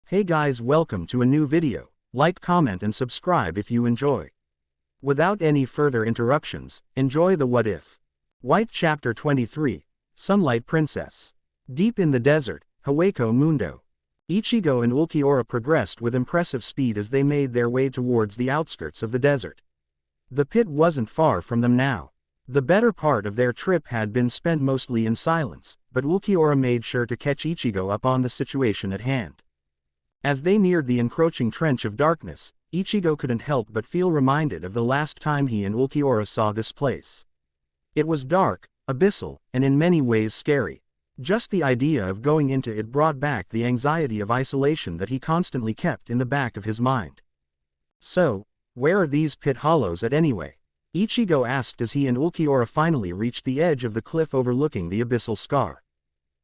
Hey guys, welcome to a new video. Like, comment and subscribe if you enjoy. Without any further interruptions, enjoy the What If. White Chapter 23, Sunlight Princess. Deep in the desert, Hueco Mundo. Ichigo and Ulquiorra progressed with impressive speed as they made their way towards the outskirts of the desert. The pit wasn't far from them now. The better part of their trip had been spent mostly in silence, but Ulquiorra made sure to catch Ichigo up on the situation at hand. As they neared the encroaching trench of darkness, Ichigo couldn't help but feel reminded of the last time he and Ulquiorra saw this place. It was dark, abyssal, and in many ways scary. Just the idea of going into it brought back the anxiety of isolation that he constantly kept in the back of his mind. So, where are these pit hollows at anyway? Ichigo asked as he and Ulquiorra finally reached the edge of the cliff overlooking the abyssal scar.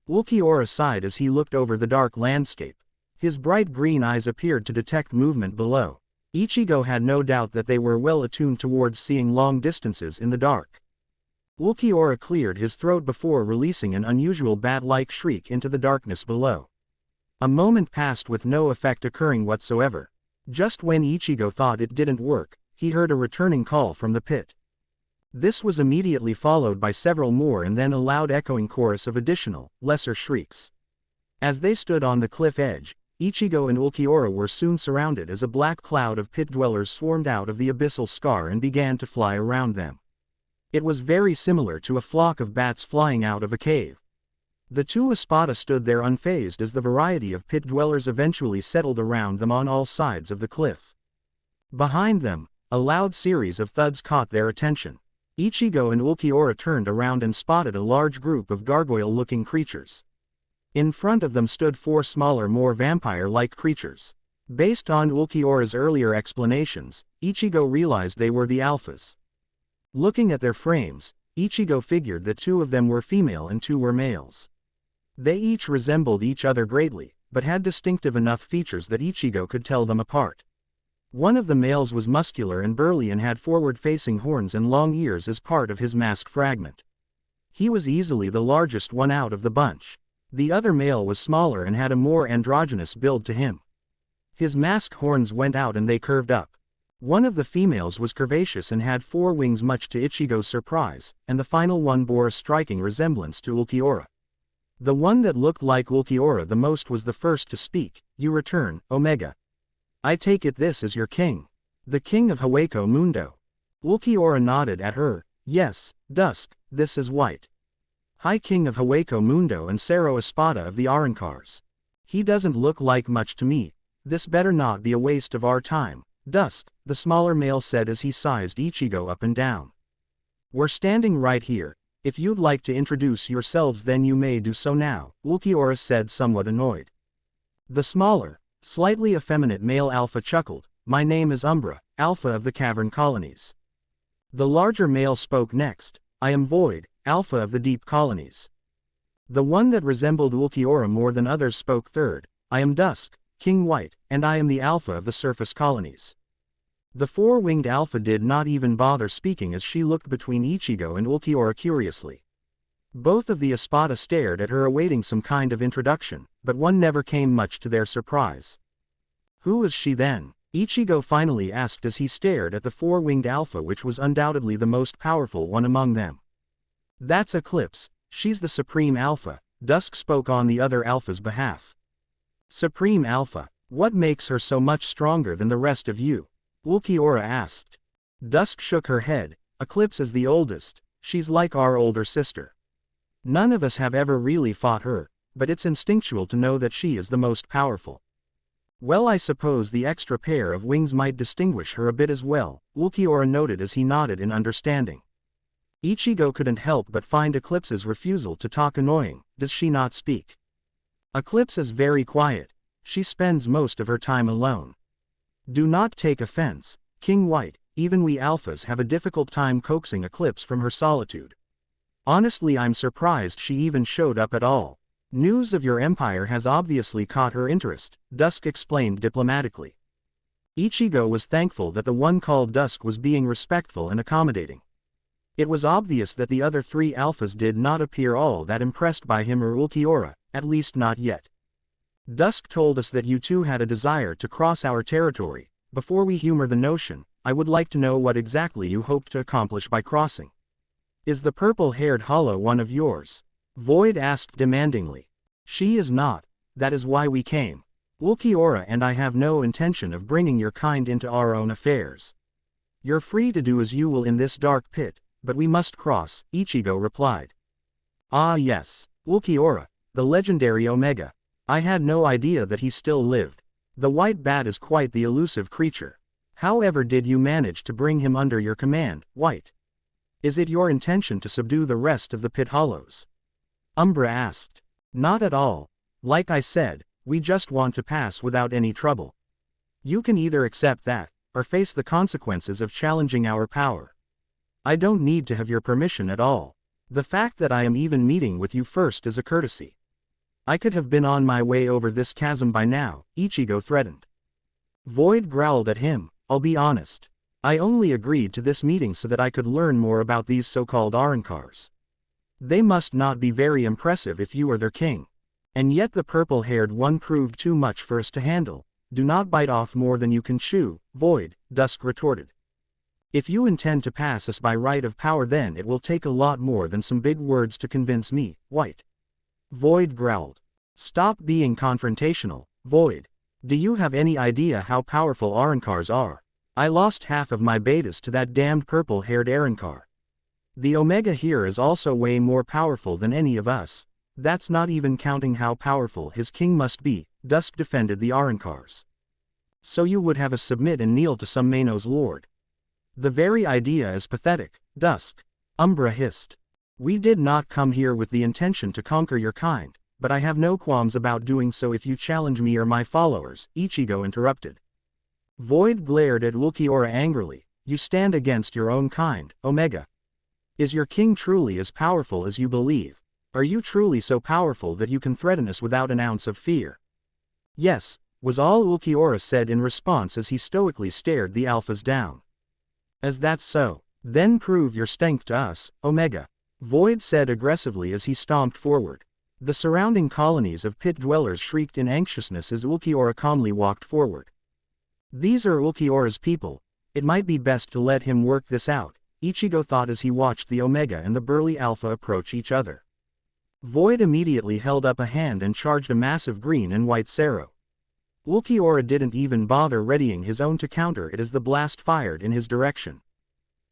Ulquiorra sighed as he looked over the dark landscape. His bright green eyes appeared to detect movement below. Ichigo had no doubt that they were well attuned towards seeing long distances in the dark. Ulquiorra cleared his throat before releasing an unusual bat-like shriek into the darkness below. A moment passed with no effect occurring whatsoever. Just when Ichigo thought it didn't work, he heard a returning call from the pit. This was immediately followed by several more and then a loud echoing chorus of additional, lesser shrieks. As they stood on the cliff edge, Ichigo and Ulquiorra were soon surrounded as a black cloud of pit dwellers swarmed out of the abyssal scar and began to fly around them. It was very similar to a flock of bats flying out of a cave. The two Espada stood there unfazed as the variety of pit dwellers eventually settled around them on all sides of the cliff. Behind them, a loud series of thuds caught their attention. Ichigo and Ulquiorra turned around and spotted a large group of gargoyle-looking creatures. In front of them stood four smaller, more vampire-like creatures. Based on Ulquiorra's earlier explanations, Ichigo realized they were the alphas. Looking at their frames, Ichigo figured that two of them were female and two were males. They each resembled each other greatly, but had distinctive enough features that Ichigo could tell them apart. One of the males was muscular and burly and had forward-facing horns and long ears as part of his mask fragment. He was easily the largest one out of the bunch. The other male was smaller and had a more androgynous build to him. His mask horns went out and they curved up. One of the females was curvaceous and had four wings, much to Ichigo's surprise, and the final one bore a striking resemblance to Ulquiorra. The one that looked like Ulquiorra the most was the first to speak. "You return, Omega. I take it this is your king. The king of Hueco Mundo." Ulquiorra nodded at her. "Yes, Dusk, this is White. High King of Hueco Mundo and Cerro Espada of the Arancars. He doesn't look like much to me. This better not be a waste of our time, Dusk," the smaller male said as he sized Ichigo up and down. "We're standing right here. If you'd like to introduce yourselves then you may do so now," Ulquiorra said, somewhat annoyed. The smaller, slightly effeminate male alpha chuckled. "My name is Umbra, Alpha of the Cavern Colonies." The larger male spoke next. "I am Void, Alpha of the Deep Colonies." The one that resembled Ulquiorra more than others spoke third. "I am Dusk, King White, and I am the Alpha of the Surface Colonies." The four-winged Alpha did not even bother speaking as she looked between Ichigo and Ulquiorra curiously. Both of the Espada stared at her awaiting some kind of introduction, but one never came, much to their surprise. "Who is she then?" Ichigo finally asked as he stared at the four-winged Alpha, which was undoubtedly the most powerful one among them. "That's Eclipse, she's the Supreme Alpha," Dusk spoke on the other Alpha's behalf. "Supreme Alpha? What makes her so much stronger than the rest of you?" Ulquiorra asked. Dusk shook her head. "Eclipse is the oldest, she's like our older sister. None of us have ever really fought her, but it's instinctual to know that she is the most powerful." "Well, I suppose the extra pair of wings might distinguish her a bit as well," Ulquiorra noted as he nodded in understanding. Ichigo couldn't help but find Eclipse's refusal to talk annoying. "Does she not speak?" "Eclipse is very quiet. She spends most of her time alone. Do not take offense, King White, even we Alphas have a difficult time coaxing Eclipse from her solitude. Honestly, I'm surprised she even showed up at all. News of your empire has obviously caught her interest," Dusk explained diplomatically. Ichigo was thankful that the one called Dusk was being respectful and accommodating. It was obvious that the other three Alphas did not appear all that impressed by him or Ulquiorra, at least not yet. Dusk told us that you two had a desire to cross our territory. Before we humor the notion, I would like to know what exactly you hoped to accomplish by crossing. Is the purple-haired hollow one of yours? Void asked demandingly. She is not. That is why we came. Ulquiorra and I have no intention of bringing your kind into our own affairs. You're free to do as you will in this dark pit, but we must cross, Ichigo replied. Ah yes, Ulquiorra, the legendary Omega. I had no idea that he still lived. The white bat is quite the elusive creature. However did you manage to bring him under your command, White? Is it your intention to subdue the rest of the pit hollows? Umbra asked. Not at all. Like I said, we just want to pass without any trouble. You can either accept that, or face the consequences of challenging our power. I don't need to have your permission at all. The fact that I am even meeting with you first is a courtesy. I could have been on my way over this chasm by now, Ichigo threatened. Void growled at him. I'll be honest. I only agreed to this meeting so that I could learn more about these so-called Arankars. They must not be very impressive if you are their king. And yet the purple-haired one proved too much for us to handle. Do not bite off more than you can chew, Void, Dusk retorted. If you intend to pass us by right of power, then it will take a lot more than some big words to convince me, White. Void growled. Stop being confrontational, Void. Do you have any idea how powerful Arankars are? I lost half of my betas to that damned purple-haired Arankar. The Omega here is also way more powerful than any of us. That's not even counting how powerful his king must be, Dusk defended the Arankars. So you would have us submit and kneel to some Mano's lord. The very idea is pathetic, Dusk. Umbra hissed. We did not come here with the intention to conquer your kind, but I have no qualms about doing so if you challenge me or my followers, Ichigo interrupted. Void glared at Ulquiorra angrily. You stand against your own kind, Omega. Is your king truly as powerful as you believe? Are you truly so powerful that you can threaten us without an ounce of fear? Yes, was all Ulquiorra said in response as he stoically stared the alphas down. As that's so, then prove your strength to us, Omega. Void said aggressively as he stomped forward. The surrounding colonies of pit dwellers shrieked in anxiousness as Ulquiorra calmly walked forward. These are Ulquiorra's people. It might be best to let him work this out, Ichigo thought as he watched the Omega and the burly Alpha approach each other. Void immediately held up a hand and charged a massive green and white Sero. Ulquiorra didn't even bother readying his own to counter it as the blast fired in his direction.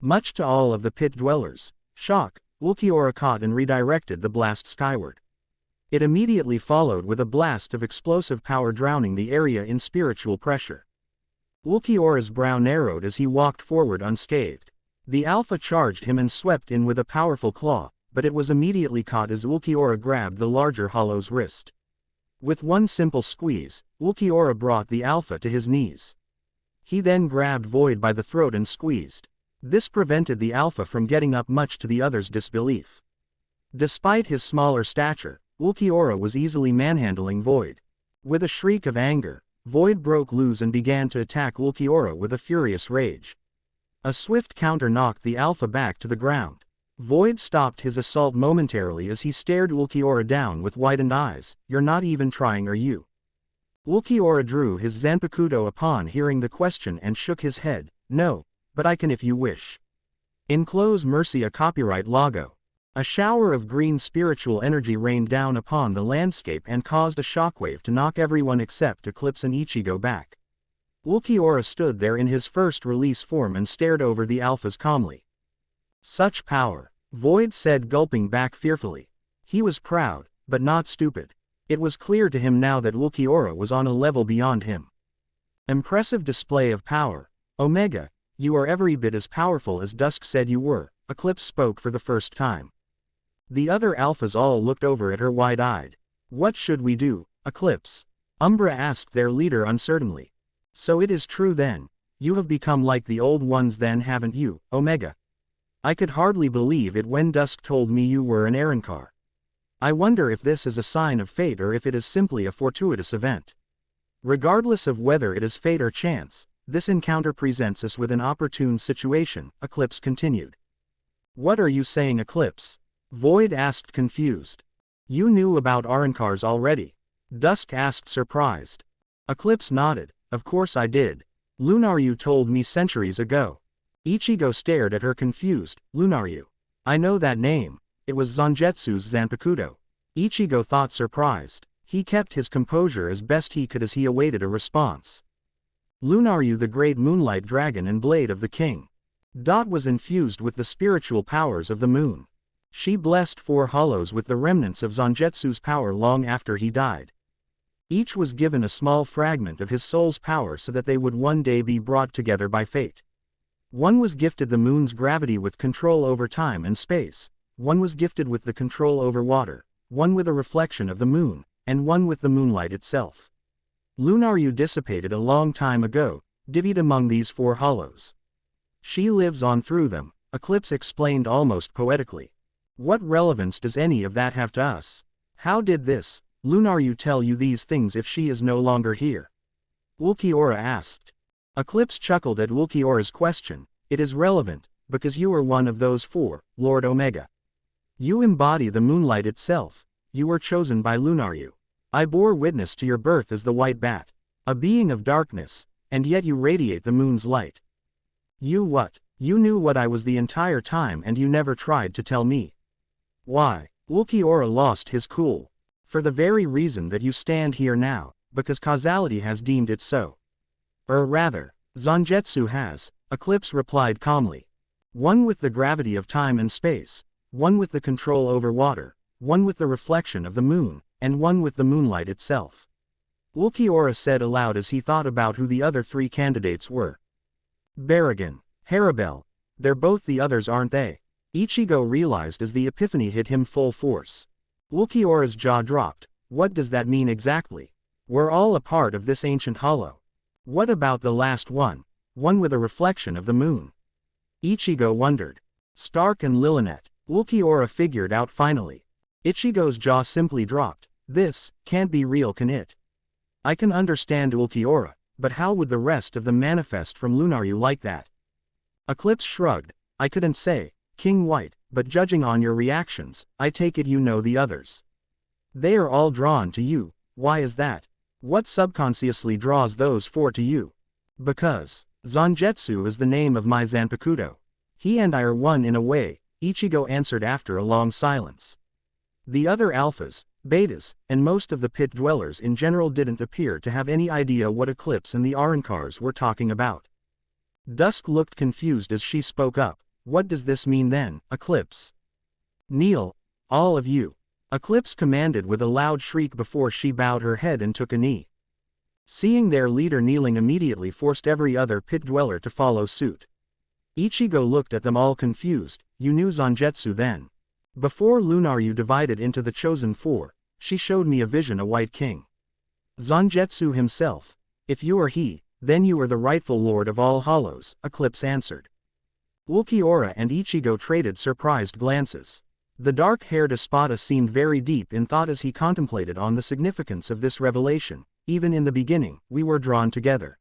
Much to all of the pit dwellers' shock, Ulquiorra caught and redirected the blast skyward. It immediately followed with a blast of explosive power, drowning the area in spiritual pressure. Ulquiorra's brow narrowed as he walked forward unscathed. The Alpha charged him and swept in with a powerful claw, but it was immediately caught as Ulquiorra grabbed the larger hollow's wrist. With one simple squeeze, Ulquiorra brought the Alpha to his knees. He then grabbed Void by the throat and squeezed. This prevented the Alpha from getting up, much to the other's disbelief. Despite his smaller stature, Ulquiorra was easily manhandling Void. With a shriek of anger, Void broke loose and began to attack Ulquiorra with a furious rage. A swift counter knocked the Alpha back to the ground. Void stopped his assault momentarily as he stared Ulquiorra down with widened eyes. You're not even trying, are you? Ulquiorra drew his Zanpakuto upon hearing the question and shook his head. No, but I can if you wish. Enclose Mercia copyright logo. A shower of green spiritual energy rained down upon the landscape and caused a shockwave to knock everyone except Eclipse and Ichigo back. Ulquiorra stood there in his first release form and stared over the Alphas calmly. Such power, Void said, gulping back fearfully. He was proud, but not stupid. It was clear to him now that Ulquiorra was on a level beyond him. Impressive display of power. Omega, you are every bit as powerful as Dusk said you were, Eclipse spoke for the first time. The other Alphas all looked over at her wide-eyed. What should we do, Eclipse? Umbra asked their leader uncertainly. So it is true then. You have become like the old ones then, haven't you, Omega? I could hardly believe it when Dusk told me you were an Arankar. I wonder if this is a sign of fate or if it is simply a fortuitous event. Regardless of whether it is fate or chance, this encounter presents us with an opportune situation, Eclipse continued. What are you saying, Eclipse? Void asked, confused. You knew about Arankars already. Dusk asked surprised. Eclipse nodded. Of course I did. Lunaryu told me centuries ago. Ichigo stared at her confused. Lunaryu. I know that name. It was Zangetsu's Zanpakuto. Ichigo thought surprised. He kept his composure as best he could as he awaited a response. Lunaryu, the great moonlight dragon and blade of the king. Dot was infused with the spiritual powers of the moon. She blessed 4 hollows with the remnants of Zangetsu's power long after he died. Each was given a small fragment of his soul's power so that they would one day be brought together by fate. One was gifted the moon's gravity with control over time and space, one was gifted with the control over water, one with a reflection of the moon, and one with the moonlight itself. Lunaryu dissipated a long time ago, divvied among these 4 hollows. She lives on through them, Eclipse explained almost poetically. What relevance does any of that have to us? How did this, Lunaryu, tell you these things if she is no longer here? Ulquiorra asked. Eclipse chuckled at Ulquiorra's question. It is relevant, because you are one of those 4, Lord Omega. You embody the moonlight itself. You were chosen by Lunaryu. I bore witness to your birth as the white bat, a being of darkness, and yet you radiate the moon's light. You what? You knew what I was the entire time and you never tried to tell me. Why? Ulquiorra lost his cool. For the very reason that you stand here now, because causality has deemed it so. Or rather, Zangetsu has, Eclipse replied calmly. One with the gravity of time and space, one with the control over water, one with the reflection of the moon, and one with the moonlight itself. Ulquiorra said aloud as he thought about who the other 3 candidates were. Barragan, Haribel, they're both the others, aren't they? Ichigo realized as the epiphany hit him full force. Ulquiorra's jaw dropped. What does that mean exactly? We're all a part of this ancient hollow. What about the last one with a reflection of the moon? Ichigo wondered. Stark and Lilinet, Ulquiorra figured out finally. Ichigo's jaw simply dropped. This can't be real, can it? I can understand Ulquiorra, but how would the rest of them manifest from Lunaryu like that? Eclipse shrugged. I couldn't say, King White, but judging on your reactions, I take it you know the others. They are all drawn to you. Why is that? What subconsciously draws those 4 to you? Because Zangetsu is the name of my Zanpakuto. He and I are one in a way, Ichigo answered after a long silence. The other alphas, betas, and most of the pit dwellers in general didn't appear to have any idea what Eclipse and the Arankars were talking about. Dusk looked confused as she spoke up. What does this mean then, Eclipse? Kneel, all of you. Eclipse commanded with a loud shriek before she bowed her head and took a knee. Seeing their leader kneeling immediately forced every other pit dweller to follow suit. Ichigo looked at them all confused. You knew Zangetsu then? Before Lunaryu divided into the chosen 4, she showed me a vision, a white king. Zangetsu himself. If you are he, then you are the rightful lord of all hollows, Eclipse answered. Ulquiorra and Ichigo traded surprised glances. The dark-haired Espada seemed very deep in thought as he contemplated on the significance of this revelation. Even in the beginning, we were drawn together.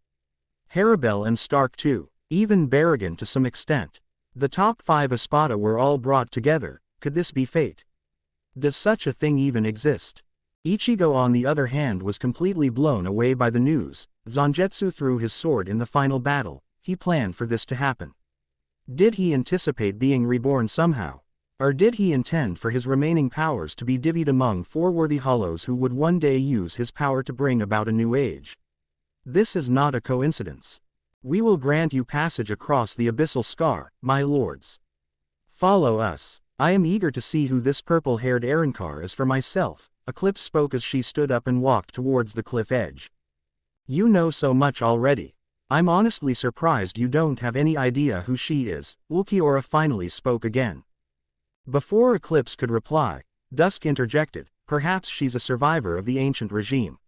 Haribel and Stark too, even Barragan to some extent. The top 5 Espada were all brought together. Could this be fate? Does such a thing even exist? Ichigo on the other hand was completely blown away by the news. Zangetsu threw his sword in the final battle. He planned for this to happen. Did he anticipate being reborn somehow? Or did he intend for his remaining powers to be divvied among 4 worthy hollows who would one day use his power to bring about a new age? This is not a coincidence. We will grant you passage across the abyssal scar, my lords. Follow us. I am eager to see who this purple-haired Arankar is for myself, Eclipse spoke as she stood up and walked towards the cliff edge. You know so much already. I'm honestly surprised you don't have any idea who she is, Ulquiorra finally spoke again. Before Eclipse could reply, Dusk interjected, perhaps she's a survivor of the ancient regime.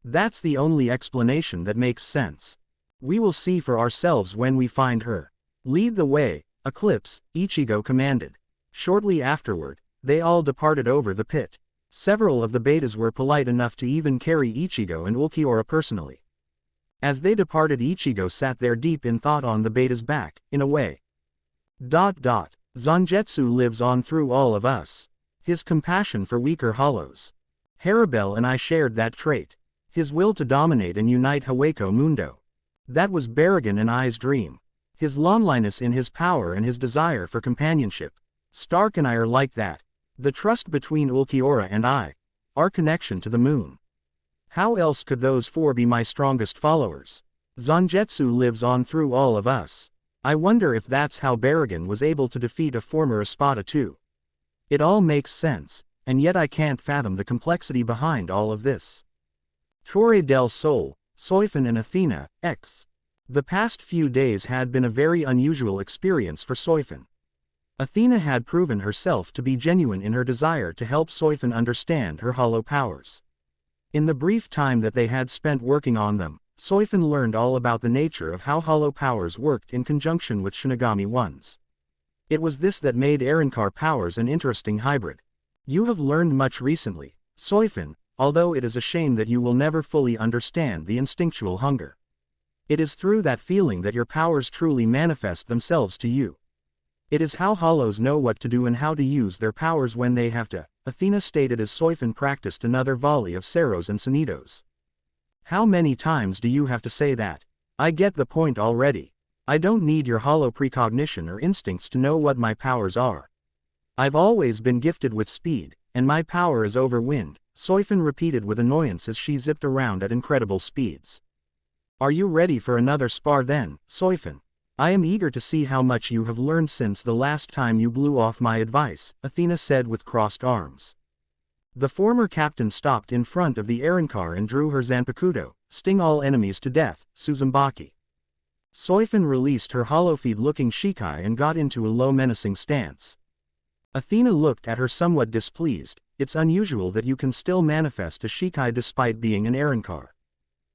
That's the only explanation that makes sense. We will see for ourselves when we find her. Lead the way, Eclipse, Ichigo commanded. Shortly afterward, they all departed over the pit. Several of the betas were polite enough to even carry Ichigo and Ulquiorra personally. As they departed, Ichigo sat there deep in thought on the beta's back, in a way. Zangetsu lives on through all of us. His compassion for weaker hollows. Haribel and I shared that trait. His will to dominate and unite Hueco Mundo. That was Barragan and I's dream. His loneliness in his power and his desire for companionship. Stark and I are like that. The trust between Ulquiorra and I. Our connection to the moon. How else could those four be my strongest followers? Zangetsu lives on through all of us. I wonder if that's how Barragan was able to defeat a former Espada too. It all makes sense, and yet I can't fathom the complexity behind all of this. Torre del Sol, Soifan and Athena, X. The past few days had been a very unusual experience for Soifan. Athena had proven herself to be genuine in her desire to help Soifan understand her hollow powers. In the brief time that they had spent working on them, Soifan learned all about the nature of how hollow powers worked in conjunction with Shinigami ones. It was this that made Arrancar powers an interesting hybrid. You have learned much recently, Soifan, although it is a shame that you will never fully understand the instinctual hunger. It is through that feeling that your powers truly manifest themselves to you. It is how hollows know what to do and how to use their powers when they have to, Athena stated as Soifan practiced another volley of Ceros and Sonidos. How many times do you have to say that? I get the point already. I don't need your hollow precognition or instincts to know what my powers are. I've always been gifted with speed, and my power is over wind, Soifan repeated with annoyance as she zipped around at incredible speeds. Are you ready for another spar then, Soifan? I am eager to see how much you have learned since the last time you blew off my advice, Athena said with crossed arms. The former captain stopped in front of the Arrancar and drew her Zanpakuto, sting all enemies to death, Suzumaki. Soifan released her hollow-feed-looking Shikai and got into a low menacing stance. Athena looked at her somewhat displeased. It's unusual that you can still manifest a Shikai despite being an Arrancar.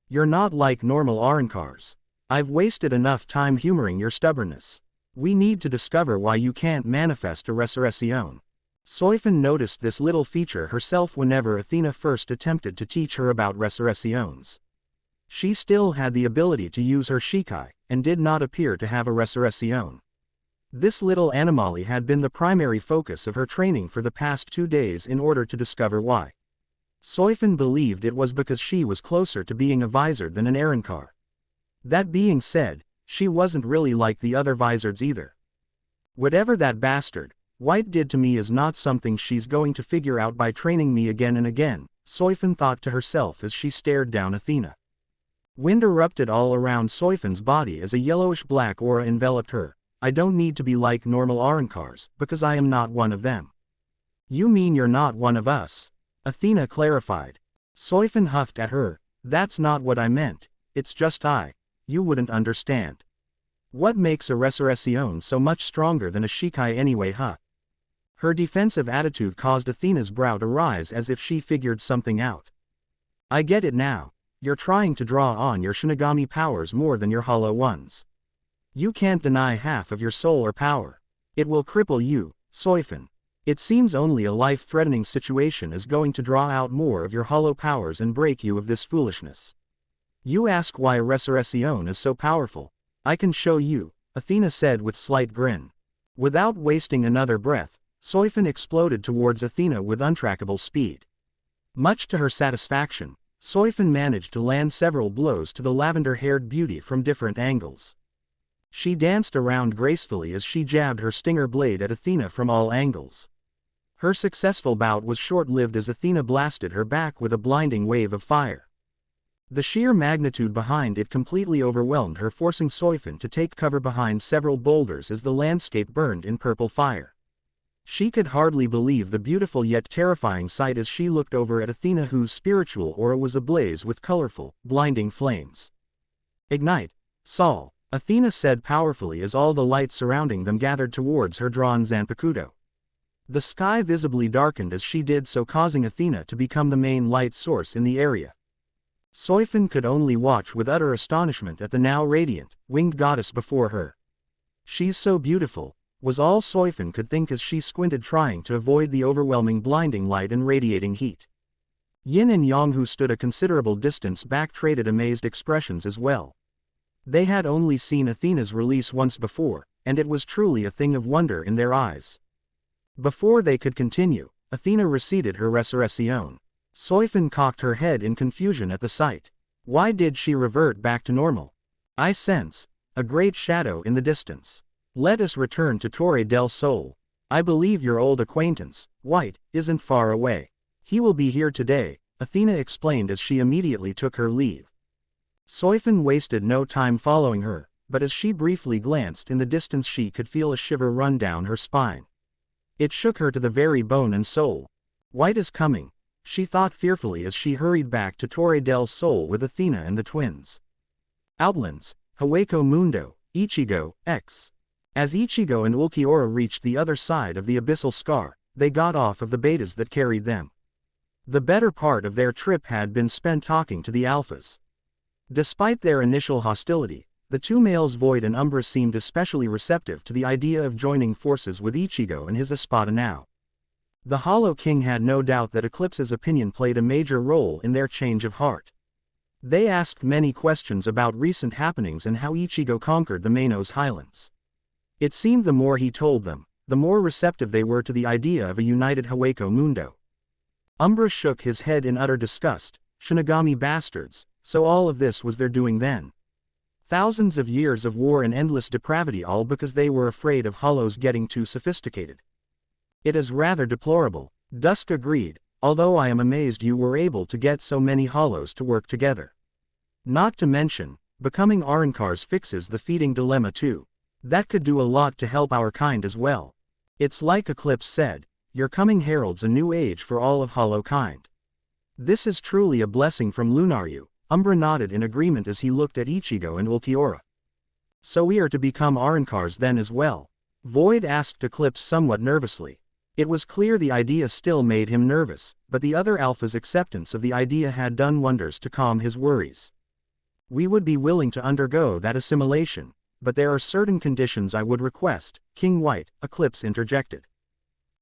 You're not like normal Arrancars. I've wasted enough time humoring your stubbornness. We need to discover why you can't manifest a Resurrección. Soifan noticed this little feature herself whenever Athena first attempted to teach her about Resurrecciones. She still had the ability to use her Shikai, and did not appear to have a Resurrección. This little anomaly had been the primary focus of her training for the past 2 days in order to discover why. Soifan believed it was because she was closer to being a Vizard than an Arrancar. That being said, she wasn't really like the other Vizards either. Whatever that bastard, White did to me is not something she's going to figure out by training me again and again, Soifan thought to herself as she stared down Athena. Wind erupted all around Soifan's body as a yellowish-black aura enveloped her. I don't need to be like normal Arrancars, because I am not one of them. You mean you're not one of us? Athena clarified. Soifan huffed at her. That's not what I meant, it's just you wouldn't understand. What makes a Resurrección so much stronger than a Shikai anyway, huh? Her defensive attitude caused Athena's brow to rise as if she figured something out. I get it now. You're trying to draw on your Shinigami powers more than your hollow ones. You can't deny half of your soul or power. It will cripple you, Soifan. It seems only a life-threatening situation is going to draw out more of your hollow powers and break you of this foolishness. You ask why a Resurrección is so powerful. I can show you, Athena said with slight grin. Without wasting another breath, Soifan exploded towards Athena with untrackable speed. Much to her satisfaction, Soifan managed to land several blows to the lavender-haired beauty from different angles. She danced around gracefully as she jabbed her stinger blade at Athena from all angles. Her successful bout was short-lived as Athena blasted her back with a blinding wave of fire. The sheer magnitude behind it completely overwhelmed her, forcing Soifan to take cover behind several boulders as the landscape burned in purple fire. She could hardly believe the beautiful yet terrifying sight as she looked over at Athena, whose spiritual aura was ablaze with colorful, blinding flames. Ignite, Sol, Athena said powerfully as all the light surrounding them gathered towards her drawn Zanpakuto. The sky visibly darkened as she did so, causing Athena to become the main light source in the area. Soifan could only watch with utter astonishment at the now radiant, winged goddess before her. She's so beautiful, was all Soifan could think as she squinted, trying to avoid the overwhelming blinding light and radiating heat. Yin and Yang, who stood a considerable distance back, traded amazed expressions as well. They had only seen Athena's release once before, and it was truly a thing of wonder in their eyes. Before they could continue, Athena receded her Resurrección. Soifan cocked her head in confusion at the sight. Why did she revert back to normal? I sense a great shadow in the distance. Let us return to Torre del Sol. I believe your old acquaintance, White, isn't far away. He will be here today, Athena explained as she immediately took her leave. Soifan wasted no time following her, but as she briefly glanced in the distance she could feel a shiver run down her spine. It shook her to the very bone and soul. White is coming, she thought fearfully as she hurried back to Torre del Sol with Athena and the twins. Outlands, Hueco Mundo, Ichigo, X. As Ichigo and Ulquiorra reached the other side of the abyssal scar, they got off of the betas that carried them. The better part of their trip had been spent talking to the alphas. Despite their initial hostility, the two males Void and Umbra seemed especially receptive to the idea of joining forces with Ichigo and his espada now. The Hollow King had no doubt that Eclipse's opinion played a major role in their change of heart. They asked many questions about recent happenings and how Ichigo conquered the Manos Highlands. It seemed the more he told them, the more receptive they were to the idea of a united Hueco Mundo. Umbra shook his head in utter disgust. Shinigami bastards, so all of this was their doing then. Thousands of years of war and endless depravity, all because they were afraid of Hollows getting too sophisticated. It is rather deplorable, Dusk agreed, although I am amazed you were able to get so many Hollows to work together. Not to mention, becoming Arrancars fixes the feeding dilemma too. That could do a lot to help our kind as well. It's like Eclipse said, your coming heralds a new age for all of Hollow kind. This is truly a blessing from Lunaryu. Umbra nodded in agreement as he looked at Ichigo and Ulquiorra. So we are to become Arrancars then as well? Void asked Eclipse somewhat nervously. It was clear the idea still made him nervous, but the other alpha's acceptance of the idea had done wonders to calm his worries. We would be willing to undergo that assimilation, but there are certain conditions I would request, King White, Eclipse interjected.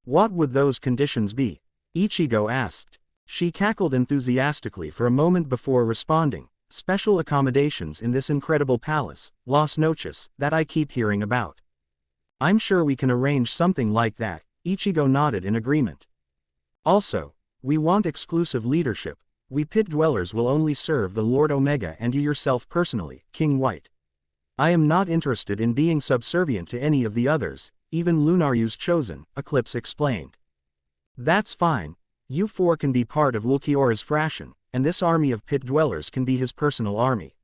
What would those conditions be? Ichigo asked. She cackled enthusiastically for a moment before responding, special accommodations in this incredible palace, Las Noches, that I keep hearing about. I'm sure we can arrange something like that, Ichigo nodded in agreement. Also, we want exclusive leadership. We pit dwellers will only serve the Lord Omega and you yourself personally, King White. I am not interested in being subservient to any of the others, even Lunaryu's chosen, Eclipse explained. That's fine. You four can be part of Ulquiorra's fraction, and this army of pit dwellers can be his personal army.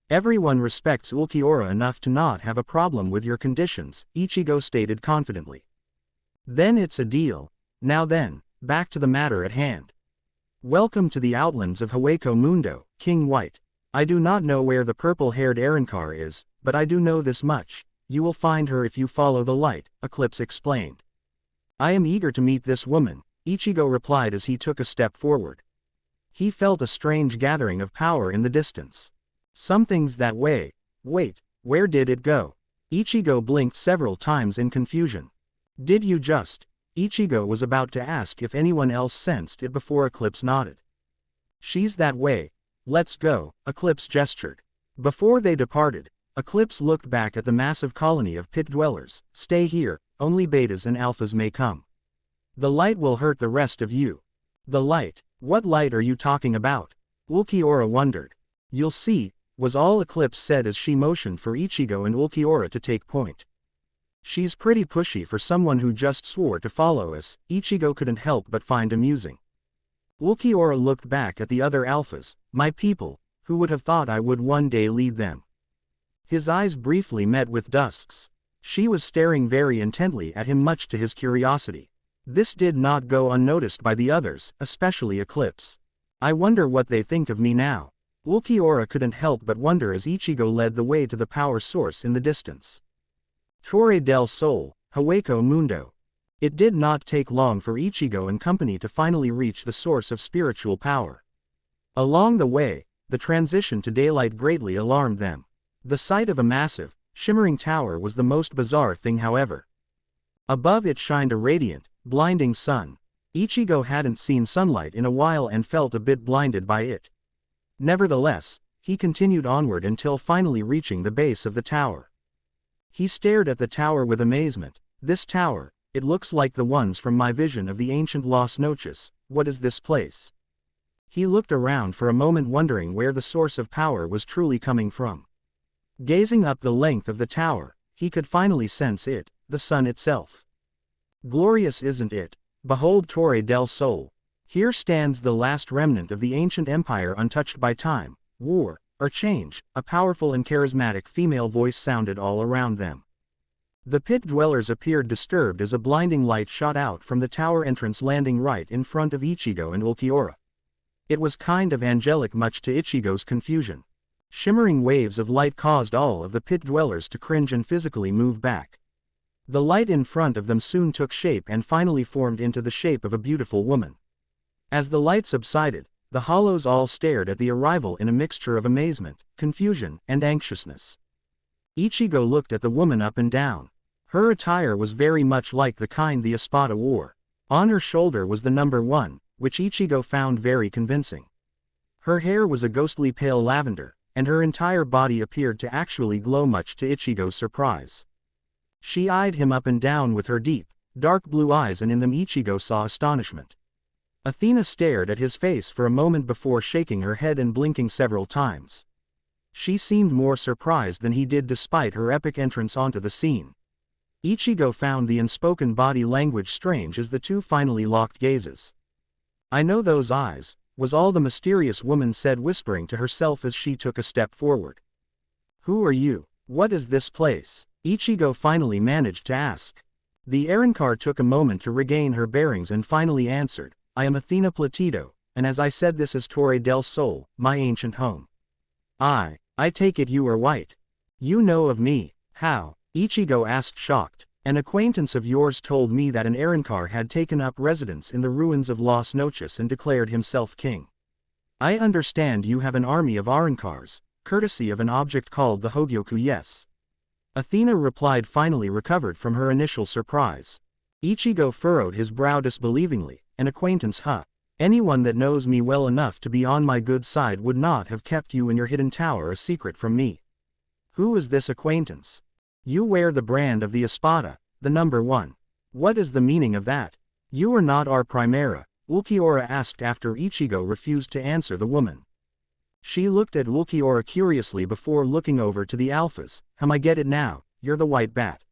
Everyone respects Ulquiorra enough to not have a problem with your conditions, Ichigo stated confidently. Then it's a deal. Now then, back to the matter at hand. Welcome to the outlands of Hueco Mundo, King White. I do not know where the purple-haired Arrancar is, but I do know this much. You will find her if you follow the light, Eclipse explained. I am eager to meet this woman, Ichigo replied as he took a step forward. He felt a strange gathering of power in the distance. Something's that way. Wait, where did it go? Ichigo blinked several times in confusion. Did you just? Ichigo was about to ask if anyone else sensed it before Eclipse nodded. She's that way. Let's go, Eclipse gestured. Before they departed, Eclipse looked back at the massive colony of pit dwellers. Stay here, only betas and alphas may come. The light will hurt the rest of you. The light? What light are you talking about? Ulquiorra wondered. You'll see, was all Eclipse said as she motioned for Ichigo and Ulquiorra to take point. She's pretty pushy for someone who just swore to follow us, Ichigo couldn't help but find amusing. Ulquiorra looked back at the other alphas. My people, who would have thought I would one day lead them? His eyes briefly met with Dusk's. She was staring very intently at him much to his curiosity. This did not go unnoticed by the others, especially Eclipse. I wonder what they think of me now. Ulquiorra couldn't help but wonder as Ichigo led the way to the power source in the distance. Torre del Sol, Hueco Mundo. It did not take long for Ichigo and company to finally reach the source of spiritual power. Along the way, the transition to daylight greatly alarmed them. The sight of a massive, shimmering tower was the most bizarre thing however. Above it shined a radiant, blinding sun. Ichigo hadn't seen sunlight in a while and felt a bit blinded by it. Nevertheless, he continued onward until finally reaching the base of the tower. He stared at the tower with amazement. This tower, it looks like the ones from my vision of the ancient Las Noches. What is this place? He looked around for a moment wondering where the source of power was truly coming from. Gazing up the length of the tower, he could finally sense it, the sun itself. Glorious, isn't it? Behold Torre del Sol. Here stands the last remnant of the ancient empire untouched by time, war, or change. A powerful and charismatic female voice sounded all around them. The pit dwellers appeared disturbed as a blinding light shot out from the tower entrance, landing right in front of Ichigo and Ulquiorra. It was kind of angelic, much to Ichigo's confusion. Shimmering waves of light caused all of the pit dwellers to cringe and physically move back. The light in front of them soon took shape and finally formed into the shape of a beautiful woman. As the light subsided, the hollows all stared at the arrival in a mixture of amazement, confusion, and anxiousness. Ichigo looked at the woman up and down. Her attire was very much like the kind the Espada wore. On her shoulder was the number 1, which Ichigo found very convincing. Her hair was a ghostly pale lavender, and her entire body appeared to actually glow, much to Ichigo's surprise. She eyed him up and down with her deep, dark blue eyes, and in them Ichigo saw astonishment. Athena stared at his face for a moment before shaking her head and blinking several times. She seemed more surprised than he did despite her epic entrance onto the scene. Ichigo found the unspoken body language strange as the two finally locked gazes. "I know those eyes," was all the mysterious woman said, whispering to herself as she took a step forward. "Who are you? What is this place?" Ichigo finally managed to ask. The Arrancar took a moment to regain her bearings and finally answered, "I am Athena Placido, and as I said, this is Torre del Sol, my ancient home." I take it you are white. You know of me." "How?" Ichigo asked, shocked. "An acquaintance of yours told me that an Arrancar had taken up residence in the ruins of Las Noches and declared himself king. I understand you have an army of Arrancars, courtesy of an object called the Hogyoku." "Yes," Athena replied, finally recovered from her initial surprise. Ichigo furrowed his brow disbelievingly. "An acquaintance, huh? Anyone that knows me well enough to be on my good side would not have kept you and your hidden tower a secret from me. Who is this acquaintance? You wear the brand of the Espada, the number 1. What is the meaning of that?" "You are not our Primera," Ulquiorra asked after Ichigo refused to answer the woman. She looked at Ulquiorra curiously before looking over to the Alphas. "I get it now, you're the White Bat.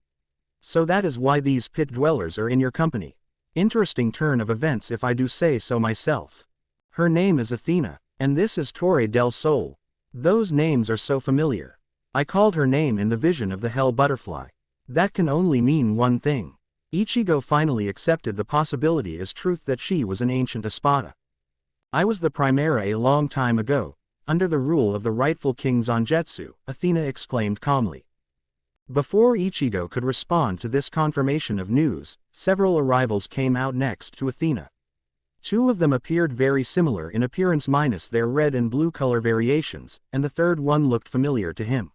So that is why these pit dwellers are in your company. Interesting turn of events if I do say so myself. Her name is Athena, and this is Torre del Sol. Those names are so familiar. I called her name in the vision of the Hell Butterfly. That can only mean one thing." Ichigo finally accepted the possibility as truth that she was an ancient Espada. "I was the Primera a long time ago, under the rule of the rightful king Zangetsu," Athena exclaimed calmly. Before Ichigo could respond to this confirmation of news, several arrivals came out next to Athena. 2 of them appeared very similar in appearance minus their red and blue color variations, and the third one looked familiar to him.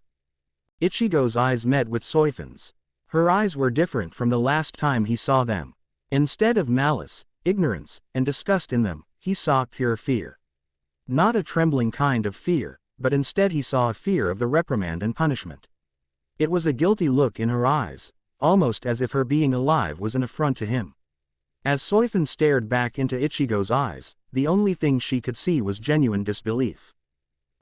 Ichigo's eyes met with Soifin's. Her eyes were different from the last time he saw them. Instead of malice, ignorance, and disgust in them, he saw pure fear. Not a trembling kind of fear, but instead he saw a fear of the reprimand and punishment. It was a guilty look in her eyes, almost as if her being alive was an affront to him. As Soifin stared back into Ichigo's eyes, the only thing she could see was genuine disbelief.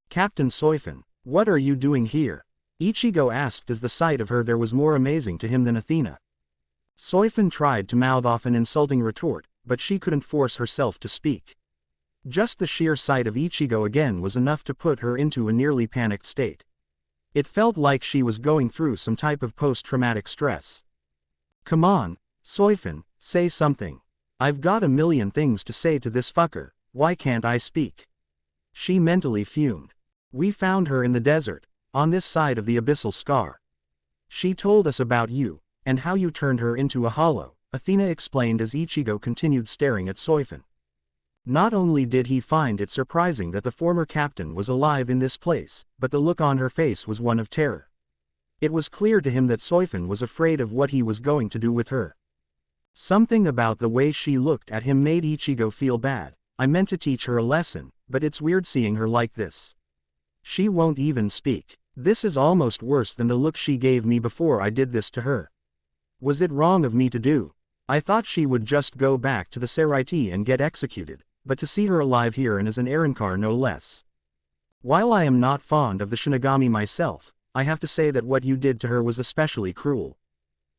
"Captain Soifin, what are you doing here?" Ichigo asked as the sight of her there was more amazing to him than Athena. Soifin tried to mouth off an insulting retort, but she couldn't force herself to speak. Just the sheer sight of Ichigo again was enough to put her into a nearly panicked state. It felt like she was going through some type of post-traumatic stress. "Come on, Soifin, say something. I've got a million things to say to this fucker, why can't I speak?" She mentally fumed. "We found her in the desert, on this side of the abyssal scar. She told us about you, and how you turned her into a hollow," Athena explained as Ichigo continued staring at Soifin. Not only did he find it surprising that the former captain was alive in this place, but the look on her face was one of terror. It was clear to him that Soifin was afraid of what he was going to do with her. Something about the way she looked at him made Ichigo feel bad. "I meant to teach her a lesson, but it's weird seeing her like this. She won't even speak. This is almost worse than the look she gave me before I did this to her. Was it wrong of me to do? I thought she would just go back to the Seraiti and get executed. but to see her alive here and as an Arankar no less. While I am not fond of the Shinigami myself, I have to say that what you did to her was especially cruel.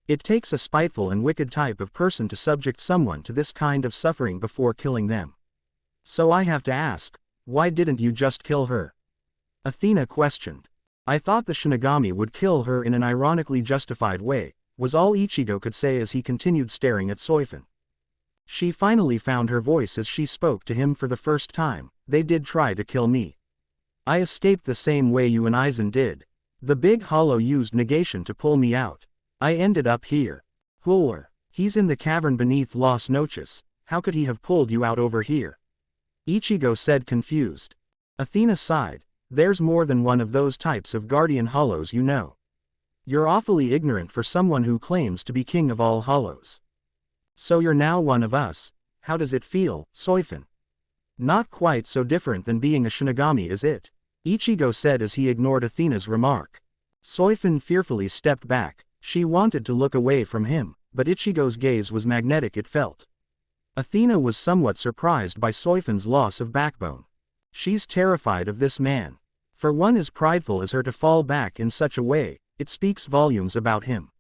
It takes a spiteful and wicked type of person to subject someone to this kind of suffering before killing them. So I have to ask, why didn't you just kill her? Athena questioned. I thought the Shinigami would kill her in an ironically justified way, was all Ichigo could say as he continued staring at Soifin. She finally found her voice as she spoke to him for the first time. They did try to kill me. I escaped the same way you and Aizen did. The big hollow used negation to pull me out. I ended up here. Hooler. He's in the cavern beneath Las Noches. How could he have pulled you out over here? Ichigo said confused. Athena sighed. There's more than one of those types of guardian hollows, you know. You're awfully ignorant for someone who claims to be king of all hollows. So you're now one of us. How does it feel, Soifin? Not quite so different than being a Shinigami, is it? Ichigo said as he ignored Athena's remark. Soifin fearfully stepped back. She wanted to look away from him, but Ichigo's gaze was magnetic, it felt. Athena was somewhat surprised by Soifin's loss of backbone. She's terrified of this man. For one as prideful as her to fall back in such a way, it speaks volumes about him.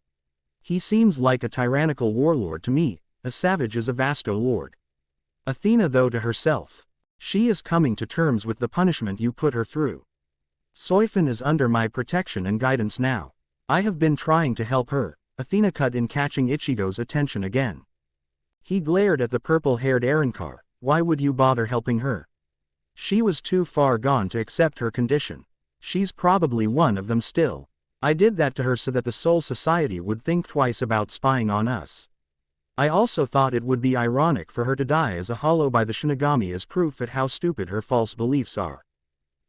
He seems like a tyrannical warlord to me, as savage as a Vasto lord. Athena though to herself. She is coming to terms with the punishment you put her through. Soifin is under my protection and guidance now. I have been trying to help her, Athena cut in, catching Ichigo's attention again. He glared at the purple-haired Arankar. Why would you bother helping her? She was too far gone to accept her condition. She's probably one of them still. I did that to her so that the Soul Society would think twice about spying on us. I also thought it would be ironic for her to die as a hollow by the Shinigami as proof at how stupid her false beliefs are.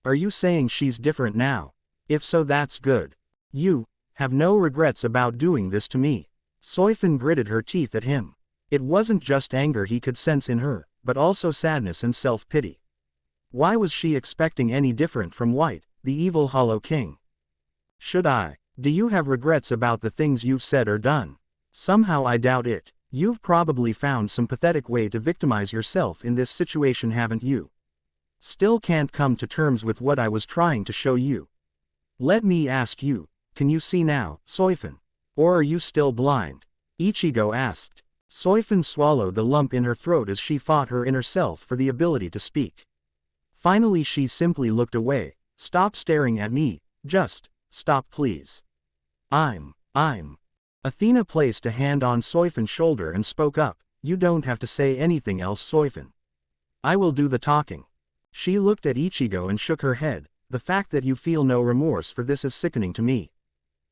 Are you saying she's different now? If so, that's good. You have no regrets about doing this to me. Soifin gritted her teeth at him. It wasn't just anger he could sense in her, but also sadness and self-pity. Why was she expecting any different from White, the evil Hollow King? Should I? Do you have regrets about the things you've said or done? Somehow I doubt it. You've probably found some pathetic way to victimize yourself in this situation, haven't you? Still can't come to terms with what I was trying to show you. Let me ask you, can you see now, Soifin? Or are you still blind? Ichigo asked. Soifin swallowed the lump in her throat as she fought her inner self for the ability to speak. Finally she simply looked away. Stop staring at me, just stop please. I'm. Athena placed a hand on Soifin's shoulder and spoke up. You don't have to say anything else, Soifin. I will do the talking. She looked at Ichigo and shook her head. The fact that you feel no remorse for this is sickening to me.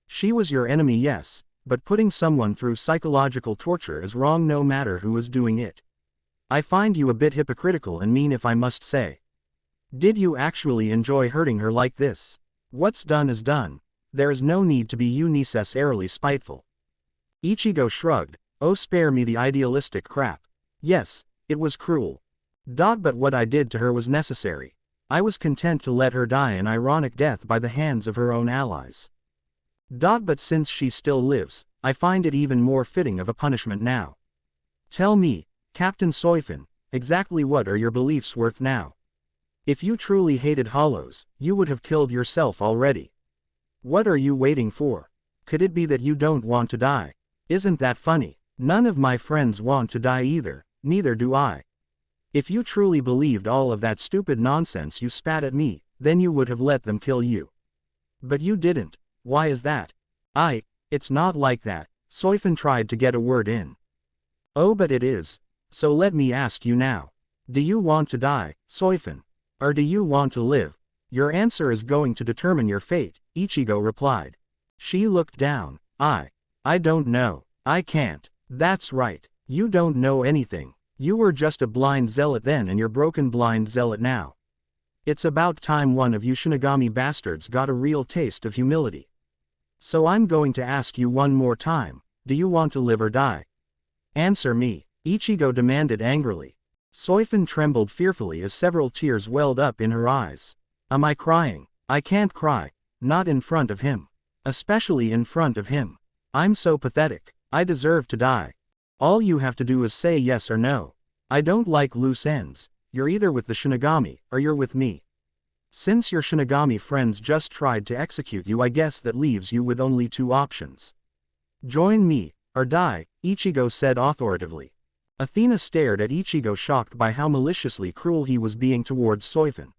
She was your enemy, yes, but putting someone through psychological torture is wrong no matter who is doing it. I find you a bit hypocritical and mean, if I must say. Did you actually enjoy hurting her like this? What's done is done. There is no need to be unnecessarily spiteful. Ichigo shrugged. Oh, spare me the idealistic crap. Yes, it was cruel. But what I did to her was necessary. I was content to let her die an ironic death by the hands of her own allies. But since she still lives, I find it even more fitting of a punishment now. Tell me, Captain Soifin, exactly what are your beliefs worth now? If you truly hated hollows, you would have killed yourself already. What are you waiting for? Could it be that you don't want to die? Isn't that funny? None of my friends want to die either, neither do I. If you truly believed all of that stupid nonsense you spat at me, then you would have let them kill you. But you didn't. Why is that? It's not like that. Soifin tried to get a word in. Oh, but it is. So let me ask you now. Do you want to die, Soifin? Or do you want to live? Your answer is going to determine your fate, Ichigo replied. She looked down. I don't know. I can't. That's right. You don't know anything. You were just a blind zealot then and you're broken blind zealot now. It's about time one of you Shinigami bastards got a real taste of humility. So I'm going to ask you one more time. Do you want to live or die? Answer me, Ichigo demanded angrily. Soifin trembled fearfully as several tears welled up in her eyes. Am I crying? I can't cry. Not in front of him. Especially in front of him. I'm so pathetic. I deserve to die. All you have to do is say yes or no. I don't like loose ends. you're either with the Shinigami, or you're with me. Since your Shinigami friends just tried to execute you, I guess that leaves you with only two options. Join me, or die, Ichigo said authoritatively. Athena stared at Ichigo, shocked by how maliciously cruel he was being towards Soifin.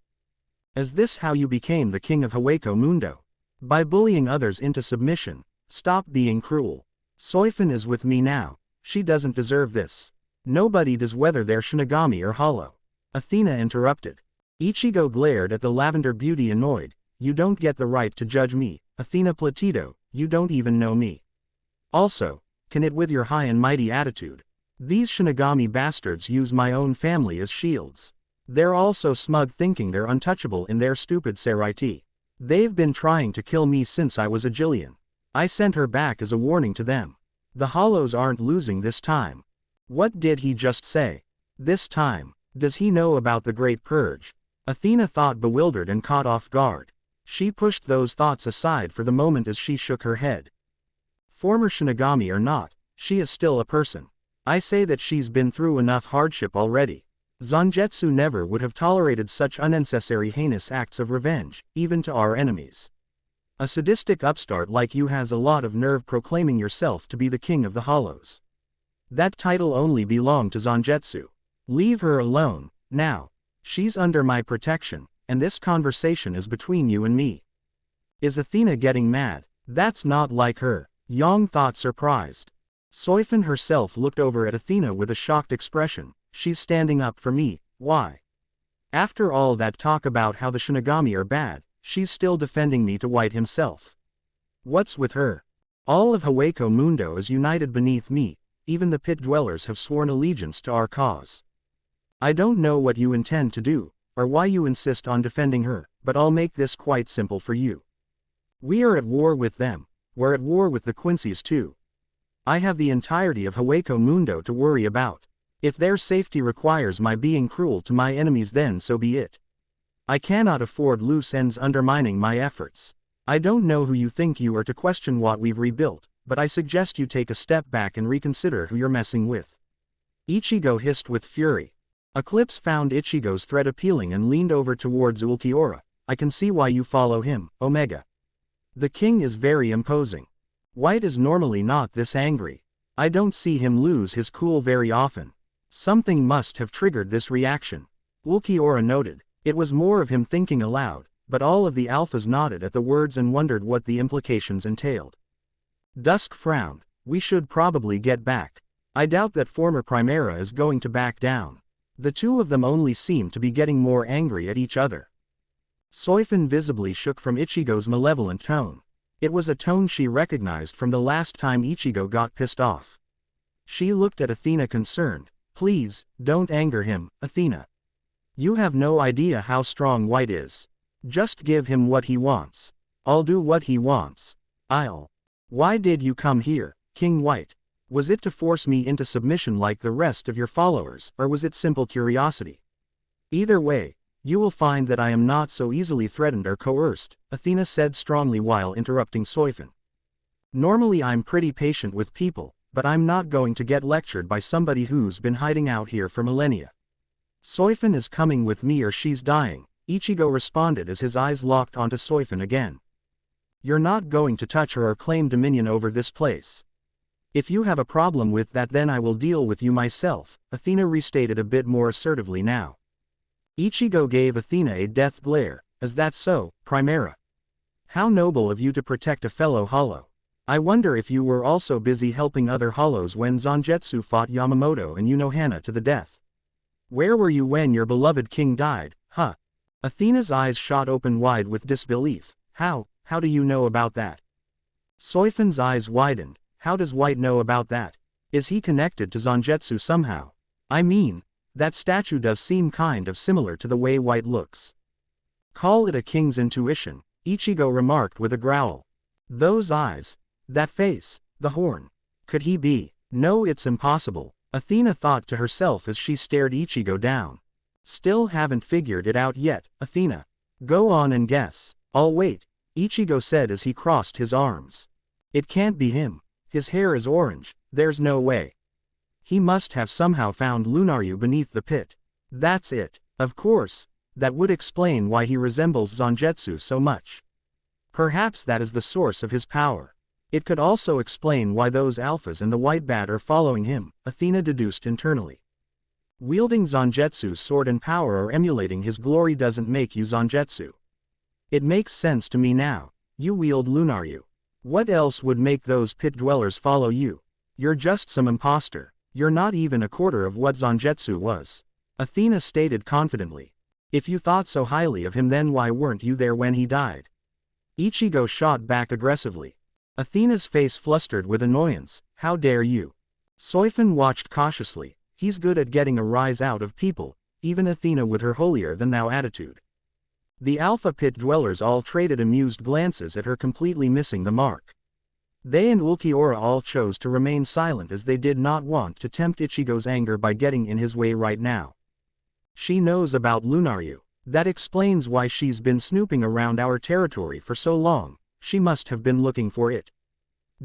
Is this how you became the king of Hueco Mundo? By bullying others into submission? Stop being cruel. Soifin is with me now. She doesn't deserve this. Nobody does, whether they're Shinigami or Hollow. Athena interrupted. Ichigo glared at the lavender beauty, annoyed. You don't get the right to judge me, Athena Placido, you don't even know me. Also, can it with your high and mighty attitude. These Shinigami bastards use my own family as shields. They're all so smug, thinking they're untouchable in their stupid Seraiti. They've been trying to kill me since I was a Jillian. I sent her back as a warning to them. The Hollows aren't losing this time. What did he just say? This time, does he know about the Great Purge? Athena thought, bewildered and caught off guard. She pushed those thoughts aside for the moment as she shook her head. Former Shinigami or not, she is still a person. I say that she's been through enough hardship already. Zangetsu never would have tolerated such unnecessary heinous acts of revenge, even to our enemies. A sadistic upstart like you has a lot of nerve proclaiming yourself to be the king of the Hollows. That title only belonged to Zangetsu. Leave her alone, now. She's under my protection, and this conversation is between you and me. Is Athena getting mad? That's not like her, Yang thought, surprised. Soifin herself looked over at Athena with a shocked expression. She's standing up for me, why? After all that talk about how the Shinigami are bad, she's still defending me to White himself. What's with her? All of Hueco Mundo is united beneath me, even the pit dwellers have sworn allegiance to our cause. I don't know what you intend to do, or why you insist on defending her, but I'll make this quite simple for you. We are at war with them, we're at war with the Quincy's too. I have the entirety of Hueco Mundo to worry about. If their safety requires my being cruel to my enemies, then so be it. I cannot afford loose ends undermining my efforts. I don't know who you think you are to question what we've rebuilt, but I suggest you take a step back and reconsider who you're messing with. Ichigo hissed with fury. Eclipse found Ichigo's threat appealing and leaned over towards Ulquiorra. I can see why you follow him, Omega. The king is very imposing. White is normally not this angry. I don't see him lose his cool very often. Something must have triggered this reaction. Ulquiorra noted. It was more of him thinking aloud, but all of the alphas nodded at the words and wondered what the implications entailed. Dusk frowned. We should probably get back. I doubt that former Primera is going to back down. The two of them only seem to be getting more angry at each other. Soifin visibly shook from Ichigo's malevolent tone. It was a tone she recognized from the last time Ichigo got pissed off. She looked at Athena, concerned. Please, don't anger him, Athena. You have no idea how strong White is. Just give him what he wants. I'll do what he wants. Why did you come here, King White? Was it to force me into submission like the rest of your followers, or was it simple curiosity? Either way, you will find that I am not so easily threatened or coerced, Athena said strongly while interrupting Soifin. Normally I'm pretty patient with people, but I'm not going to get lectured by somebody who's been hiding out here for millennia. Soifin is coming with me or she's dying, Ichigo responded as his eyes locked onto Soifin again. You're not going to touch her or claim dominion over this place. If you have a problem with that, then I will deal with you myself, Athena restated a bit more assertively now. Ichigo gave Athena a death glare. Is that so, Primera? How noble of you to protect a fellow Hollow. I wonder if you were also busy helping other Hollows when Zangetsu fought Yamamoto and Unohana to the death. Where were you when your beloved king died, huh? Athena's eyes shot open wide with disbelief. How do you know about that? Soifin's eyes widened. How does White know about that? Is he connected to Zangetsu somehow? I mean, that statue does seem kind of similar to the way White looks. Call it a king's intuition, Ichigo remarked with a growl. Those eyes, that face, the horn. Could he be? No, it's impossible, Athena thought to herself as she stared Ichigo down. Still haven't figured it out yet, Athena. Go on and guess. I'll wait, Ichigo said as he crossed his arms. It can't be him. His hair is orange, there's no way. He must have somehow found Lunaryu beneath the pit. That's it. Of course, that would explain why he resembles Zangetsu so much. Perhaps that is the source of his power. It could also explain why those alphas and the white bat are following him, Athena deduced internally. Wielding Zangetsu's sword and power or emulating his glory doesn't make you Zangetsu. It makes sense to me now. You wield Lunaryu. What else would make those pit dwellers follow you? You're just some imposter. You're not even a quarter of what Zangetsu was. Athena stated confidently. If you thought so highly of him, then why weren't you there when he died? Ichigo shot back aggressively. Athena's face flustered with annoyance. How dare you? Soifun watched cautiously. He's good at getting a rise out of people, even Athena with her holier-than-thou attitude. The alpha pit dwellers all traded amused glances at her, completely missing the mark. They and Ulquiorra all chose to remain silent, as they did not want to tempt Ichigo's anger by getting in his way right now. She knows about Lunaryu. That explains why she's been snooping around our territory for so long. She must have been looking for it.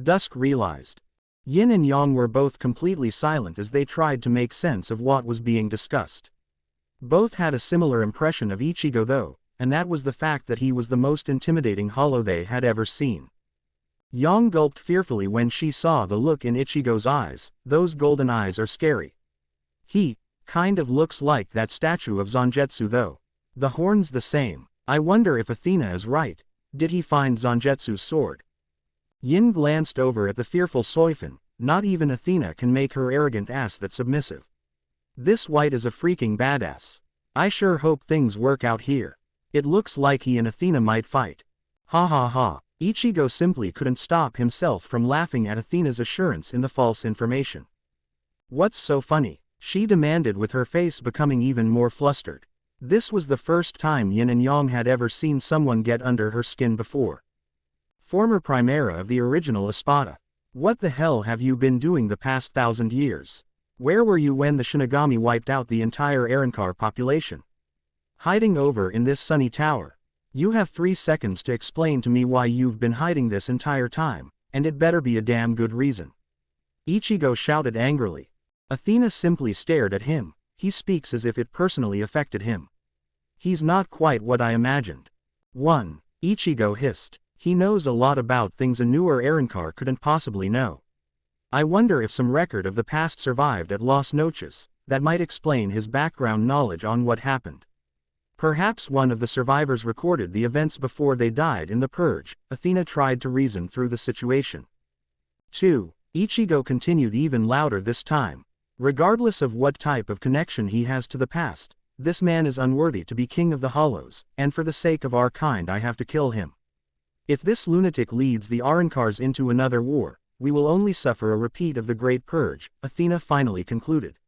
Dusk realized. Yin and Yang were both completely silent as they tried to make sense of what was being discussed. Both had a similar impression of Ichigo though, and that was the fact that he was the most intimidating hollow they had ever seen. Yang gulped fearfully when she saw the look in Ichigo's eyes. Those golden eyes are scary. He kind of looks like that statue of Zangetsu though. The horn's the same. I wonder if Athena is right. Did he find Zangetsu's sword? Yin glanced over at the fearful Soifun. Not even Athena can make her arrogant ass that submissive. This white is a freaking badass. I sure hope things work out here. It looks like he and Athena might fight. Ha ha ha. Ichigo simply couldn't stop himself from laughing at Athena's assurance in the false information. What's so funny? She demanded, with her face becoming even more flustered. This was the first time Yin and Yang had ever seen someone get under her skin before. Former Primera of the original Espada. What the hell have you been doing the past 1,000 years? Where were you when the Shinigami wiped out the entire Arrancar population? Hiding over in this sunny tower. You have 3 seconds to explain to me why you've been hiding this entire time, and it better be a damn good reason. Ichigo shouted angrily. Athena simply stared at him. He speaks as if it personally affected him. He's not quite what I imagined. 1. Ichigo hissed. He knows a lot about things a newer Arrancar couldn't possibly know. I wonder if some record of the past survived at Las Noches. That might explain his background knowledge on what happened. Perhaps one of the survivors recorded the events before they died in the purge. Athena tried to reason through the situation. 2. Ichigo continued even louder this time. Regardless of what type of connection he has to the past, this man is unworthy to be king of the Hollows, and for the sake of our kind I have to kill him. If this lunatic leads the Arrancars into another war, we will only suffer a repeat of the Great Purge, Athena finally concluded.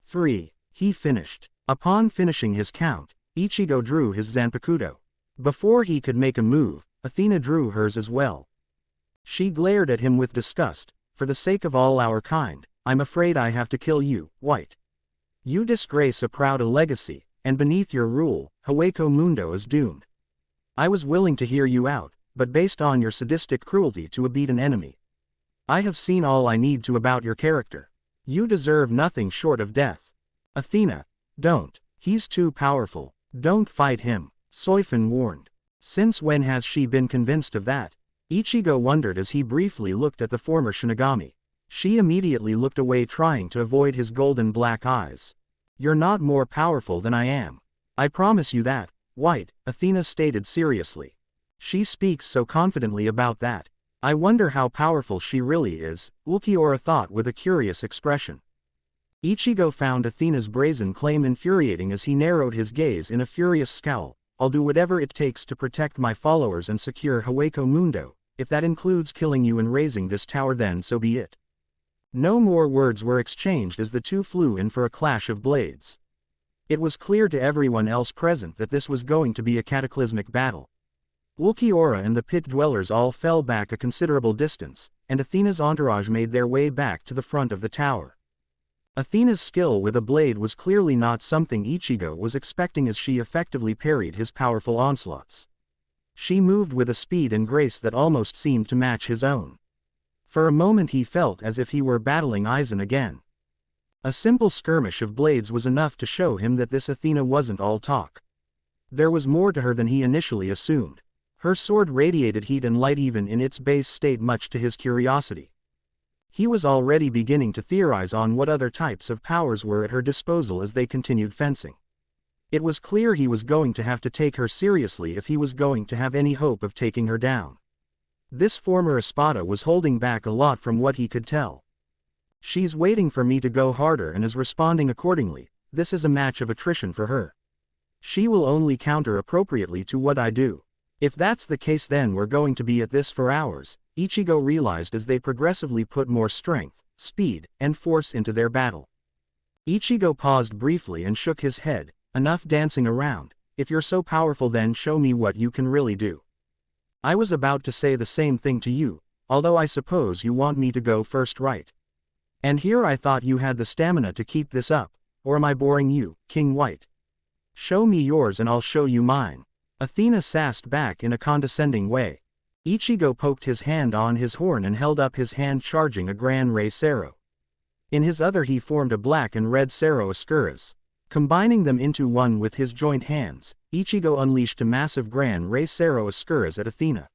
3. He finished. Upon finishing his count, Ichigo drew his Zanpakuto. Before he could make a move, Athena drew hers as well. She glared at him with disgust. For the sake of all our kind, I'm afraid I have to kill you, White. You disgrace a proud legacy, and beneath your rule, Hueco Mundo is doomed. I was willing to hear you out, but based on your sadistic cruelty to a beaten enemy. I have seen all I need to about your character. You deserve nothing short of death. Athena, don't. He's too powerful. Don't fight him, Soifun warned. Since when has she been convinced of that? Ichigo wondered as he briefly looked at the former Shinigami. She immediately looked away, trying to avoid his golden black eyes. You're not more powerful than I am. I promise you that, White, Athena stated seriously. She speaks so confidently about that. I wonder how powerful she really is, Ulquiorra thought with a curious expression. Ichigo found Athena's brazen claim infuriating as he narrowed his gaze in a furious scowl. I'll do whatever it takes to protect my followers and secure Hueco Mundo. If that includes killing you and razing this tower, then so be it. No more words were exchanged as the two flew in for a clash of blades. It was clear to everyone else present that this was going to be a cataclysmic battle. Ulquiorra and the pit dwellers all fell back a considerable distance, and Athena's entourage made their way back to the front of the tower. Athena's skill with a blade was clearly not something Ichigo was expecting as she effectively parried his powerful onslaughts. She moved with a speed and grace that almost seemed to match his own. For a moment he felt as if he were battling Aizen again. A simple skirmish of blades was enough to show him that this Athena wasn't all talk. There was more to her than he initially assumed. Her sword radiated heat and light even in its base state, much to his curiosity. He was already beginning to theorize on what other types of powers were at her disposal as they continued fencing. It was clear he was going to have to take her seriously if he was going to have any hope of taking her down. This former Espada was holding back a lot from what he could tell. She's waiting for me to go harder and is responding accordingly. This is a match of attrition for her. She will only counter appropriately to what I do. If that's the case, then we're going to be at this for hours, Ichigo realized as they progressively put more strength, speed, and force into their battle. Ichigo paused briefly and shook his head. Enough dancing around. If you're so powerful, then show me what you can really do. I was about to say the same thing to you, although I suppose you want me to go first, right? And here I thought you had the stamina to keep this up, or am I boring you, King White? Show me yours and I'll show you mine. Athena sassed back in a condescending way. Ichigo poked his hand on his horn and held up his hand, charging a Gran Rey Sero. In his other he formed a black and red Sero Ascuras. Combining them into one with his joint hands, Ichigo unleashed a massive Gran Rey Sero Ascuras at Athena.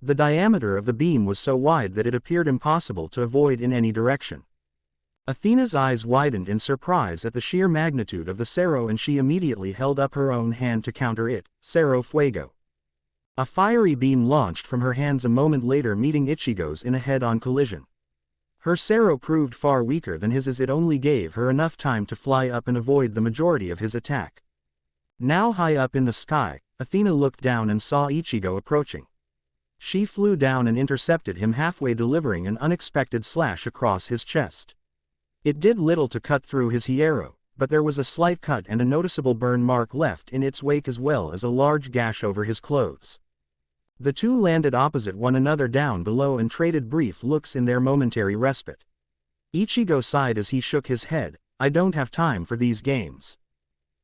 The diameter of the beam was so wide that it appeared impossible to avoid in any direction. Athena's eyes widened in surprise at the sheer magnitude of the Sero, and she immediately held up her own hand to counter it, Sero Fuego. A fiery beam launched from her hands a moment later, meeting Ichigo's in a head-on collision. Her Sero proved far weaker than his, as it only gave her enough time to fly up and avoid the majority of his attack. Now high up in the sky, Athena looked down and saw Ichigo approaching. She flew down and intercepted him halfway, delivering an unexpected slash across his chest. It did little to cut through his hierro, but there was a slight cut and a noticeable burn mark left in its wake, as well as a large gash over his clothes. The two landed opposite one another down below and traded brief looks in their momentary respite. Ichigo sighed as he shook his head. I don't have time for these games.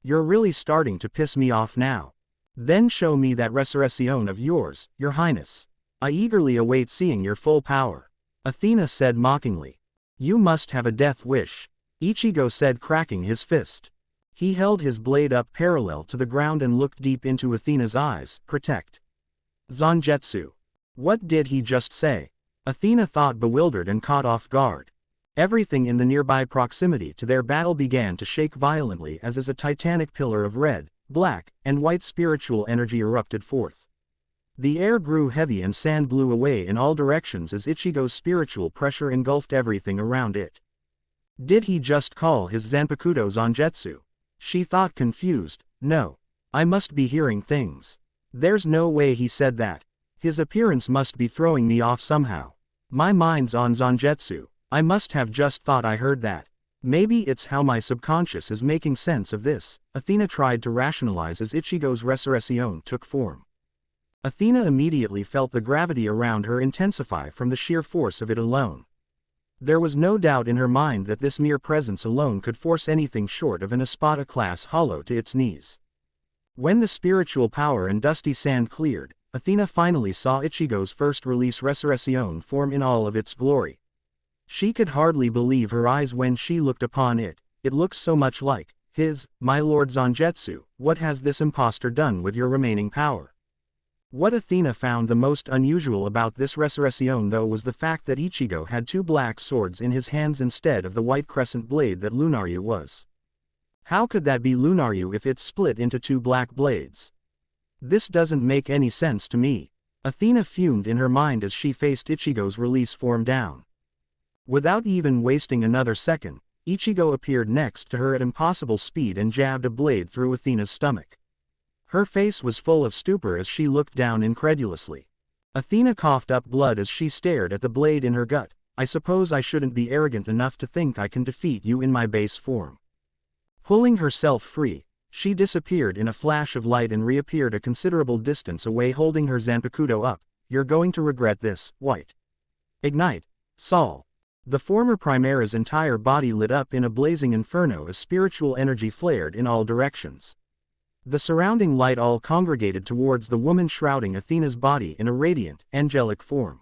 You're really starting to piss me off now. Then show me that resurrection of yours, your highness. I eagerly await seeing your full power. Athena said mockingly. You must have a death wish, Ichigo said, cracking his fist. He held his blade up parallel to the ground and looked deep into Athena's eyes. Protect. Zangetsu. What did he just say? Athena thought, bewildered and caught off guard. Everything in the nearby proximity to their battle began to shake violently as a titanic pillar of red, black, and white spiritual energy erupted forth. The air grew heavy and sand blew away in all directions as Ichigo's spiritual pressure engulfed everything around it. Did he just call his Zanpakuto Zangetsu? She thought, confused. No. I must be hearing things. There's no way he said that. His appearance must be throwing me off somehow. My mind's on Zangetsu. I must have just thought I heard that. Maybe it's how my subconscious is making sense of this, Athena tried to rationalize as Ichigo's resurrection took form. Athena immediately felt the gravity around her intensify from the sheer force of it alone. There was no doubt in her mind that this mere presence alone could force anything short of an Espada-class hollow to its knees. When the spiritual power and dusty sand cleared, Athena finally saw Ichigo's first release resurrection form in all of its glory. She could hardly believe her eyes when she looked upon it. It looked so much like his. My lord Zangetsu, what has this impostor done with your remaining power? What Athena found the most unusual about this resurrection, though, was the fact that Ichigo had two black swords in his hands instead of the white crescent blade that Lunaryu was. How could that be Lunaryu if it's split into two black blades? This doesn't make any sense to me. Athena fumed in her mind as she faced Ichigo's release form down. Without even wasting another second, Ichigo appeared next to her at impossible speed and jabbed a blade through Athena's stomach. Her face was full of stupor as she looked down incredulously. Athena coughed up blood as she stared at the blade in her gut. I suppose I shouldn't be arrogant enough to think I can defeat you in my base form. Pulling herself free, she disappeared in a flash of light and reappeared a considerable distance away, holding her Zanpakuto up. You're going to regret this, White. Ignite, Sol. The former Primera's entire body lit up in a blazing inferno as spiritual energy flared in all directions. The surrounding light all congregated towards the woman shrouding Athena's body in a radiant, angelic form.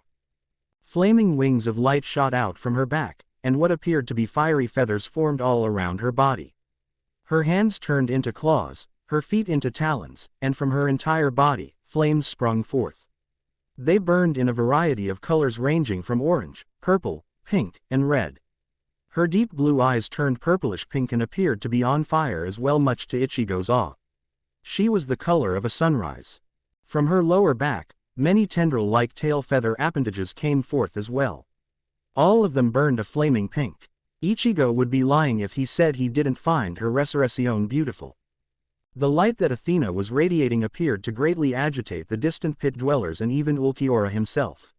Flaming wings of light shot out from her back, and what appeared to be fiery feathers formed all around her body. Her hands turned into claws, her feet into talons, and from her entire body, flames sprung forth. They burned in a variety of colors ranging from orange, purple, pink, and red. Her deep blue eyes turned purplish pink and appeared to be on fire as well, much to Ichigo's awe. She was the color of a sunrise. From her lower back, many tendril-like tail feather appendages came forth as well. All of them burned a flaming pink. Ichigo would be lying if he said he didn't find her resurrection beautiful. The light that Athena was radiating appeared to greatly agitate the distant pit dwellers and even Ulquiorra himself.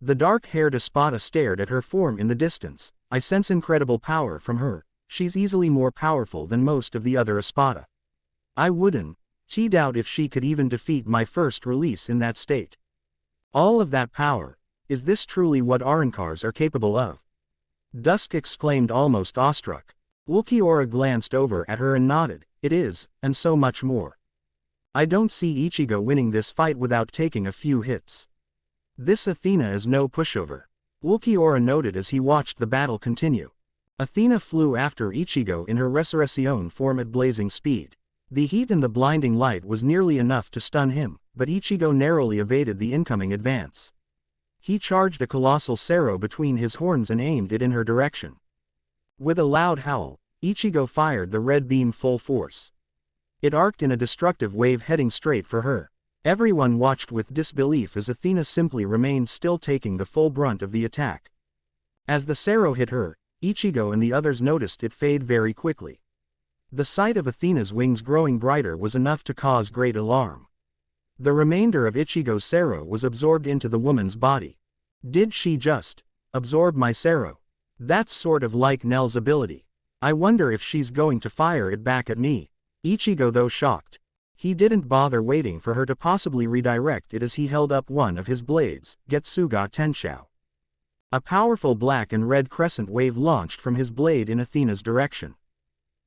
The dark-haired Espada stared at her form in the distance. I sense incredible power from her. She's easily more powerful than most of the other Espada. I wouldn't doubt if she could even defeat my first release in that state. All of that power. Is this truly what Arrancars are capable of? Dusk exclaimed, almost awestruck. Ulquiorra glanced over at her and nodded. It is, and so much more. I don't see Ichigo winning this fight without taking a few hits. This Athena is no pushover. Ulquiorra noted as he watched the battle continue. Athena flew after Ichigo in her resurrection form at blazing speed. The heat and the blinding light was nearly enough to stun him, but Ichigo narrowly evaded the incoming advance. He charged a colossal Sero between his horns and aimed it in her direction. With a loud howl, Ichigo fired the red beam full force. It arced in a destructive wave heading straight for her. Everyone watched with disbelief as Athena simply remained still, taking the full brunt of the attack. As the Sero hit her, Ichigo and the others noticed it fade very quickly. The sight of Athena's wings growing brighter was enough to cause great alarm. The remainder of Ichigo's Sero was absorbed into the woman's body. Did she just absorb my Sero? That's sort of like Nell's ability. I wonder if she's going to fire it back at me. Ichigo, though shocked, he didn't bother waiting for her to possibly redirect it as he held up one of his blades, Getsuga Tenshou. A powerful black and red crescent wave launched from his blade in Athena's direction.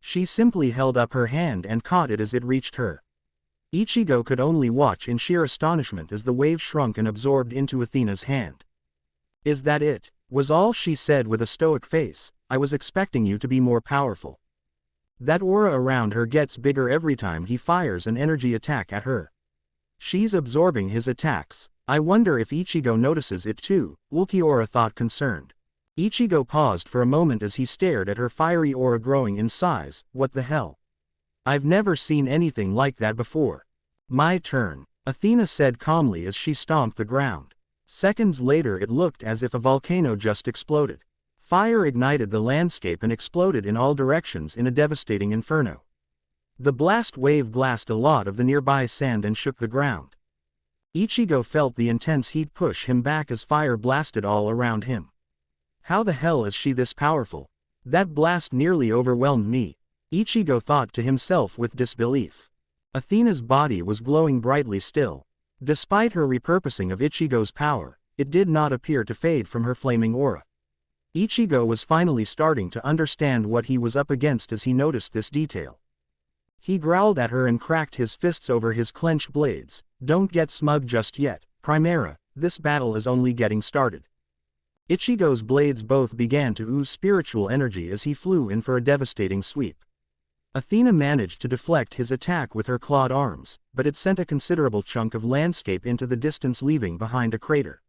She simply held up her hand and caught it as it reached her. Ichigo could only watch in sheer astonishment as the wave shrunk and absorbed into Athena's hand. Is that it? Was all she said with a stoic face. I was expecting you to be more powerful. That aura around her gets bigger every time he fires an energy attack at her. She's absorbing his attacks. I wonder if Ichigo notices it too, Ulquiorra thought, concerned. Ichigo paused for a moment as he stared at her fiery aura growing in size. What the hell? I've never seen anything like that before. My turn, Athena said calmly as she stomped the ground. Seconds later it looked as if a volcano just exploded. Fire ignited the landscape and exploded in all directions in a devastating inferno. The blast wave blasted a lot of the nearby sand and shook the ground. Ichigo felt the intense heat push him back as fire blasted all around him. How the hell is she this powerful? That blast nearly overwhelmed me, Ichigo thought to himself with disbelief. Athena's body was glowing brightly still. Despite her repurposing of Ichigo's power, it did not appear to fade from her flaming aura. Ichigo was finally starting to understand what he was up against as he noticed this detail. He growled at her and cracked his fists over his clenched blades. Don't get smug just yet, Primera, this battle is only getting started. Ichigo's blades both began to ooze spiritual energy as he flew in for a devastating sweep. Athena managed to deflect his attack with her clawed arms, but it sent a considerable chunk of landscape into the distance, leaving behind a crater.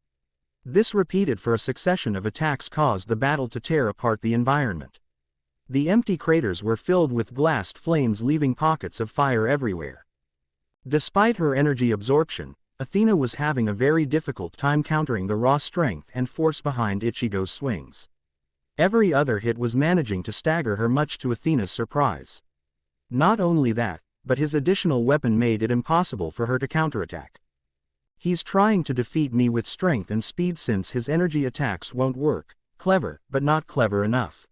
This repeated for a succession of attacks caused the battle to tear apart the environment. The empty craters were filled with blast flames, leaving pockets of fire everywhere. Despite her energy absorption, Athena was having a very difficult time countering the raw strength and force behind Ichigo's swings. Every other hit was managing to stagger her, much to Athena's surprise. Not only that, but his additional weapon made it impossible for her to counterattack. He's trying to defeat me with strength and speed since his energy attacks won't work. Clever, but not clever enough,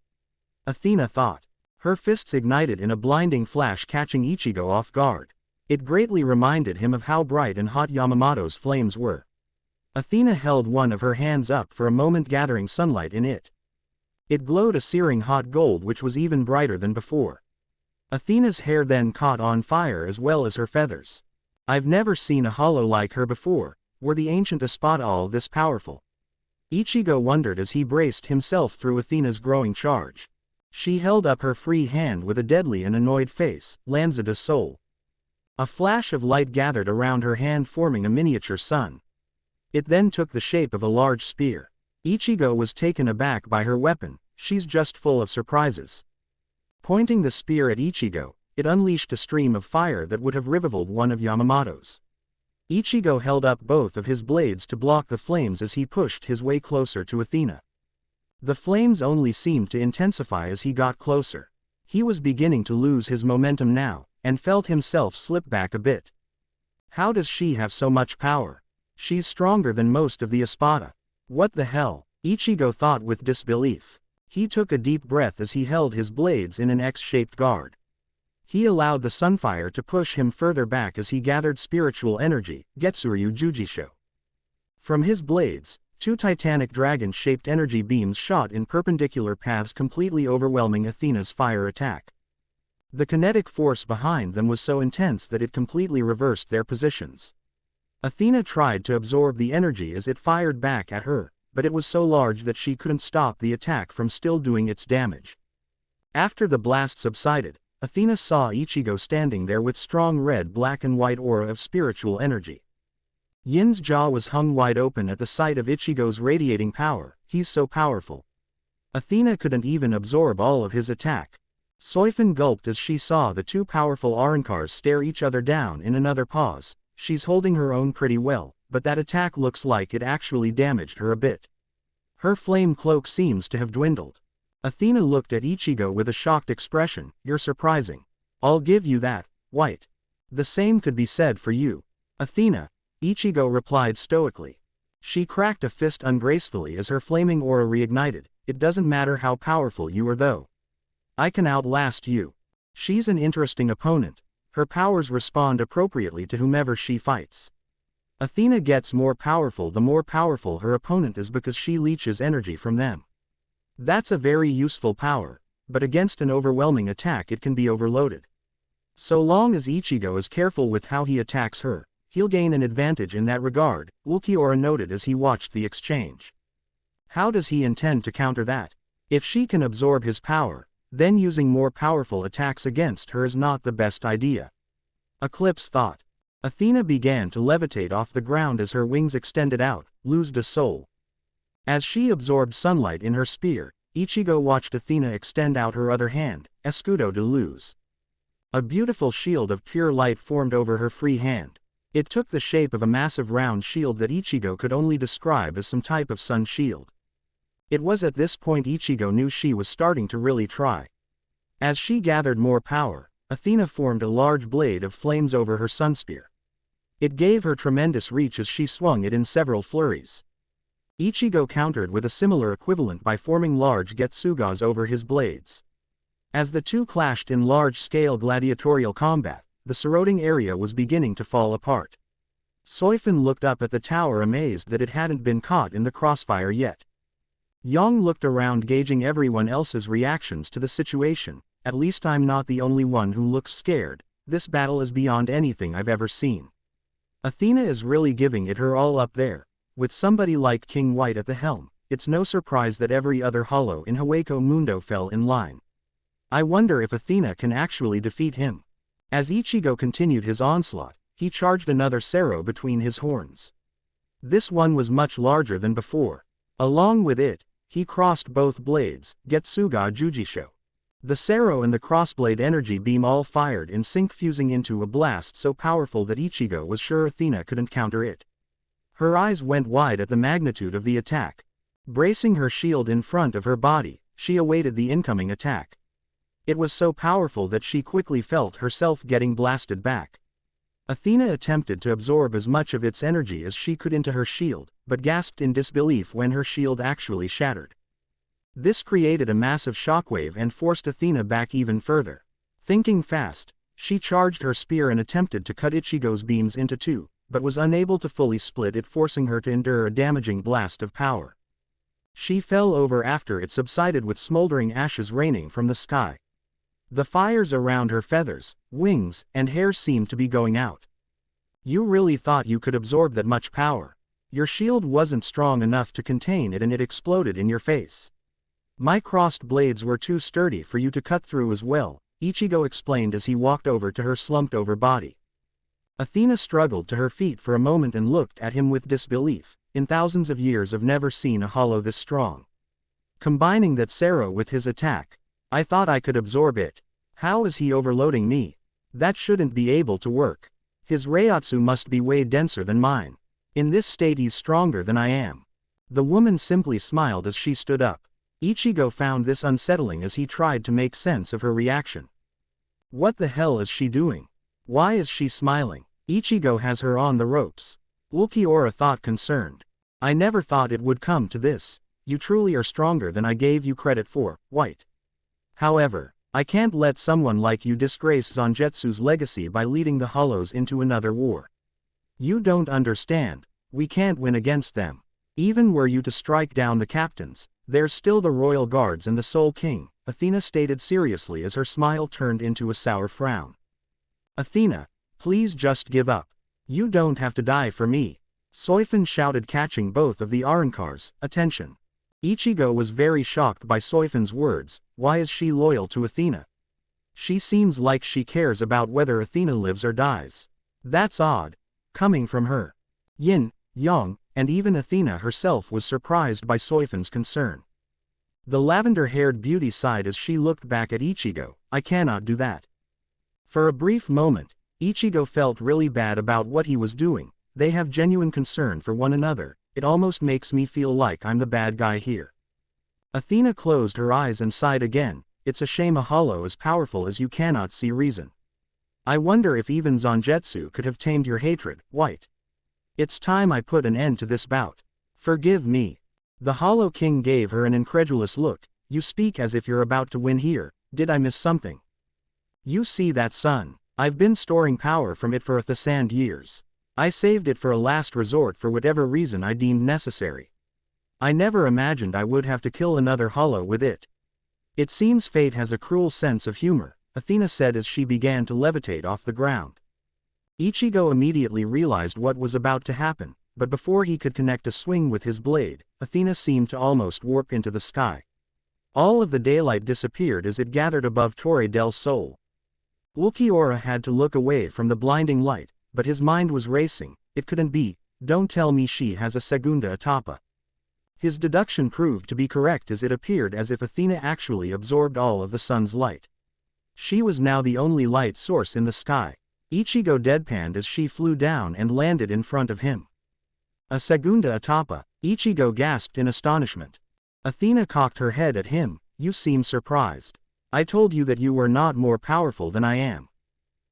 Athena thought. Her fists ignited in a blinding flash, catching Ichigo off guard. It greatly reminded him of how bright and hot Yamamoto's flames were. Athena held one of her hands up for a moment, gathering sunlight in it. It glowed a searing hot gold which was even brighter than before. Athena's hair then caught on fire as well as her feathers. I've never seen a hollow like her before. Were the ancient Espada all this powerful? Ichigo wondered as he braced himself through Athena's growing charge. She held up her free hand with a deadly and annoyed face, lands it a soul. A flash of light gathered around her hand, forming a miniature sun. It then took the shape of a large spear. Ichigo was taken aback by her weapon. She's just full of surprises. Pointing the spear at Ichigo, it unleashed a stream of fire that would have rivaled one of Yamamoto's. Ichigo held up both of his blades to block the flames as he pushed his way closer to Athena. The flames only seemed to intensify as he got closer. He was beginning to lose his momentum now, and felt himself slip back a bit. How does she have so much power? She's stronger than most of the Espada. What the hell? Ichigo thought with disbelief. He took a deep breath as he held his blades in an X-shaped guard. He allowed the sunfire to push him further back as he gathered spiritual energy, Getsuryu Jujisho. From his blades, two titanic dragon-shaped energy beams shot in perpendicular paths, completely overwhelming Athena's fire attack. The kinetic force behind them was so intense that it completely reversed their positions. Athena tried to absorb the energy as it fired back at her, but it was so large that she couldn't stop the attack from still doing its damage. After the blast subsided, Athena saw Ichigo standing there with strong red, black and white aura of spiritual energy. Yin's jaw was hung wide open at the sight of Ichigo's radiating power. He's so powerful. Athena couldn't even absorb all of his attack. Soifin gulped as she saw the two powerful Arankars stare each other down in another pause. She's holding her own pretty well, but that attack looks like it actually damaged her a bit. Her flame cloak seems to have dwindled. Athena looked at Ichigo with a shocked expression. You're surprising. I'll give you that, White. The same could be said for you, Athena, Ichigo replied stoically. She cracked a fist ungracefully as her flaming aura reignited. It doesn't matter how powerful you are though. I can outlast you. She's an interesting opponent. Her powers respond appropriately to whomever she fights. Athena gets more powerful the more powerful her opponent is because she leeches energy from them. That's a very useful power, but against an overwhelming attack it can be overloaded. So long as Ichigo is careful with how he attacks her, he'll gain an advantage in that regard, Ulquiorra noted as he watched the exchange. How does he intend to counter that? If she can absorb his power, then using more powerful attacks against her is not the best idea. Eclipse thought. Athena began to levitate off the ground as her wings extended out, loosed a soul. As she absorbed sunlight in her spear, Ichigo watched Athena extend out her other hand, escudo de luz. A beautiful shield of pure light formed over her free hand. It took the shape of a massive round shield that Ichigo could only describe as some type of sun shield. It was at this point Ichigo knew she was starting to really try. As she gathered more power, Athena formed a large blade of flames over her sunspear. It gave her tremendous reach as she swung it in several flurries. Ichigo countered with a similar equivalent by forming large getsugas over his blades. As the two clashed in large-scale gladiatorial combat, the surrounding area was beginning to fall apart. Soifin looked up at the tower amazed that it hadn't been caught in the crossfire yet. Yang looked around gauging everyone else's reactions to the situation. At least I'm not the only one who looks scared. This battle is beyond anything I've ever seen. Athena is really giving it her all up there. With somebody like King White at the helm, it's no surprise that every other hollow in Hueco Mundo fell in line. I wonder if Athena can actually defeat him. As Ichigo continued his onslaught, he charged another Sero between his horns. This one was much larger than before. Along with it, he crossed both blades, Getsuga Jujisho. The Sero and the crossblade energy beam all fired in sync, fusing into a blast so powerful that Ichigo was sure Athena couldn't counter it. Her eyes went wide at the magnitude of the attack. Bracing her shield in front of her body, she awaited the incoming attack. It was so powerful that she quickly felt herself getting blasted back. Athena attempted to absorb as much of its energy as she could into her shield, but gasped in disbelief when her shield actually shattered. This created a massive shockwave and forced Athena back even further. Thinking fast, she charged her spear and attempted to cut Ichigo's beams into two, but was unable to fully split it, forcing her to endure a damaging blast of power. She fell over after it subsided with smoldering ashes raining from the sky. The fires around her feathers, wings, and hair seemed to be going out. You really thought you could absorb that much power? Your shield wasn't strong enough to contain it and it exploded in your face. My crossed blades were too sturdy for you to cut through as well, Ichigo explained as he walked over to her slumped-over body. Athena struggled to her feet for a moment and looked at him with disbelief. In thousands of years I've never seen a hollow this strong. Combining that Sero with his attack, I thought I could absorb it. How is he overloading me? That shouldn't be able to work. His Reiatsu must be way denser than mine. In this state he's stronger than I am. The woman simply smiled as she stood up. Ichigo found this unsettling as he tried to make sense of her reaction. What the hell is she doing? Why is she smiling? Ichigo has her on the ropes. Ulquiorra thought concerned. I never thought it would come to this. You truly are stronger than I gave you credit for, White. However, I can't let someone like you disgrace Zangetsu's legacy by leading the Hollows into another war. You don't understand. We can't win against them. Even were you to strike down the captains, there's still the Royal Guards and the Soul King, Athena stated seriously as her smile turned into a sour frown. Athena, please just give up. You don't have to die for me. Soifun shouted, catching both of the Arrancar's attention. Ichigo was very shocked by Soifun's words. Why is she loyal to Athena? She seems like she cares about whether Athena lives or dies. That's odd. Coming from her. Yin, Yang, and even Athena herself was surprised by Soifun's concern. The lavender-haired beauty sighed as she looked back at Ichigo. I cannot do that. For a brief moment, Ichigo felt really bad about what he was doing. They have genuine concern for one another. It almost makes me feel like I'm the bad guy here. Athena closed her eyes and sighed again. It's a shame a hollow as powerful as you cannot see reason. I wonder if even Zangetsu could have tamed your hatred, White. It's time I put an end to this bout. Forgive me. The Hollow King gave her an incredulous look. You speak as if you're about to win here. Did I miss something? You see that sun? I've been storing power from it for 1,000 years. I saved it for a last resort for whatever reason I deemed necessary. I never imagined I would have to kill another hollow with it. It seems fate has a cruel sense of humor, Athena said as she began to levitate off the ground. Ichigo immediately realized what was about to happen, but before he could connect a swing with his blade, Athena seemed to almost warp into the sky. All of the daylight disappeared as it gathered above Torre del Sol. Ulquiorra had to look away from the blinding light, but his mind was racing. It couldn't be. Don't tell me she has a Segunda Etapa. His deduction proved to be correct as it appeared as if Athena actually absorbed all of the sun's light. She was now the only light source in the sky. Ichigo deadpanned as she flew down and landed in front of him. A Segunda Etapa, Ichigo gasped in astonishment. Athena cocked her head at him. You seem surprised. I told you that you were not more powerful than I am.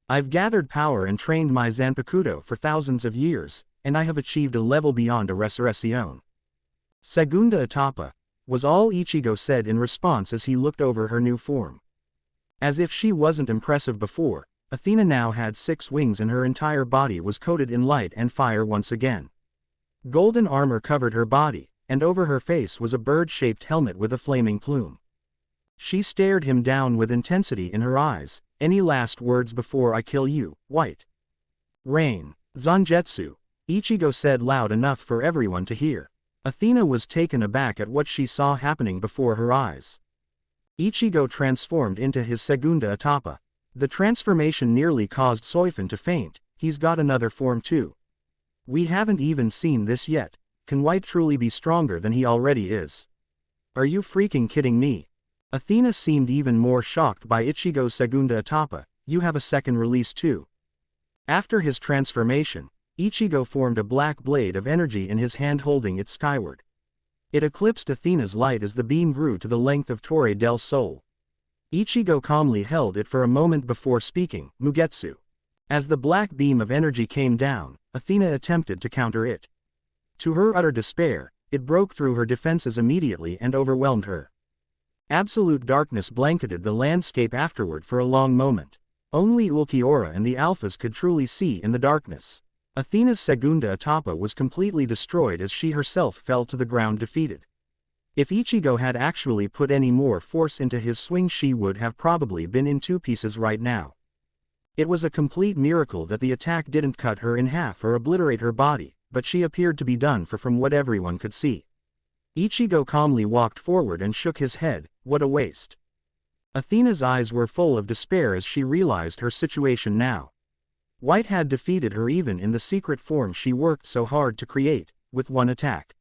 I've gathered power and trained my Zanpakuto for thousands of years, and I have achieved a level beyond a resurrección. Segunda Etapa, was all Ichigo said in response as he looked over her new form. As if she wasn't impressive before, Athena now had 6 wings and her entire body was coated in light and fire once again. Golden armor covered her body, and over her face was a bird-shaped helmet with a flaming plume. She stared him down with intensity in her eyes. Any last words before I kill you, White? Rain. Zangetsu, Ichigo said loud enough for everyone to hear. Athena was taken aback at what she saw happening before her eyes. Ichigo transformed into his Segunda Etapa. The transformation nearly caused Soifun to faint. He's got another form too. We haven't even seen this yet. Can White truly be stronger than he already is? Are you freaking kidding me? Athena seemed even more shocked by Ichigo's Segunda Etapa. You have a second release too. After his transformation, Ichigo formed a black blade of energy in his hand, holding it skyward. It eclipsed Athena's light as the beam grew to the length of Torre del Sol. Ichigo calmly held it for a moment before speaking, Mugetsu. As the black beam of energy came down, Athena attempted to counter it. To her utter despair, it broke through her defenses immediately and overwhelmed her. Absolute darkness blanketed the landscape afterward for a long moment. Only Ulquiorra and the Alphas could truly see in the darkness. Athena's Segunda Etapa was completely destroyed as she herself fell to the ground defeated. If Ichigo had actually put any more force into his swing, she would have probably been in 2 pieces right now. It was a complete miracle that the attack didn't cut her in half or obliterate her body. but she appeared to be done for from what everyone could see. Ichigo calmly walked forward and shook his head. What a waste. Athena's eyes were full of despair as she realized her situation now. White had defeated her even in the secret form she worked so hard to create, with one attack.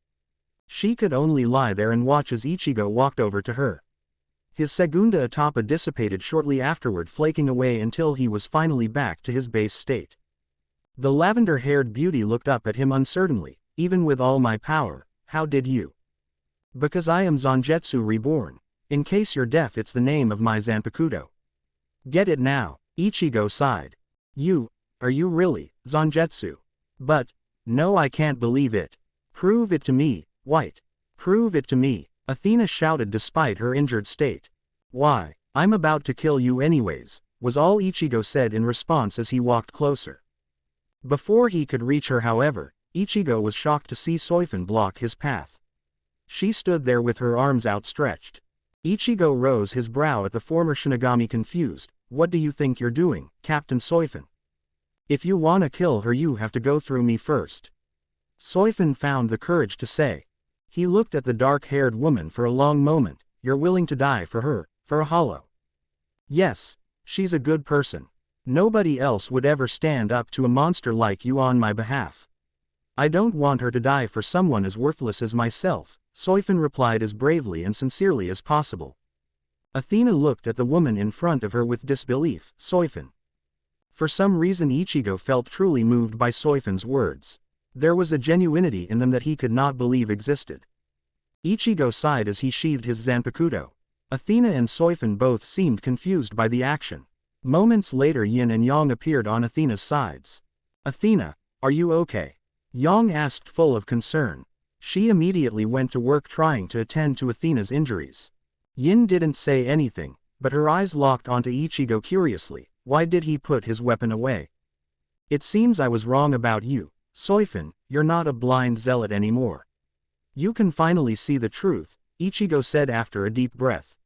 She could only lie there and watch as Ichigo walked over to her. His Segunda Etapa dissipated shortly afterward, flaking away until he was finally back to his base state. The lavender-haired beauty looked up at him uncertainly. Even with all my power, how did you? Because I am Zangetsu reborn. In case you're deaf, it's the name of my Zanpakuto. Get it now, Ichigo sighed. Are you really, Zangetsu? But, no, I can't believe it. Prove it to me, White. Prove it to me, Athena shouted despite her injured state. Why, I'm about to kill you anyways, was all Ichigo said in response as he walked closer. Before he could reach her, however, Ichigo was shocked to see Soifin block his path. She stood there with her arms outstretched. Ichigo rose his brow at the former Shinigami, confused. What do you think you're doing, Captain Soifin? If you wanna kill her, you have to go through me first. Soifin found the courage to say. He looked at the dark-haired woman for a long moment. You're willing to die for her, for a hollow? Yes, she's a good person. Nobody else would ever stand up to a monster like you on my behalf. I don't want her to die for someone as worthless as myself, Soifin replied as bravely and sincerely as possible. Athena looked at the woman in front of her with disbelief. Soifin. For some reason Ichigo felt truly moved by Soifin's words. There was a genuinity in them that he could not believe existed. Ichigo sighed as he sheathed his Zanpakuto. Athena and Soifin both seemed confused by the action. Moments later, Yin and Yang appeared on Athena's sides. Athena, are you okay? Yang asked, full of concern. She immediately went to work trying to attend to Athena's injuries. Yin didn't say anything, but her eyes locked onto Ichigo curiously. Why did he put his weapon away? It seems I was wrong about you, Soifin. You're not a blind zealot anymore. You can finally see the truth, Ichigo said after a deep breath.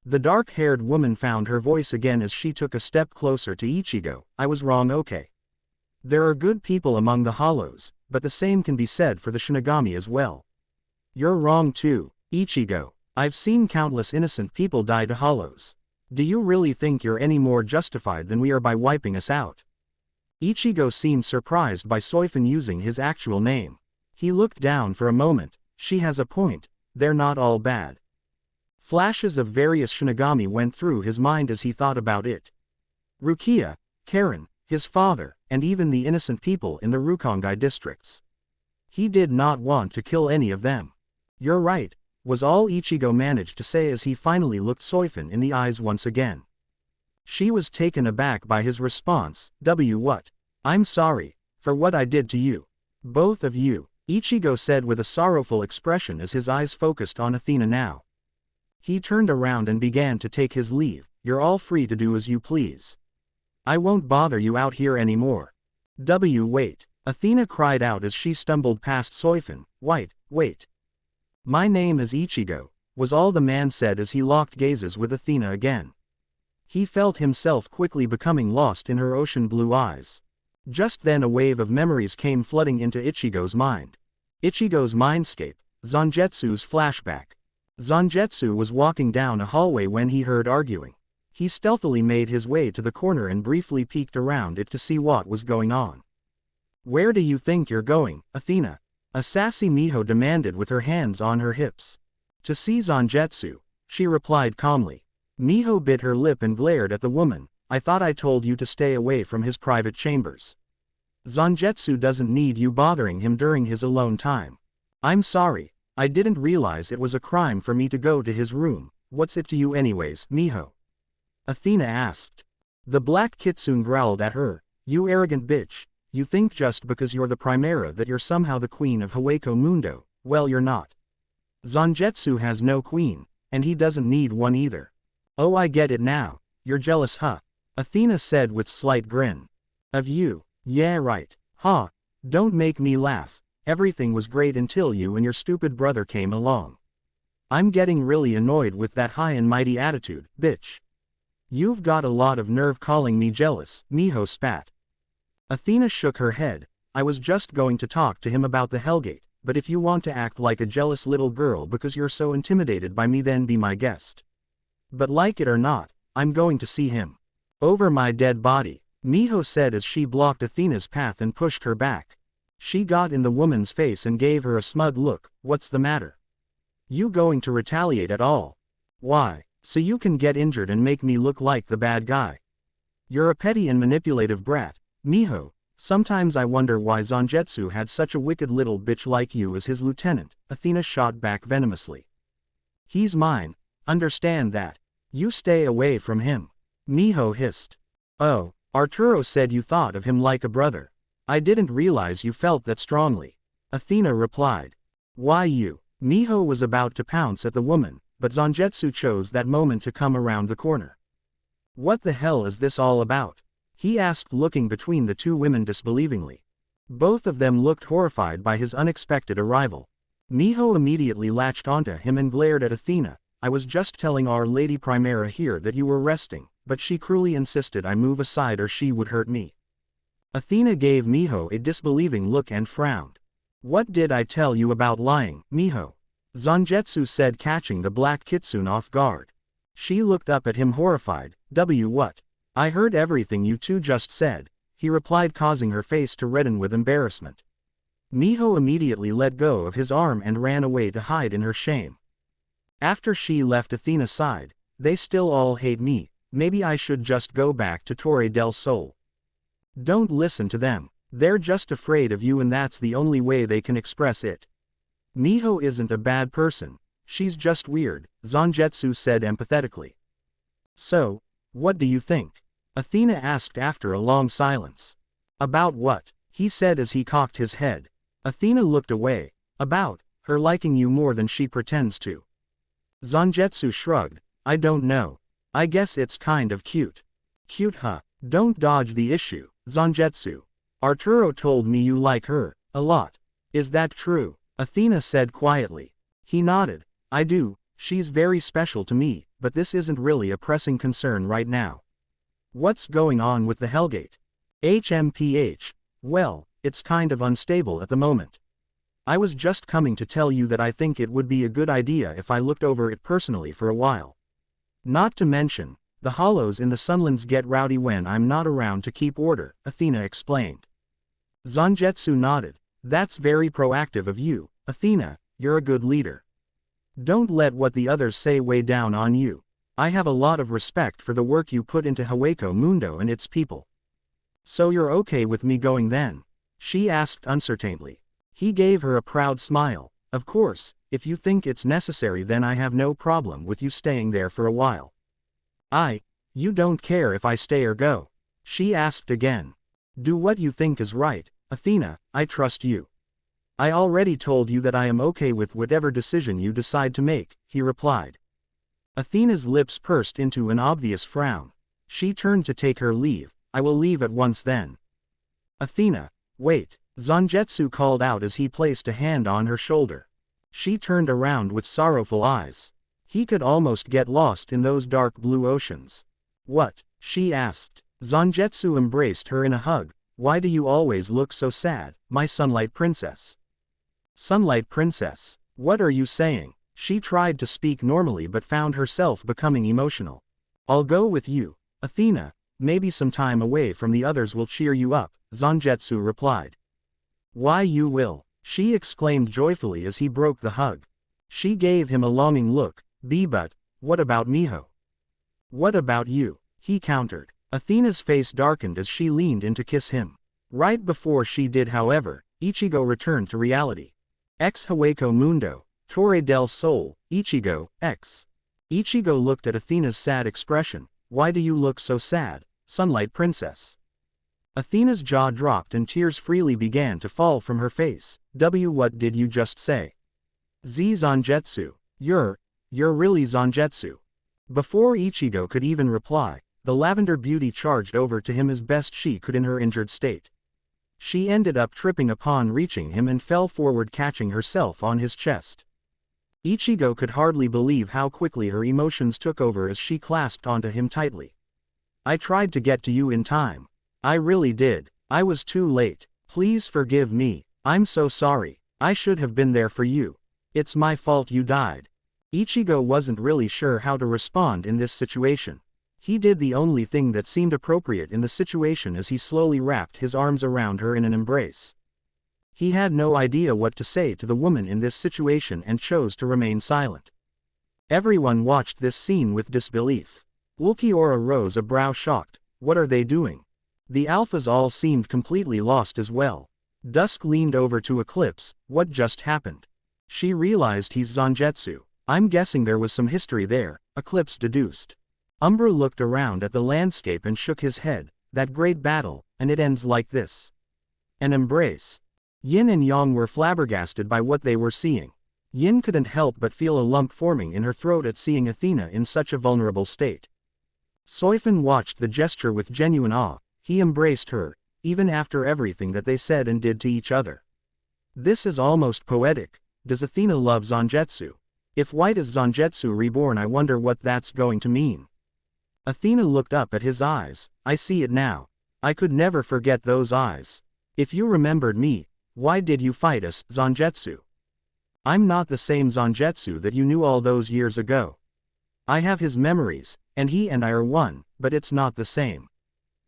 The dark-haired woman found her voice again as she took a step closer to Ichigo. I was wrong, okay. There are good people among the hollows, but the same can be said for the Shinigami as well. You're wrong too, Ichigo. I've seen countless innocent people die to hollows. Do you really think you're any more justified than we are by wiping us out? Ichigo seemed surprised by Soifin using his actual name. He looked down for a moment. She has a point, they're not all bad. Flashes of various Shinigami went through his mind as he thought about it. Rukia, Karen, his father, and even the innocent people in the Rukongai districts. He did not want to kill any of them. You're right, was all Ichigo managed to say as he finally looked Soifin in the eyes once again. She was taken aback by his response. What? I'm sorry, for what I did to you. Both of you, Ichigo said with a sorrowful expression as his eyes focused on Athena now. He turned around and began to take his leave. You're all free to do as you please. I won't bother you out here anymore. Wait. Athena cried out as she stumbled past Soifin. Wait. My name is Ichigo, was all the man said as he locked gazes with Athena again. He felt himself quickly becoming lost in her ocean blue eyes. Just then a wave of memories came flooding into Ichigo's mind. Ichigo's mindscape, Zangetsu's flashback. Zangetsu was walking down a hallway when he heard arguing. He stealthily made his way to the corner and briefly peeked around it to see what was going on. Where do you think you're going, Athena? A sassy Miho demanded with her hands on her hips. To see Zangetsu, she replied calmly. Miho bit her lip and glared at the woman. I thought I told you to stay away from his private chambers. Zangetsu doesn't need you bothering him during his alone time. I'm sorry, I didn't realize it was a crime for me to go to his room. What's it to you anyways, Miho? Athena asked. The black kitsune growled at her. You arrogant bitch, you think just because you're the Primera that you're somehow the queen of Hueco Mundo. Well, you're not. Zangetsu has no queen, and he doesn't need one either. Oh, I get it now, you're jealous, huh? Athena said with slight grin. Of you? Yeah, right. Huh? Don't make me laugh. Everything was great until you and your stupid brother came along. I'm getting really annoyed with that high and mighty attitude, bitch. You've got a lot of nerve calling me jealous, Miho spat. Athena shook her head. I was just going to talk to him about the Hellgate, but if you want to act like a jealous little girl because you're so intimidated by me, then be my guest. But like it or not, I'm going to see him. Over my dead body, Miho said as she blocked Athena's path and pushed her back. She got in the woman's face and gave her a smug look. What's the matter? You going to retaliate at all? Why? So you can get injured and make me look like the bad guy. You're a petty and manipulative brat, Miho. Sometimes I wonder why Zangetsu had such a wicked little bitch like you as his lieutenant, Athena shot back venomously. He's mine, understand that. You stay away from him. Miho hissed. Oh, Arturo said you thought of him like a brother. I didn't realize you felt that strongly. Athena replied. Why you? Miho was about to pounce at the woman, but Zangetsu chose that moment to come around the corner. What the hell is this all about? He asked, looking between the two women disbelievingly. Both of them looked horrified by his unexpected arrival. Miho immediately latched onto him and glared at Athena. I was just telling Our Lady Primera here that you were resting, but she cruelly insisted I move aside or she would hurt me. Athena gave Miho a disbelieving look and frowned. What did I tell you about lying, Miho? Zangetsu said, catching the black kitsune off guard. She looked up at him horrified. What? I heard everything you two just said, he replied, causing her face to redden with embarrassment. Miho immediately let go of his arm and ran away to hide in her shame. After she left Athena's side, they still all hate me, maybe I should just go back to Torre del Sol. Don't listen to them, they're just afraid of you and that's the only way they can express it. Miho isn't a bad person, she's just weird, Zangetsu said empathetically. So, what do you think? Athena asked after a long silence. About what? He said as he cocked his head. Athena looked away. About her liking you more than she pretends to. Zangetsu shrugged. I don't know. I guess it's kind of cute. Cute, huh? Don't dodge the issue, Zangetsu. Arturo told me you like her a lot. Is that true? Athena said quietly. He nodded. I do, she's very special to me, but this isn't really a pressing concern right now. What's going on with the Hellgate? HMPH. Well, it's kind of unstable at the moment. I was just coming to tell you that I think it would be a good idea if I looked over it personally for a while. Not to mention, the hollows in the Sunlands get rowdy when I'm not around to keep order, Athena explained. Zangetsu nodded. That's very proactive of you, Athena, you're a good leader. Don't let what the others say weigh down on you. I have a lot of respect for the work you put into Hueco Mundo and its people. So you're okay with me going then? She asked uncertainly. He gave her a proud smile. Of course, if you think it's necessary then I have no problem with you staying there for a while. You don't care if I stay or go? She asked again. Do what you think is right, Athena, I trust you. I already told you that I am okay with whatever decision you decide to make, he replied. Athena's lips pursed into an obvious frown. She turned to take her leave. I will leave at once then. Athena, wait, Zangetsu called out as he placed a hand on her shoulder. She turned around with sorrowful eyes. He could almost get lost in those dark blue oceans. What? She asked. Zangetsu embraced her in a hug. Why do you always look so sad, my Sunlight Princess? Sunlight Princess, what are you saying? She tried to speak normally but found herself becoming emotional. I'll go with you, Athena, maybe some time away from the others will cheer you up, Zangetsu replied. Why you will? She exclaimed joyfully as he broke the hug. She gave him a longing look. But, what about Miho? What about you? He countered. Athena's face darkened as she leaned in to kiss him. Right before she did, however, Ichigo returned to reality. Hueco Mundo, Torre del Sol, Ichigo, X. Ichigo looked at Athena's sad expression. Why do you look so sad, Sunlight Princess? Athena's jaw dropped and tears freely began to fall from her face. What did you just say? Zangetsu, you're really Zangetsu. Before Ichigo could even reply, the lavender beauty charged over to him as best she could in her injured state. She ended up tripping upon reaching him and fell forward, catching herself on his chest. Ichigo could hardly believe how quickly her emotions took over as she clasped onto him tightly. I tried to get to you in time. I really did. I was too late. Please forgive me, I'm so sorry, I should have been there for you. It's my fault you died. Ichigo wasn't really sure how to respond in this situation. He did the only thing that seemed appropriate in the situation as he slowly wrapped his arms around her in an embrace. He had no idea what to say to the woman in this situation and chose to remain silent. Everyone watched this scene with disbelief. Ulquiorra rose a brow shocked. What are they doing? The alphas all seemed completely lost as well. Dusk leaned over to Eclipse. What just happened? She realized he's Zangetsu. I'm guessing there was some history there, Eclipse deduced. Umbra looked around at the landscape and shook his head. That great battle, and it ends like this. An embrace. Yin and Yang were flabbergasted by what they were seeing. Yin couldn't help but feel a lump forming in her throat at seeing Athena in such a vulnerable state. Soifin watched the gesture with genuine awe. He embraced her, even after everything that they said and did to each other. This is almost poetic. Does Athena love Zangetsu? If white is Zangetsu reborn, I wonder what that's going to mean. Athena looked up at his eyes. I see it now. I could never forget those eyes. If you remembered me, why did you fight us, Zangetsu? I'm not the same Zangetsu that you knew all those years ago. I have his memories, and he and I are one, but it's not the same.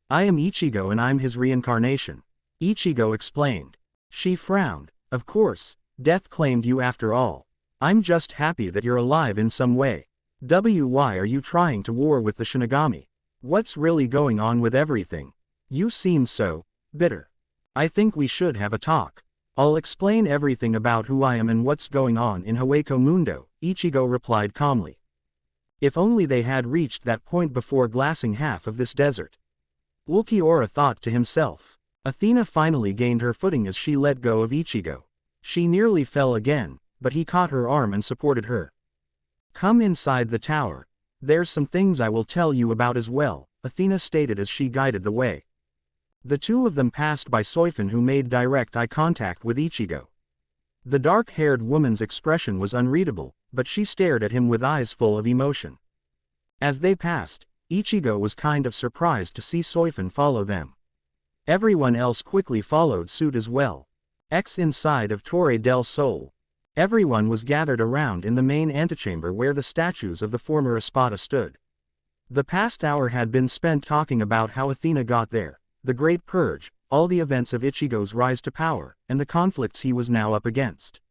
I am Ichigo and I'm his reincarnation. Ichigo explained. She frowned. Of course, death claimed you after all. I'm just happy that you're alive in some way. Why are you trying to war with the Shinigami? What's really going on with everything? You seem so bitter. I think we should have a talk. I'll explain everything about who I am and what's going on in Hueco Mundo, Ichigo replied calmly. If only they had reached that point before glassing half of this desert. Ulquiorra thought to himself. Athena finally gained her footing as she let go of Ichigo. She nearly fell again, but he caught her arm and supported her. Come inside the tower. There's some things I will tell you about as well, Athena stated as she guided the way. The two of them passed by Soifin, who made direct eye contact with Ichigo. The dark-haired woman's expression was unreadable, but she stared at him with eyes full of emotion. As they passed, Ichigo was kind of surprised to see Soifin follow them. Everyone else quickly followed suit as well. Inside of Torre del Sol. Everyone was gathered around in the main antechamber where the statues of the former Espada stood. The past hour had been spent talking about how Athena got there, the Great Purge, all the events of Ichigo's rise to power, and the conflicts he was now up against.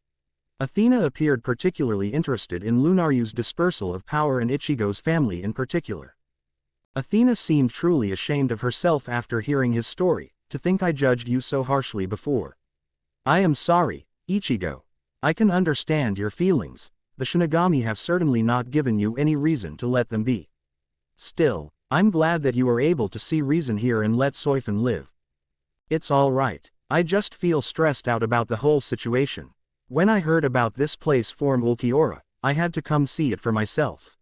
Athena appeared particularly interested in Lunaryu's dispersal of power and Ichigo's family in particular. Athena seemed truly ashamed of herself after hearing his story. To think I judged you so harshly before. I am sorry, Ichigo. I can understand your feelings. The Shinigami have certainly not given you any reason to let them be. Still, I'm glad that you are able to see reason here and let Soifin live. It's all right. I just feel stressed out about the whole situation. When I heard about this place form Ulquiorra, I had to come see it for myself.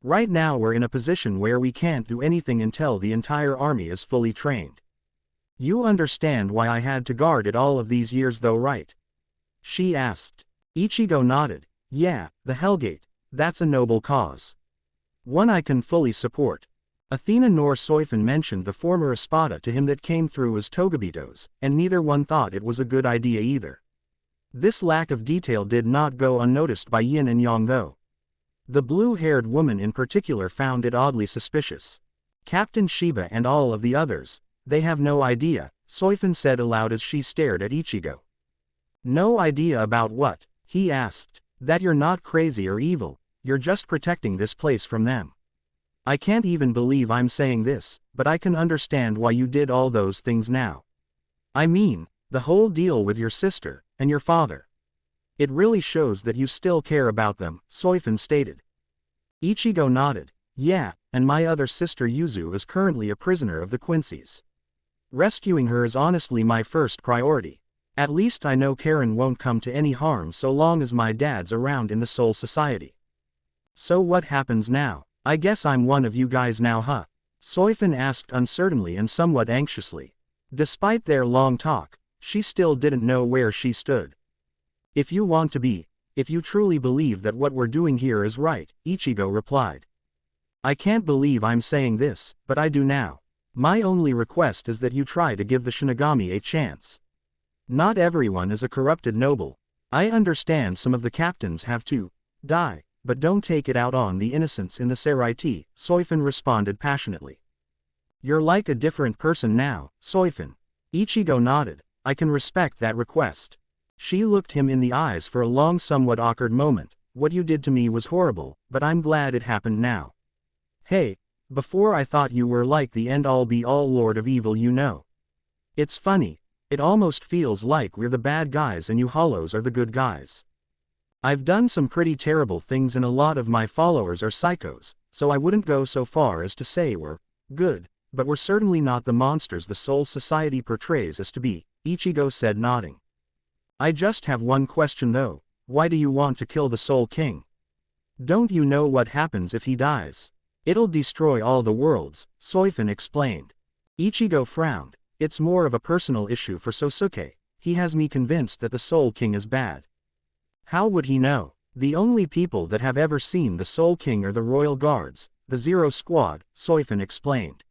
Right now we're in a position where we can't do anything until the entire army is fully trained. You understand why I had to guard it all of these years though, right? She asked. Ichigo nodded. Yeah, the Hellgate, that's a noble cause. One I can fully support. Athena nor Soifin mentioned the former Espada to him that came through as Togebitos, and neither one thought it was a good idea either. This lack of detail did not go unnoticed by Yin and Yang though. The blue-haired woman in particular found it oddly suspicious. Captain Shiba and all of the others, they have no idea, Soifin said aloud as she stared at Ichigo. No idea about what? He asked. That you're not crazy or evil, you're just protecting this place from them. I can't even believe I'm saying this, but I can understand why you did all those things now. I mean, the whole deal with your sister, and your father. It really shows that you still care about them, Soifin stated. Ichigo nodded. Yeah, and my other sister Yuzu is currently a prisoner of the Quincy's. Rescuing her is honestly my first priority. At least I know Karen won't come to any harm so long as my dad's around in the Soul Society. So what happens now? I guess I'm one of you guys now, huh? Soifin asked uncertainly and somewhat anxiously. Despite their long talk, she still didn't know where she stood. If you want to be, if you truly believe that what we're doing here is right, Ichigo replied. I can't believe I'm saying this, but I do now. My only request is that you try to give the Shinigami a chance. Not everyone is a corrupted noble. I understand some of the captains have to die, but don't take it out on the innocents in the Seraiti, Soifin responded passionately. You're like a different person now, Soifin. Ichigo nodded. I can respect that request. She looked him in the eyes for a long, somewhat awkward moment. What you did to me was horrible, but I'm glad it happened now. Hey, before I thought you were like the end-all be-all Lord of Evil, you know. It's funny, it almost feels like we're the bad guys and you hollows are the good guys. I've done some pretty terrible things and a lot of my followers are psychos, so I wouldn't go so far as to say we're good, but we're certainly not the monsters the Soul Society portrays us to be, Ichigo said, nodding. I just have one question though, why do you want to kill the Soul King? Don't you know what happens if he dies? It'll destroy all the worlds, Soifin explained. Ichigo frowned. It's more of a personal issue for Sosuke. He has me convinced that the Soul King is bad. How would he know? The only people that have ever seen the Soul King are the Royal Guards, the Zero Squad, Soifin explained.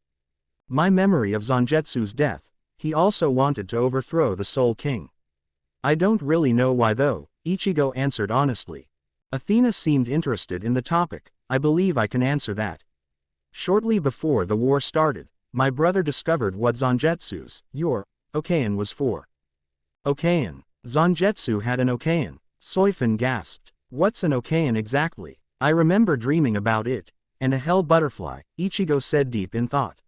My memory of Zangetsu's death, he also wanted to overthrow the Soul King. I don't really know why though, Ichigo answered honestly. Athena seemed interested in the topic. I believe I can answer that. Shortly before the war started, my brother discovered what Zangetsu's, your, Okayan was for. Okayan. Zangetsu had an Okayan. Soifin gasped. What's an Okayan exactly? I remember dreaming about it, and a hell butterfly, Ichigo said deep in thought.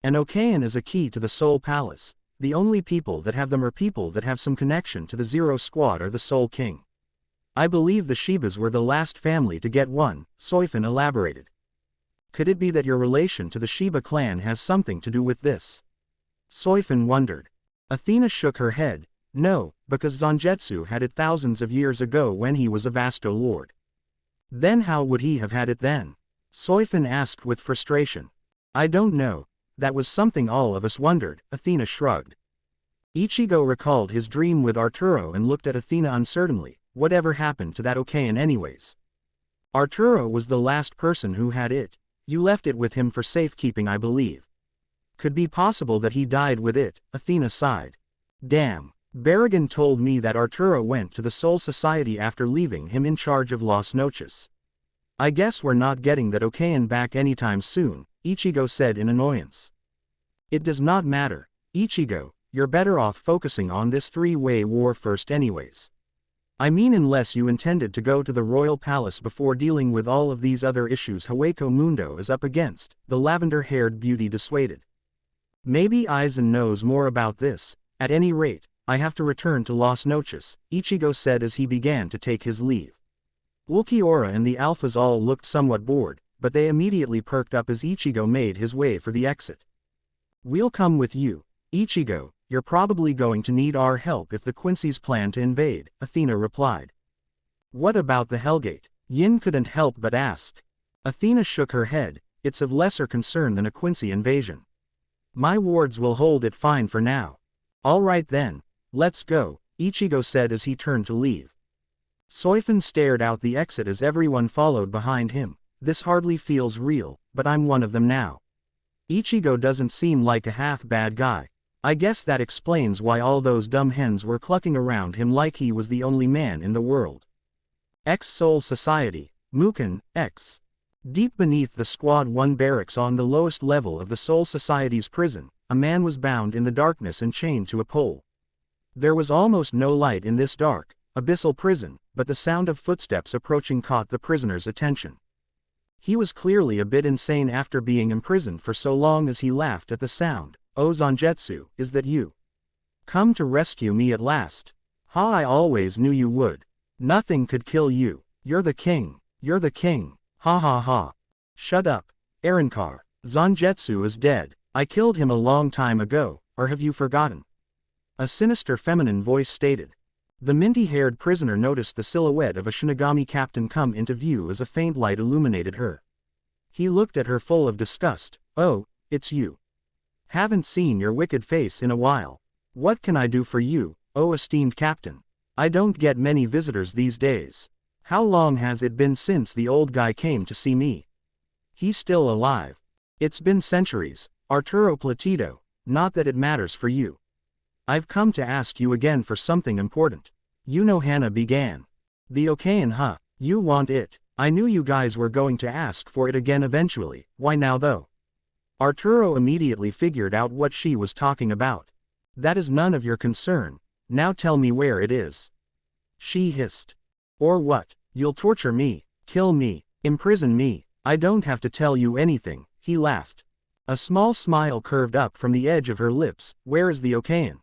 An Okayan is a key to the Soul Palace. The only people that have them are people that have some connection to the Zero Squad or the Soul King. I believe the Shibas were the last family to get one, Soifin elaborated. Could it be that your relation to the Shiba clan has something to do with this? Soifin wondered. Athena shook her head. No, because Zangetsu had it thousands of years ago when he was a Vasto Lord. Then how would he have had it then? Soifin asked with frustration. I don't know. That was something all of us wondered, Athena shrugged. Ichigo recalled his dream with Arturo and looked at Athena uncertainly. Whatever happened to that Okayan anyways? Arturo was the last person who had it. You left it with him for safekeeping, I believe. Could be possible that he died with it, Athena sighed. Damn. Barragan told me that Arturo went to the Soul Society after leaving him in charge of Las Noches. I guess we're not getting that Okayan back anytime soon, Ichigo said in annoyance. It does not matter, Ichigo, you're better off focusing on this three-way war first anyways. I mean, unless you intended to go to the Royal Palace before dealing with all of these other issues Hueco Mundo is up against, the lavender-haired beauty dissuaded. Maybe Aizen knows more about this. At any rate, I have to return to Las Noches, Ichigo said as he began to take his leave. Ulquiorra and the Alphas all looked somewhat bored, but they immediately perked up as Ichigo made his way for the exit. We'll come with you, Ichigo. You're probably going to need our help if the Quincy's plan to invade, Athena replied. What about the Hellgate? Yin couldn't help but ask. Athena shook her head. It's of lesser concern than a Quincy invasion. My wards will hold it fine for now. All right then, let's go, Ichigo said as he turned to leave. Soifin stared out the exit as everyone followed behind him. This hardly feels real, but I'm one of them now. Ichigo doesn't seem like a half-bad guy. I guess that explains why all those dumb hens were clucking around him like he was the only man in the world. Soul Society, Mukan, X. Deep beneath the Squad 1 barracks on the lowest level of the Soul Society's prison, a man was bound in the darkness and chained to a pole. There was almost no light in this dark, abyssal prison, but the sound of footsteps approaching caught the prisoner's attention. He was clearly a bit insane after being imprisoned for so long as he laughed at the sound. Oh Zangetsu, is that you? Come to rescue me at last. Ha, I always knew you would. Nothing could kill you. You're the king. You're the king. Ha ha ha. Shut up, Arankar. Zangetsu is dead. I killed him a long time ago, or have you forgotten? A sinister feminine voice stated. The minty-haired prisoner noticed the silhouette of a Shinigami captain come into view as a faint light illuminated her. He looked at her full of disgust. Oh, it's you. Haven't seen your wicked face in a while. What can I do for you, oh esteemed captain? I don't get many visitors these days. How long has it been since the old guy came to see me? He's still alive. It's been centuries, Arturo Placido, not that it matters for you. I've come to ask you again for something important. Hannah began. The Okayan, huh? You want it? I knew you guys were going to ask for it again eventually. Why now though? Arturo immediately figured out what she was talking about. That is none of your concern. Now tell me where it is. She hissed. Or what? You'll torture me, kill me, imprison me. I don't have to tell you anything, he laughed. A small smile curved up from the edge of her lips. Where is the Okayan?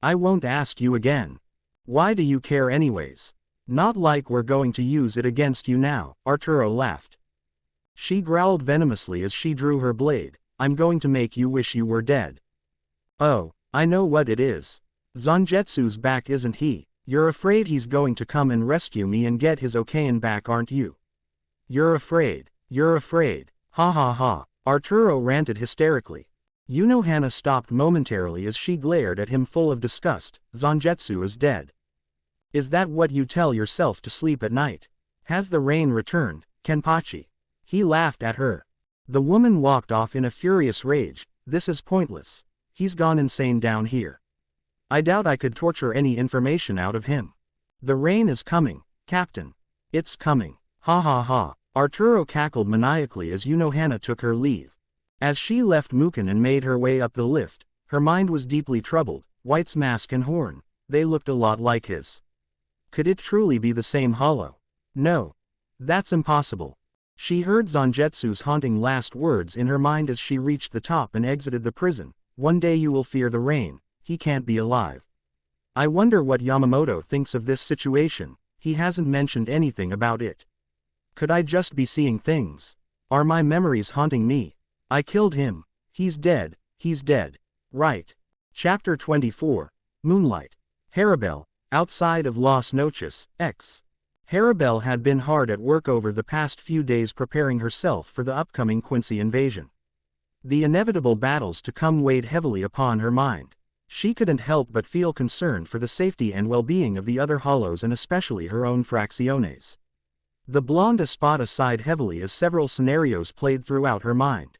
I won't ask you again. Why do you care anyways? Not like we're going to use it against you now, Arturo laughed. She growled venomously as she drew her blade. I'm going to make you wish you were dead. Oh, I know what it is. Zangetsu's back, isn't he? You're afraid he's going to come and rescue me and get his Okayan back, aren't you? You're afraid. You're afraid. Ha ha ha. Arturo ranted hysterically. Hannah stopped momentarily as she glared at him full of disgust. Zangetsu is dead. Is that what you tell yourself to sleep at night? Has the rain returned, Kenpachi? He laughed at her. The woman walked off in a furious rage. This is pointless. He's gone insane down here. I doubt I could torture any information out of him. The rain is coming, Captain. It's coming. Ha ha ha. Arturo cackled maniacally as Hannah took her leave. As she left Mukin and made her way up the lift, her mind was deeply troubled. White's mask and horn, they looked a lot like his. Could it truly be the same hollow? No. That's impossible. She heard Zangetsu's haunting last words in her mind as she reached the top and exited the prison. One day you will fear the rain. He can't be alive. I wonder what Yamamoto thinks of this situation. He hasn't mentioned anything about it. Could I just be seeing things? Are my memories haunting me? I killed him. He's dead. He's dead. Right. Chapter 24. Moonlight. Haribel, outside of Las Noches, X. Haribel had been hard at work over the past few days preparing herself for the upcoming Quincy invasion. The inevitable battles to come weighed heavily upon her mind. She couldn't help but feel concerned for the safety and well-being of the other hollows and especially her own fracciones. The blonde Espada sighed heavily as several scenarios played throughout her mind.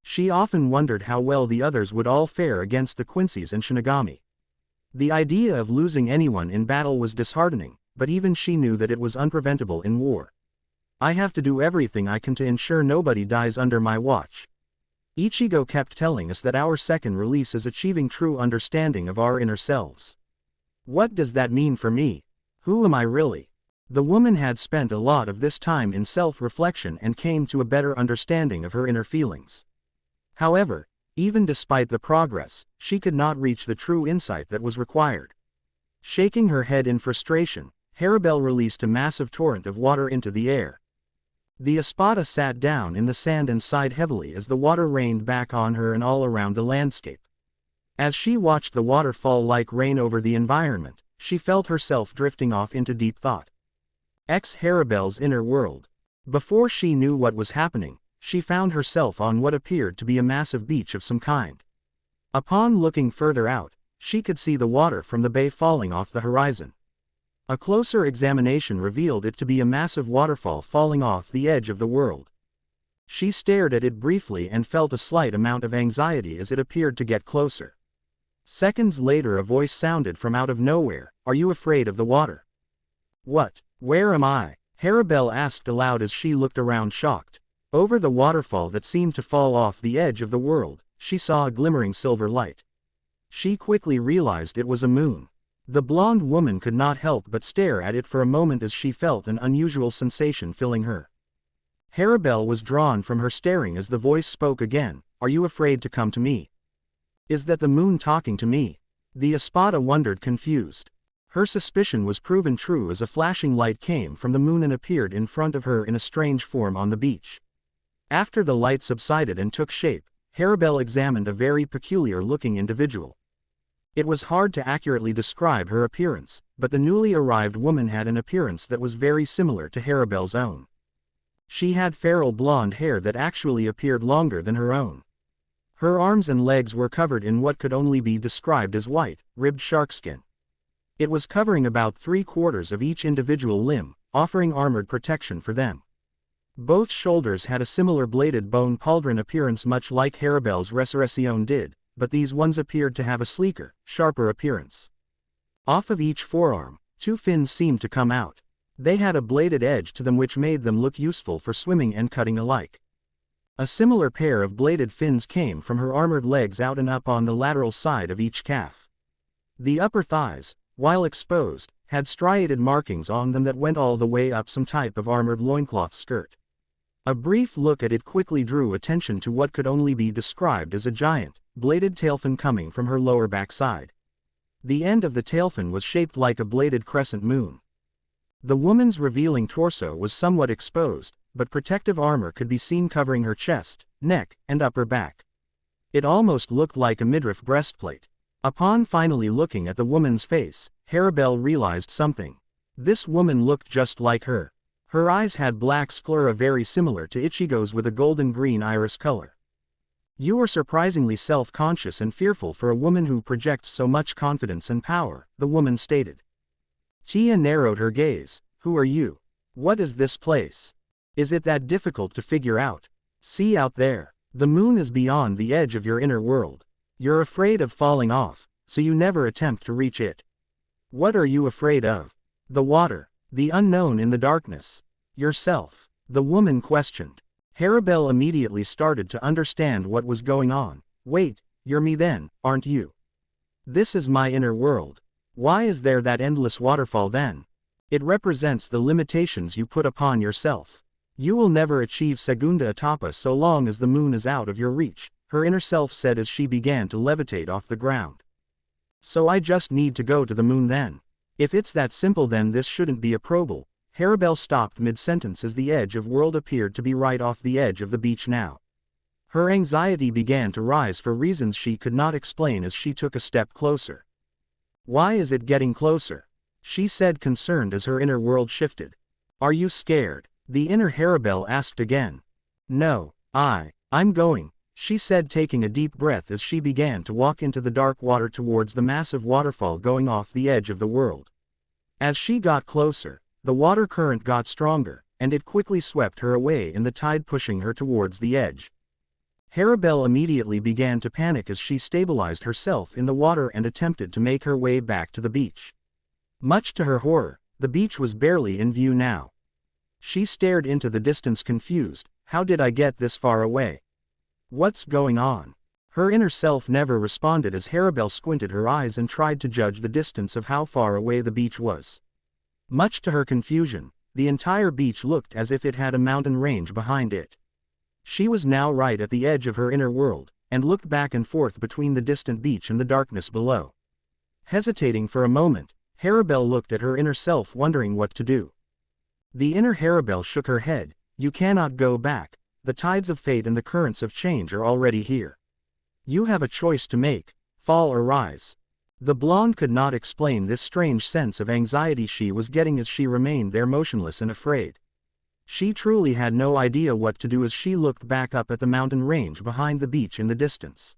She often wondered how well the others would all fare against the Quincy's and Shinigami. The idea of losing anyone in battle was disheartening, but even she knew that it was unpreventable in war. I have to do everything I can to ensure nobody dies under my watch. Ichigo kept telling us that our second release is achieving true understanding of our inner selves. What does that mean for me? Who am I really? The woman had spent a lot of this time in self-reflection and came to a better understanding of her inner feelings. However, even despite the progress, she could not reach the true insight that was required. Shaking her head in frustration, Haribel released a massive torrent of water into the air. The Espada sat down in the sand and sighed heavily as the water rained back on her and all around the landscape. As she watched the water fall like rain over the environment, she felt herself drifting off into deep thought. Haribel's inner world. Before she knew what was happening, she found herself on what appeared to be a massive beach of some kind. Upon looking further out, she could see the water from the bay falling off the horizon. A closer examination revealed it to be a massive waterfall falling off the edge of the world. She stared at it briefly and felt a slight amount of anxiety as it appeared to get closer. Seconds later a voice sounded from out of nowhere. Are you afraid of the water? What? Where am I? Haribel asked aloud as she looked around shocked. Over the waterfall that seemed to fall off the edge of the world, she saw a glimmering silver light. She quickly realized it was a moon. The blonde woman could not help but stare at it for a moment as she felt an unusual sensation filling her. Haribel was drawn from her staring as the voice spoke again. Are you afraid to come to me? Is that the moon talking to me? The Espada wondered, confused. Her suspicion was proven true as a flashing light came from the moon and appeared in front of her in a strange form on the beach. After the light subsided and took shape, Haribel examined a very peculiar-looking individual. It was hard to accurately describe her appearance, but the newly arrived woman had an appearance that was very similar to Haribel's own. She had feral blonde hair that actually appeared longer than her own. Her arms and legs were covered in what could only be described as white, ribbed sharkskin. It was covering about 3/4 of each individual limb, offering armored protection for them. Both shoulders had a similar bladed bone pauldron appearance much like Haribel's Resurrección did, but these ones appeared to have a sleeker, sharper appearance. Off of each forearm, 2 fins seemed to come out. They had a bladed edge to them which made them look useful for swimming and cutting alike. A similar pair of bladed fins came from her armored legs out and up on the lateral side of each calf. The upper thighs, while exposed, had striated markings on them that went all the way up some type of armored loincloth skirt. A brief look at it quickly drew attention to what could only be described as a giant, bladed tailfin coming from her lower backside. The end of the tailfin was shaped like a bladed crescent moon. The woman's revealing torso was somewhat exposed, but protective armor could be seen covering her chest, neck, and upper back. It almost looked like a midriff breastplate. Upon finally looking at the woman's face, Harabel realized something. This woman looked just like her. Her eyes had black sclera very similar to Ichigo's with a golden-green iris color. You are surprisingly self-conscious and fearful for a woman who projects so much confidence and power, the woman stated. Tia narrowed her gaze. Who are you? What is this place? Is it that difficult to figure out? See out there. The moon is beyond the edge of your inner world. You're afraid of falling off, so you never attempt to reach it. What are you afraid of? The water. The unknown in the darkness. Yourself. The woman questioned. Harabel immediately started to understand what was going on. Wait, you're me then, aren't you? This is my inner world. Why is there that endless waterfall then? It represents the limitations you put upon yourself. You will never achieve Segunda Etapa so long as the moon is out of your reach, her inner self said as she began to levitate off the ground. So I just need to go to the moon then. If it's that simple then this shouldn't be a probable. Harabel stopped mid-sentence as the edge of world appeared to be right off the edge of the beach now. Her anxiety began to rise for reasons she could not explain as she took a step closer. Why is it getting closer? She said concerned as her inner world shifted. Are you scared? The inner Harabel asked again. No, I'm going, she said taking a deep breath as she began to walk into the dark water towards the massive waterfall going off the edge of the world. As she got closer, the water current got stronger, and it quickly swept her away in the tide pushing her towards the edge. Harabel immediately began to panic as she stabilized herself in the water and attempted to make her way back to the beach. Much to her horror, the beach was barely in view now. She stared into the distance confused. How did I get this far away? What's going on? Her inner self never responded as Harabel squinted her eyes and tried to judge the distance of how far away the beach was. Much to her confusion, the entire beach looked as if it had a mountain range behind it. She was now right at the edge of her inner world, and looked back and forth between the distant beach and the darkness below. Hesitating for a moment, Harabel looked at her inner self wondering what to do. The inner Harabel shook her head. You cannot go back. The tides of fate and the currents of change are already here. You have a choice to make, fall or rise. The blonde could not explain this strange sense of anxiety she was getting as she remained there motionless and afraid. She truly had no idea what to do as she looked back up at the mountain range behind the beach in the distance.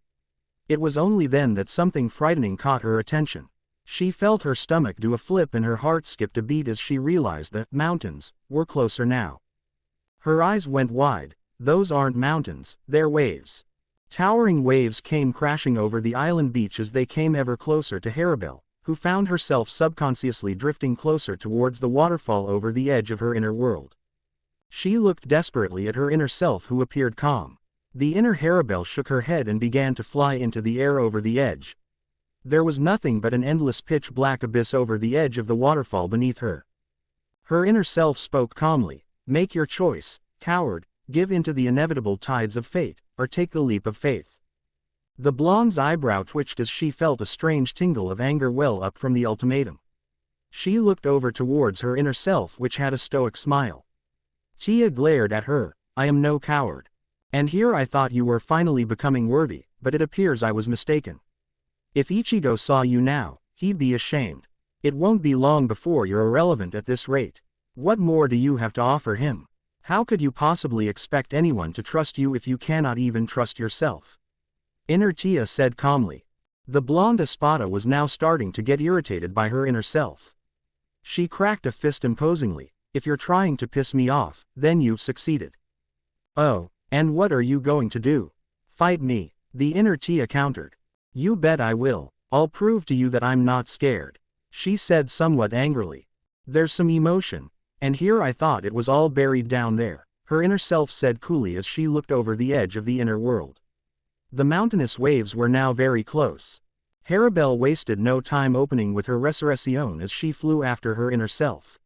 It was only then that something frightening caught her attention. She felt her stomach do a flip and her heart skipped a beat as she realized that mountains were closer now. Her eyes went wide. Those aren't mountains, they're waves. Towering waves came crashing over the island beach as they came ever closer to Harabel, who found herself subconsciously drifting closer towards the waterfall over the edge of her inner world. She looked desperately at her inner self who appeared calm. The inner Harabel shook her head and began to fly into the air over the edge. There was nothing but an endless pitch-black abyss over the edge of the waterfall beneath her. Her inner self spoke calmly. Make your choice, coward, give into the inevitable tides of fate, or take the leap of faith. The blonde's eyebrow twitched as she felt a strange tingle of anger well up from the ultimatum. She looked over towards her inner self which had a stoic smile. Tia glared at her. I am no coward. And here I thought you were finally becoming worthy, but it appears I was mistaken. If Ichigo saw you now, he'd be ashamed. It won't be long before you're irrelevant at this rate. What more do you have to offer him? How could you possibly expect anyone to trust you if you cannot even trust yourself? Inner Tia said calmly. The blonde Espada was now starting to get irritated by her inner self. She cracked a fist imposingly. If you're trying to piss me off, then you've succeeded. Oh, and what are you going to do? Fight me, the inner Tia countered. You bet I will. I'll prove to you that I'm not scared, she said somewhat angrily. There's some emotion, and here I thought it was all buried down there, her inner self said coolly as she looked over the edge of the inner world. The mountainous waves were now very close. Harabel wasted no time opening with her resurrection as she flew after her inner self.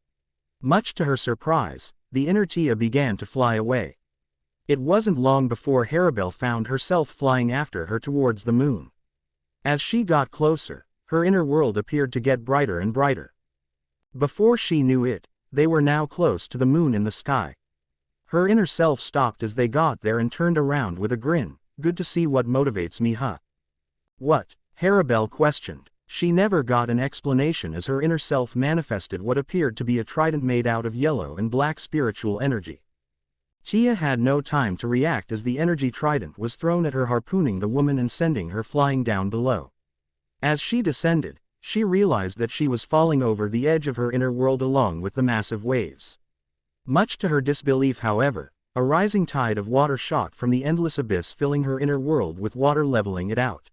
Much to her surprise, the inner Tia began to fly away. It wasn't long before Harabel found herself flying after her towards the moon. As she got closer, her inner world appeared to get brighter and brighter. Before she knew it, they were now close to the moon in the sky. Her inner self stopped as they got there and turned around with a grin. Good to see what motivates me, huh? What? Harabel questioned. She never got an explanation as her inner self manifested what appeared to be a trident made out of yellow and black spiritual energy. Tia had no time to react as the energy trident was thrown at her, harpooning the woman and sending her flying down below. As she descended, she realized that she was falling over the edge of her inner world along with the massive waves. Much to her disbelief, however, a rising tide of water shot from the endless abyss, filling her inner world with water leveling it out.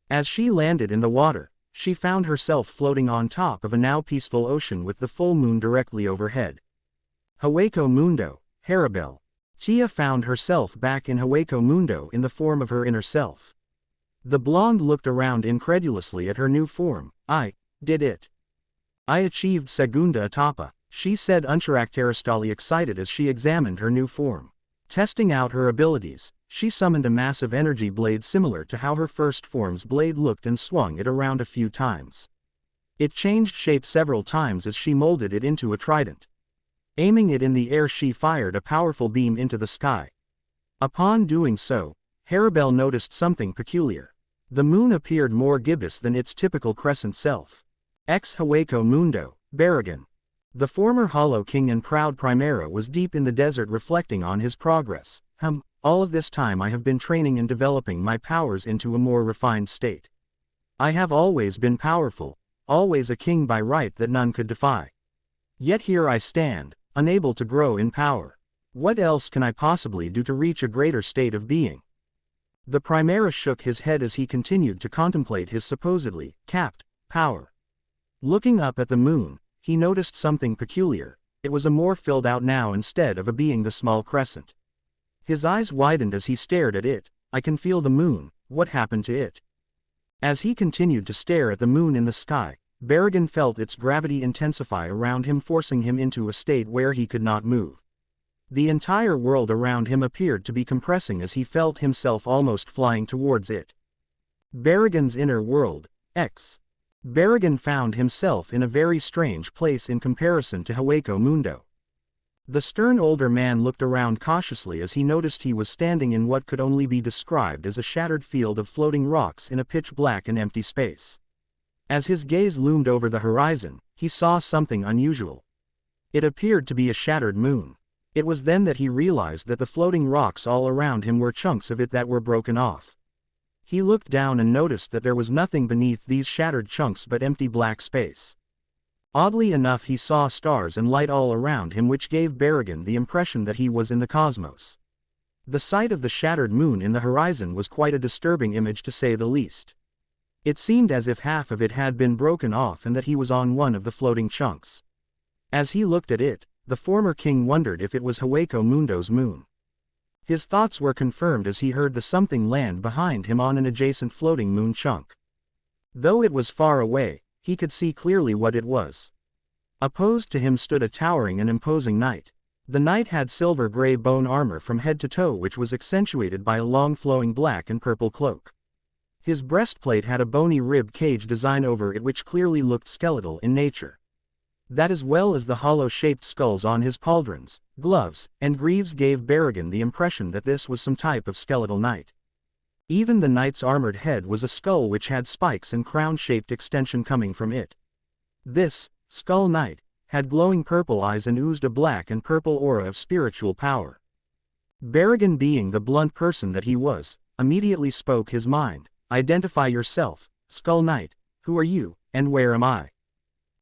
As she landed in the water, she found herself floating on top of a now peaceful ocean with the full moon directly overhead. Hueco Mundo, Harabel. Tia found herself back in Hueco Mundo in the form of her inner self. The blonde looked around incredulously at her new form. I did it. I achieved Segunda Etapa, she said uncharacteristically excited as she examined her new form. Testing out her abilities, she summoned a massive energy blade similar to how her first form's blade looked and swung it around a few times. It changed shape several times as she molded it into a trident. Aiming it in the air, she fired a powerful beam into the sky. Upon doing so, Harabel noticed something peculiar. The moon appeared more gibbous than its typical crescent self. Ex Hueco Mundo, Barragan. The former Hollow King and proud Primera was deep in the desert reflecting on his progress. All of this time I have been training and developing my powers into a more refined state. I have always been powerful, always a king by right that none could defy. Yet here I stand, unable to grow in power. What else can I possibly do to reach a greater state of being? The Primera shook his head as he continued to contemplate his supposedly capped power. Looking up at the moon, he noticed something peculiar. It was a more filled out now instead of a being the small crescent. His eyes widened as he stared at it. I can feel the moon, what happened to it? As he continued to stare at the moon in the sky, Barragan felt its gravity intensify around him, forcing him into a state where he could not move. The entire world around him appeared to be compressing as he felt himself almost flying towards it. Barragan's inner world, X. Barragan found himself in a very strange place in comparison to Hueco Mundo. The stern older man looked around cautiously as he noticed he was standing in what could only be described as a shattered field of floating rocks in a pitch-black and empty space. As his gaze loomed over the horizon, he saw something unusual. It appeared to be a shattered moon. It was then that he realized that the floating rocks all around him were chunks of it that were broken off. He looked down and noticed that there was nothing beneath these shattered chunks but empty black space. Oddly enough, he saw stars and light all around him, which gave Barragan the impression that he was in the cosmos. The sight of the shattered moon in the horizon was quite a disturbing image to say the least. It seemed as if half of it had been broken off and that he was on one of the floating chunks. As he looked at it, the former king wondered if it was Hueco Mundo's moon. His thoughts were confirmed as he heard the something land behind him on an adjacent floating moon chunk. Though it was far away, he could see clearly what it was. Opposed to him stood a towering and imposing knight. The knight had silver-gray bone armor from head to toe, which was accentuated by a long flowing black and purple cloak. His breastplate had a bony rib cage design over it which clearly looked skeletal in nature. That, as well as the hollow-shaped skulls on his pauldrons, gloves, and greaves, gave Barragan the impression that this was some type of skeletal knight. Even the knight's armored head was a skull which had spikes and crown-shaped extension coming from it. This skull knight had glowing purple eyes and oozed a black and purple aura of spiritual power. Barragan, being the blunt person that he was, immediately spoke his mind. "Identify yourself, Skull Knight. Who are you, and where am I?"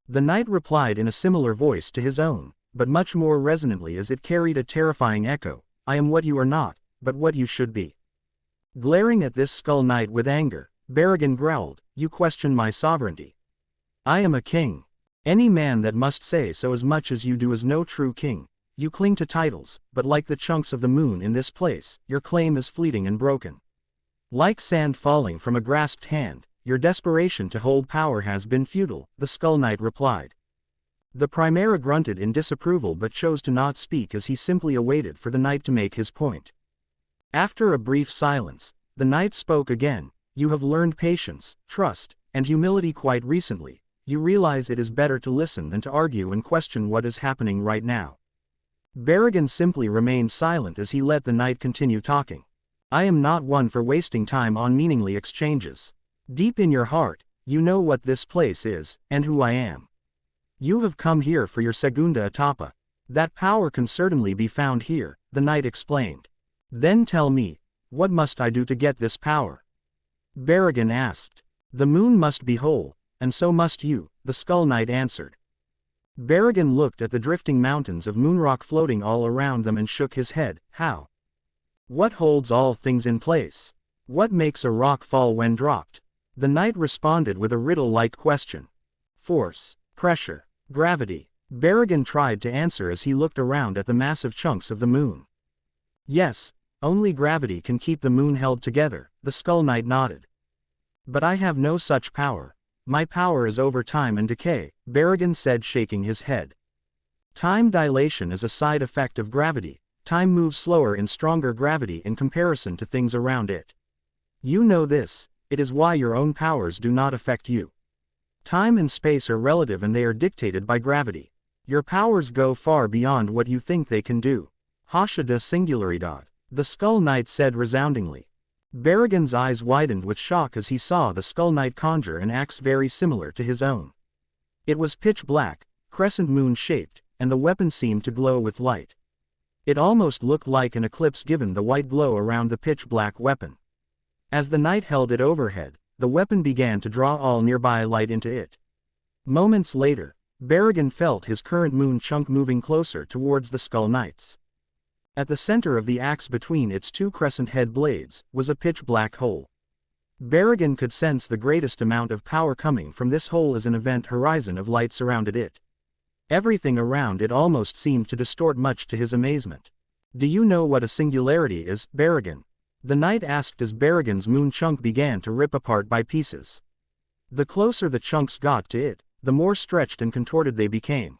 The knight replied in a similar voice to his own, but much more resonantly as it carried a terrifying echo. "I am what you are not, but what you should be." Glaring at this Skull Knight with anger, Barragan growled, "You question my sovereignty. I am a king. Any man that must say so as much as you do is no true king. You cling to titles, but like the chunks of the moon in this place, your claim is fleeting and broken. Like sand falling from a grasped hand, your desperation to hold power has been futile," the Skull Knight replied. The Primera grunted in disapproval but chose to not speak as he simply awaited for the knight to make his point. After a brief silence, the knight spoke again. "You have learned patience, trust, and humility quite recently. You realize it is better to listen than to argue and question what is happening right now." Barragan simply remained silent as he let the knight continue talking. "I am not one for wasting time on meaningless exchanges. Deep in your heart, you know what this place is, and who I am. You have come here for your Segunda Etapa. That power can certainly be found here," the knight explained. "Then tell me, what must I do to get this power?" Barragan asked. "The moon must be whole, and so must you," the Skull Knight answered. Barragan looked at the drifting mountains of moonrock floating all around them and shook his head. "How? What holds all things in place? What makes a rock fall when dropped?" The knight responded with a riddle-like question. "Force, pressure, gravity." Barragan tried to answer as he looked around at the massive chunks of the moon. "Yes, only gravity can keep the moon held together," the Skull Knight nodded. "But I have no such power. My power is over time and decay," Barragan said, shaking his head. "Time dilation is a side effect of gravity. Time moves slower in stronger gravity in comparison to things around it. You know this, it is why your own powers do not affect you. Time and space are relative and they are dictated by gravity. Your powers go far beyond what you think they can do. Hasha de singularidad," the Skull Knight said resoundingly. Barragan's eyes widened with shock as he saw the Skull Knight conjure an axe very similar to his own. It was pitch black, crescent moon-shaped, and the weapon seemed to glow with light. It almost looked like an eclipse given the white glow around the pitch-black weapon. As the knight held it overhead, the weapon began to draw all nearby light into it. Moments later, Barragan felt his current moon chunk moving closer towards the Skull Knight's. At the center of the axe between its two crescent head blades, was a pitch-black hole. Barragan could sense the greatest amount of power coming from this hole as an event horizon of light surrounded it. Everything around it almost seemed to distort, much to his amazement. "Do you know what a singularity is, Barragan?" the knight asked as Barragan's moon chunk began to rip apart by pieces. The closer the chunks got to it, the more stretched and contorted they became.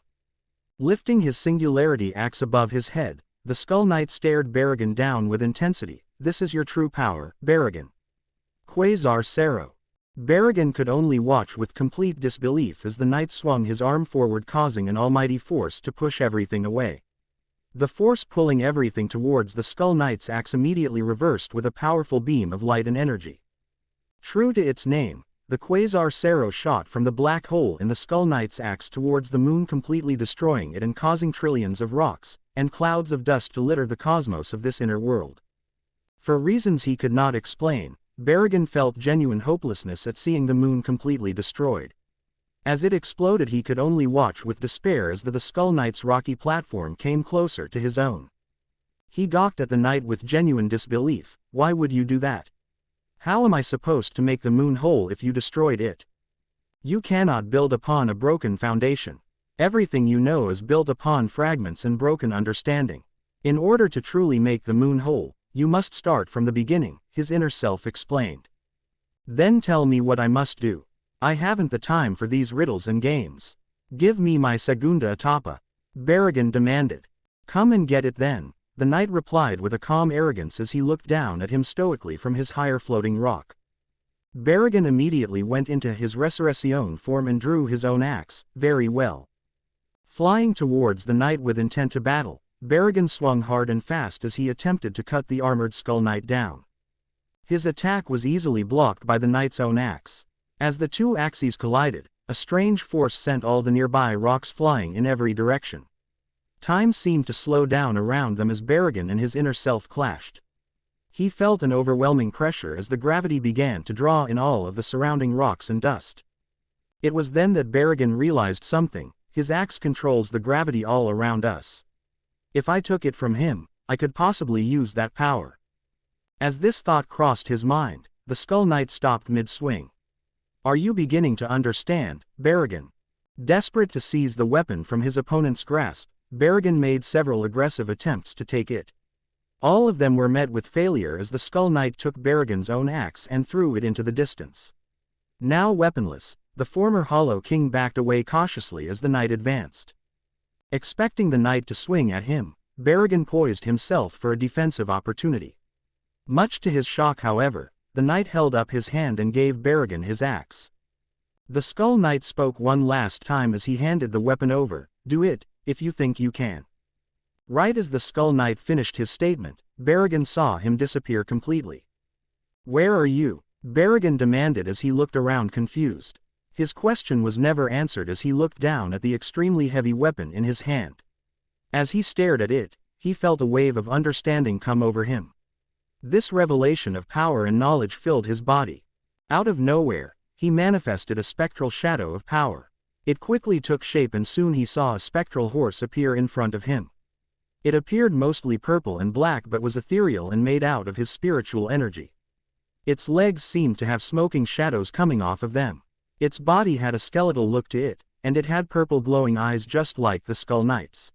Lifting his singularity axe above his head, the Skull Knight stared Barragan down with intensity. "This is your true power, Barragan." Quasar Sero. Barragan could only watch with complete disbelief as the knight swung his arm forward, causing an almighty force to push everything away. The force pulling everything towards the Skull Knight's axe immediately reversed with a powerful beam of light and energy. True to its name, the Quasar Sero shot from the black hole in the Skull Knight's axe towards the moon, completely destroying it and causing trillions of rocks and clouds of dust to litter the cosmos of this inner world. For reasons he could not explain, Barragan felt genuine hopelessness at seeing the moon completely destroyed. As it exploded, he could only watch with despair as the Skull Knight's rocky platform came closer to his own. He gawked at the knight with genuine disbelief. "Why would you do that? How am I supposed to make the moon whole if you destroyed it? You cannot build upon a broken foundation. Everything you know is built upon fragments and broken understanding. In order to truly make the moon whole, you must start from the beginning," his inner self explained. "Then tell me what I must do. I haven't the time for these riddles and games. Give me my Segunda Etapa," Barragan demanded. "Come and get it then," the knight replied with a calm arrogance as he looked down at him stoically from his higher floating rock. Barragan immediately went into his resurrection form and drew his own axe. "Very well." Flying towards the knight with intent to battle, Barragan swung hard and fast as he attempted to cut the armored Skull Knight down. His attack was easily blocked by the knight's own axe. As the two axes collided, a strange force sent all the nearby rocks flying in every direction. Time seemed to slow down around them as Barragan and his inner self clashed. He felt an overwhelming pressure as the gravity began to draw in all of the surrounding rocks and dust. It was then that Barragan realized something. His axe controls the gravity all around us. If I took it from him, I could possibly use that power. As this thought crossed his mind, The Skull Knight stopped mid-swing. Are you beginning to understand, Barragan? Desperate to seize the weapon from his opponent's grasp, Barragan made several aggressive attempts to take it. All of them were met with failure as the Skull Knight took Barragan's own axe and threw it into the distance. Now weaponless, the former Hollow King backed away cautiously as the knight advanced. Expecting the knight to swing at him, Barragan poised himself for a defensive opportunity. Much to his shock, however, the knight held up his hand and gave Barragan his axe. The Skull Knight spoke one last time as he handed the weapon over. Do it, if you think you can. Right as the Skull Knight finished his statement, Barragan saw him disappear completely. Where are you? Barragan demanded as he looked around confused. His question was never answered as he looked down at the extremely heavy weapon in his hand. As he stared at it, he felt a wave of understanding come over him. This revelation of power and knowledge filled his body. Out of nowhere, he manifested a spectral shadow of power. It quickly took shape and soon he saw a spectral horse appear in front of him. It appeared mostly purple and black but was ethereal and made out of his spiritual energy. Its legs seemed to have smoking shadows coming off of them. Its body had a skeletal look to it, and it had purple glowing eyes just like the Skull Knight's.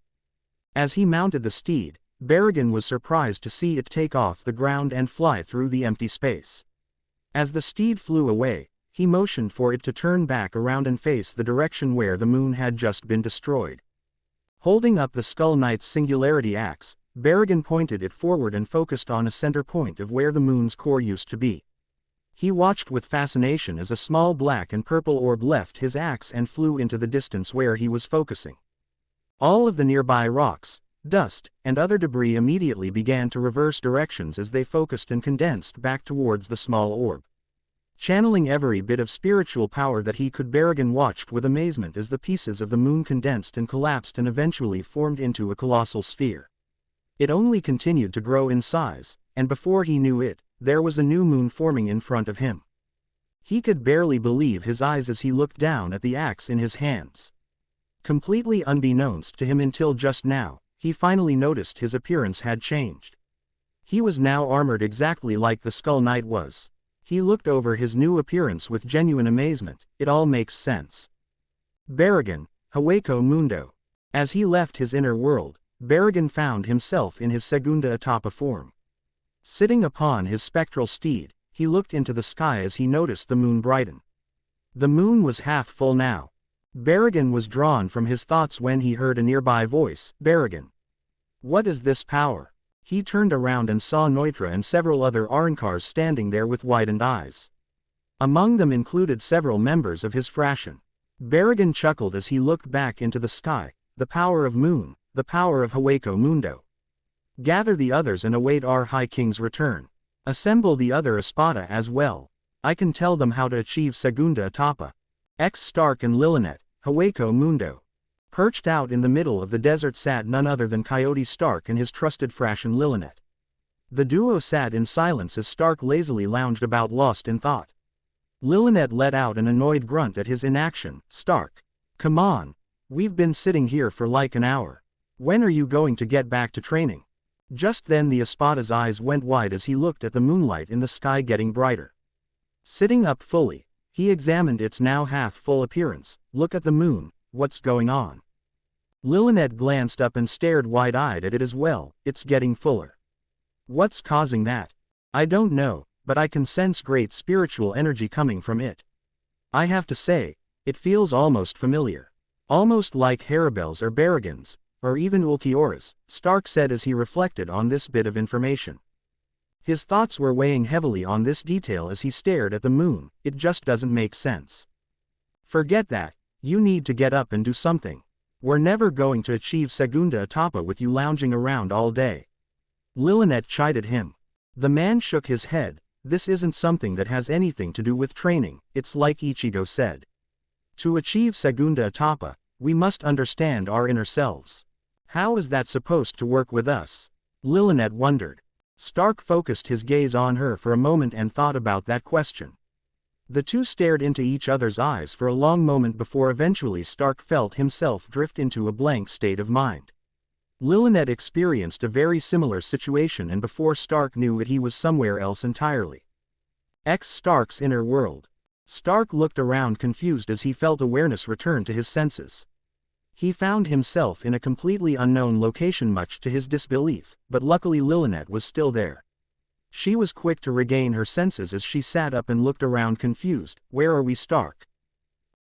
As he mounted the steed, Barragan was surprised to see it take off the ground and fly through the empty space. As the steed flew away, he motioned for it to turn back around and face the direction where the moon had just been destroyed. Holding up the Skull Knight's singularity axe, Barragan pointed it forward and focused on a center point of where the moon's core used to be. He watched with fascination as a small black and purple orb left his axe and flew into the distance where he was focusing. All of the nearby rocks, dust, and other debris immediately began to reverse directions as they focused and condensed back towards the small orb. Channeling every bit of spiritual power that he could, Barragan watched with amazement as the pieces of the moon condensed and collapsed and eventually formed into a colossal sphere. It only continued to grow in size, and before he knew it, there was a new moon forming in front of him. He could barely believe his eyes as he looked down at the axe in his hands. Completely unbeknownst to him until just now, he finally noticed his appearance had changed. He was now armored exactly like the Skull Knight was. He looked over his new appearance with genuine amazement. It all makes sense. Barragan, Hueco Mundo. As he left his inner world, Barragan found himself in his Segunda Etapa form. Sitting upon his spectral steed, he looked into the sky as he noticed the moon brighten. The moon was half full now. Barragan was drawn from his thoughts when he heard a nearby voice. Barragan. What is this power? He turned around and saw Neutra and several other Arrancars standing there with widened eyes. Among them included several members of his fraction. Barragan chuckled as he looked back into the sky. The power of moon, the power of Hueco Mundo. Gather the others and await our High King's return. Assemble the other Espada as well. I can tell them how to achieve Segunda Etapa. X Stark and Lilinet, Hueco Mundo. Perched out in the middle of the desert sat none other than Coyote Stark and his trusted fraction Lilinet. The duo sat in silence as Stark lazily lounged about lost in thought. Lilinet let out an annoyed grunt at his inaction. Stark. Come on. We've been sitting here for like an hour. When are you going to get back to training? Just then the Espada's eyes went wide as he looked at the moonlight in the sky getting brighter. Sitting up fully, he examined its now half-full appearance. Look at the moon, what's going on? Lilinet glanced up and stared wide-eyed at it as well. It's getting fuller. What's causing that? I don't know, but I can sense great spiritual energy coming from it. I have to say, it feels almost familiar. Almost like Haribel's or Barragan's, or even Ulquiora's, Stark said as he reflected on this bit of information. His thoughts were weighing heavily on this detail as he stared at the moon. It just doesn't make sense. Forget that, you need to get up and do something. We're never going to achieve Segunda Etapa with you lounging around all day. Lilinet chided him. The man shook his head. This isn't something that has anything to do with training, it's like Ichigo said. To achieve Segunda Etapa, we must understand our inner selves. How is that supposed to work with us? Lilinet wondered. Stark focused his gaze on her for a moment and thought about that question. The two stared into each other's eyes for a long moment before eventually Stark felt himself drift into a blank state of mind. Lilinet experienced a very similar situation and before Stark knew it he was somewhere else entirely. Stark's inner world. Stark looked around confused as he felt awareness return to his senses. He found himself in a completely unknown location, much to his disbelief, but luckily Lilynette was still there. She was quick to regain her senses as she sat up and looked around confused. Where are we, Stark?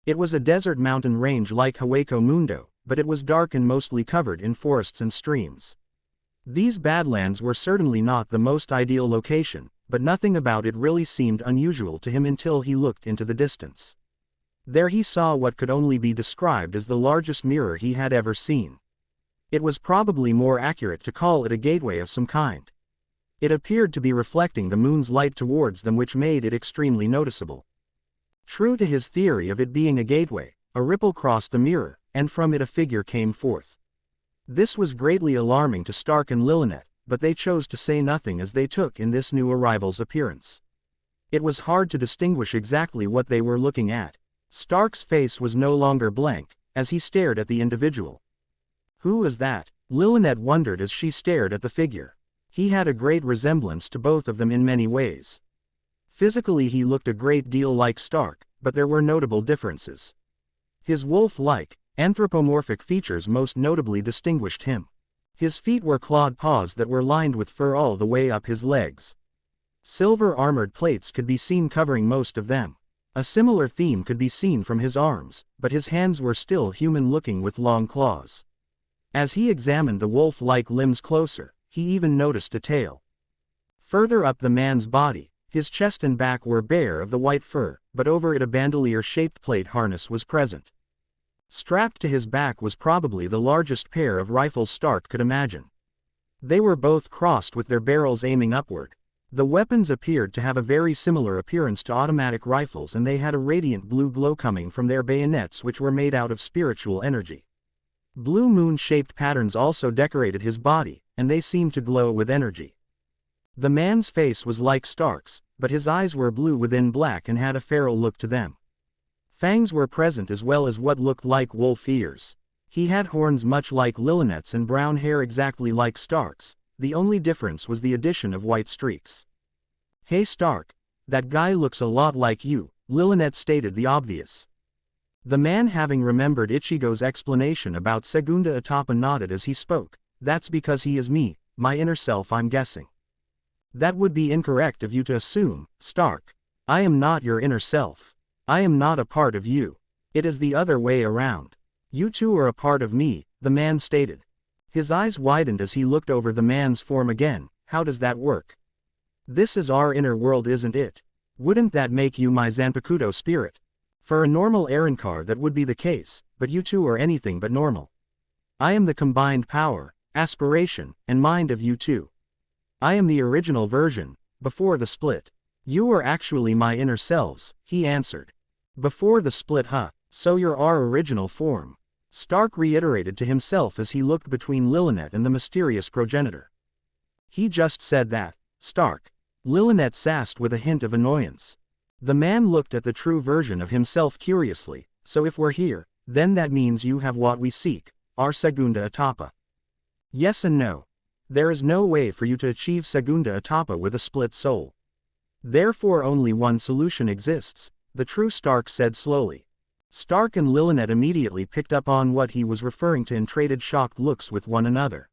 It was a desert mountain range like Hueco Mundo, but it was dark and mostly covered in forests and streams. These Badlands were certainly not the most ideal location, but nothing about it really seemed unusual to him until he looked into the distance. There he saw what could only be described as the largest mirror he had ever seen. It was probably more accurate to call it a gateway of some kind. It appeared to be reflecting the moon's light towards them, which made it extremely noticeable. True to his theory of it being a gateway, a ripple crossed the mirror, and from it a figure came forth. This was greatly alarming to Stark and Lilynette, but they chose to say nothing as they took in this new arrival's appearance. It was hard to distinguish exactly what they were looking at. Stark's face was no longer blank, as he stared at the individual. Who is that? Lilynette wondered as she stared at the figure. He had a great resemblance to both of them in many ways. Physically he looked a great deal like Stark, but there were notable differences. His wolf-like, anthropomorphic features most notably distinguished him. His feet were clawed paws that were lined with fur all the way up his legs. Silver armored plates could be seen covering most of them. A similar theme could be seen from his arms, but his hands were still human-looking with long claws. As he examined the wolf-like limbs closer, he even noticed a tail. Further up the man's body, his chest and back were bare of the white fur, but over it a bandolier-shaped plate harness was present. Strapped to his back was probably the largest pair of rifles Stark could imagine. They were both crossed with their barrels aiming upward. The weapons appeared to have a very similar appearance to automatic rifles, and they had a radiant blue glow coming from their bayonets, which were made out of spiritual energy. Blue moon-shaped patterns also decorated his body, and they seemed to glow with energy. The man's face was like Stark's, but his eyes were blue within black and had a feral look to them. Fangs were present as well as what looked like wolf ears. He had horns much like Lilynette's and brown hair exactly like Stark's. The only difference was the addition of white streaks. Hey Stark, that guy looks a lot like you, Lilynette stated the obvious. The man, having remembered Ichigo's explanation about Segunda Etapa, nodded as he spoke. That's because he is me, my inner self, I'm guessing. That would be incorrect of you to assume, Stark. I am not your inner self. I am not a part of you. It is the other way around. You two are a part of me, the man stated. His eyes widened as he looked over the man's form again. How does that work? This is our inner world, isn't it? Wouldn't that make you my Zanpakuto spirit? For a normal Arrancar that would be the case, but you two are anything but normal. I am the combined power, aspiration, and mind of you two. I am the original version, before the split. You are actually my inner selves, he answered. Before the split, huh? So you're our original form. Stark reiterated to himself as he looked between Lilynette and the mysterious progenitor. He just said that, Stark. Lilynette sassed with a hint of annoyance. The man looked at the true version of himself curiously. So if we're here, then that means you have what we seek, our Segunda Etapa. Yes and no. There is no way for you to achieve Segunda Etapa with a split soul. Therefore only one solution exists, the true Stark said slowly. Stark and Lilynette immediately picked up on what he was referring to and traded shocked looks with one another.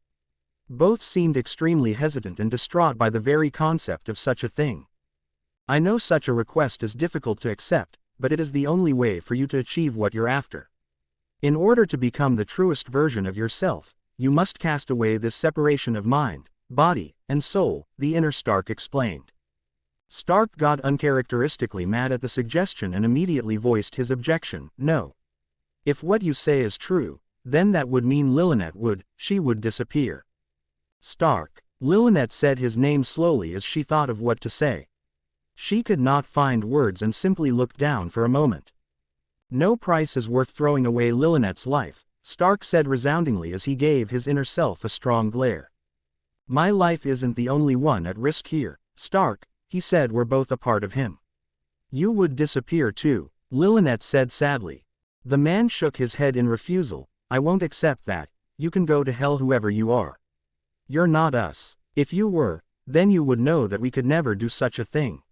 Both seemed extremely hesitant and distraught by the very concept of such a thing. I know such a request is difficult to accept, but it is the only way for you to achieve what you're after. In order to become the truest version of yourself, you must cast away this separation of mind, body, and soul, the inner Stark explained. Stark got uncharacteristically mad at the suggestion and immediately voiced his objection. No. If what you say is true, then that would mean she would disappear. Stark. Lilynette said his name slowly as she thought of what to say. She could not find words and simply looked down for a moment. No price is worth throwing away Lilynette's life, Stark said resoundingly as he gave his inner self a strong glare. My life isn't the only one at risk here, Stark. He said we're both a part of him. You would disappear too, Lilynette said sadly. The man shook his head in refusal. I won't accept that. You can go to hell whoever you are. You're not us. If you were, then you would know that we could never do such a thing.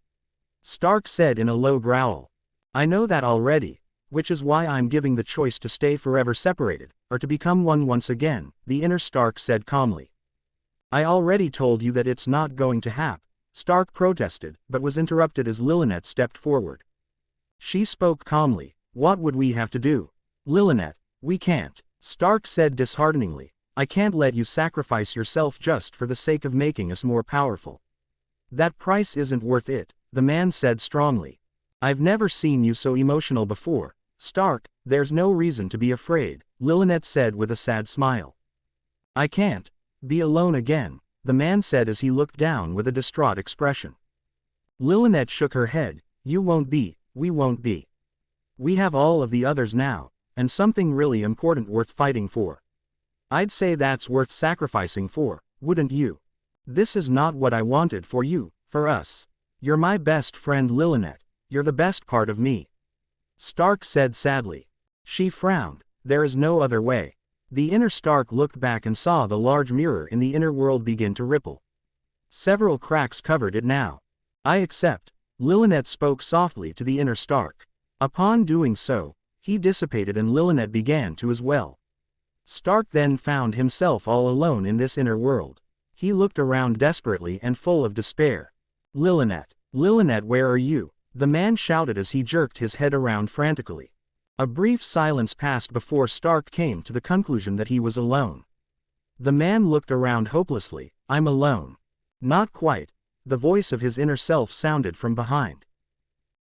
Stark said in a low growl. I know that already, which is why I'm giving the choice to stay forever separated, or to become one once again, the inner Stark said calmly. I already told you that it's not going to happen, Stark protested, but was interrupted as Lilynette stepped forward. She spoke calmly. What would we have to do? Lilynette, we can't, Stark said dishearteningly. I can't let you sacrifice yourself just for the sake of making us more powerful. That price isn't worth it, the man said strongly. I've never seen you so emotional before, Stark. There's no reason to be afraid, Lilynette said with a sad smile. I can't be alone again, the man said as he looked down with a distraught expression. Lilynette shook her head. You won't be, we won't be. We have all of the others now, and something really important worth fighting for. I'd say that's worth sacrificing for, wouldn't you? This is not what I wanted for you, for us. You're my best friend Lilynette, you're the best part of me. Stark said sadly. She frowned. There is no other way. The inner Stark looked back and saw the large mirror in the inner world begin to ripple. Several cracks covered it now. I accept, Lilynette spoke softly to the inner Stark. Upon doing so, he dissipated and Lilynette began to as well. Stark then found himself all alone in this inner world. He looked around desperately and full of despair. Lilynette, Lilynette, where are you? The man shouted as he jerked his head around frantically. A brief silence passed before Stark came to the conclusion that he was alone. The man looked around hopelessly. I'm alone. Not quite, the voice of his inner self sounded from behind.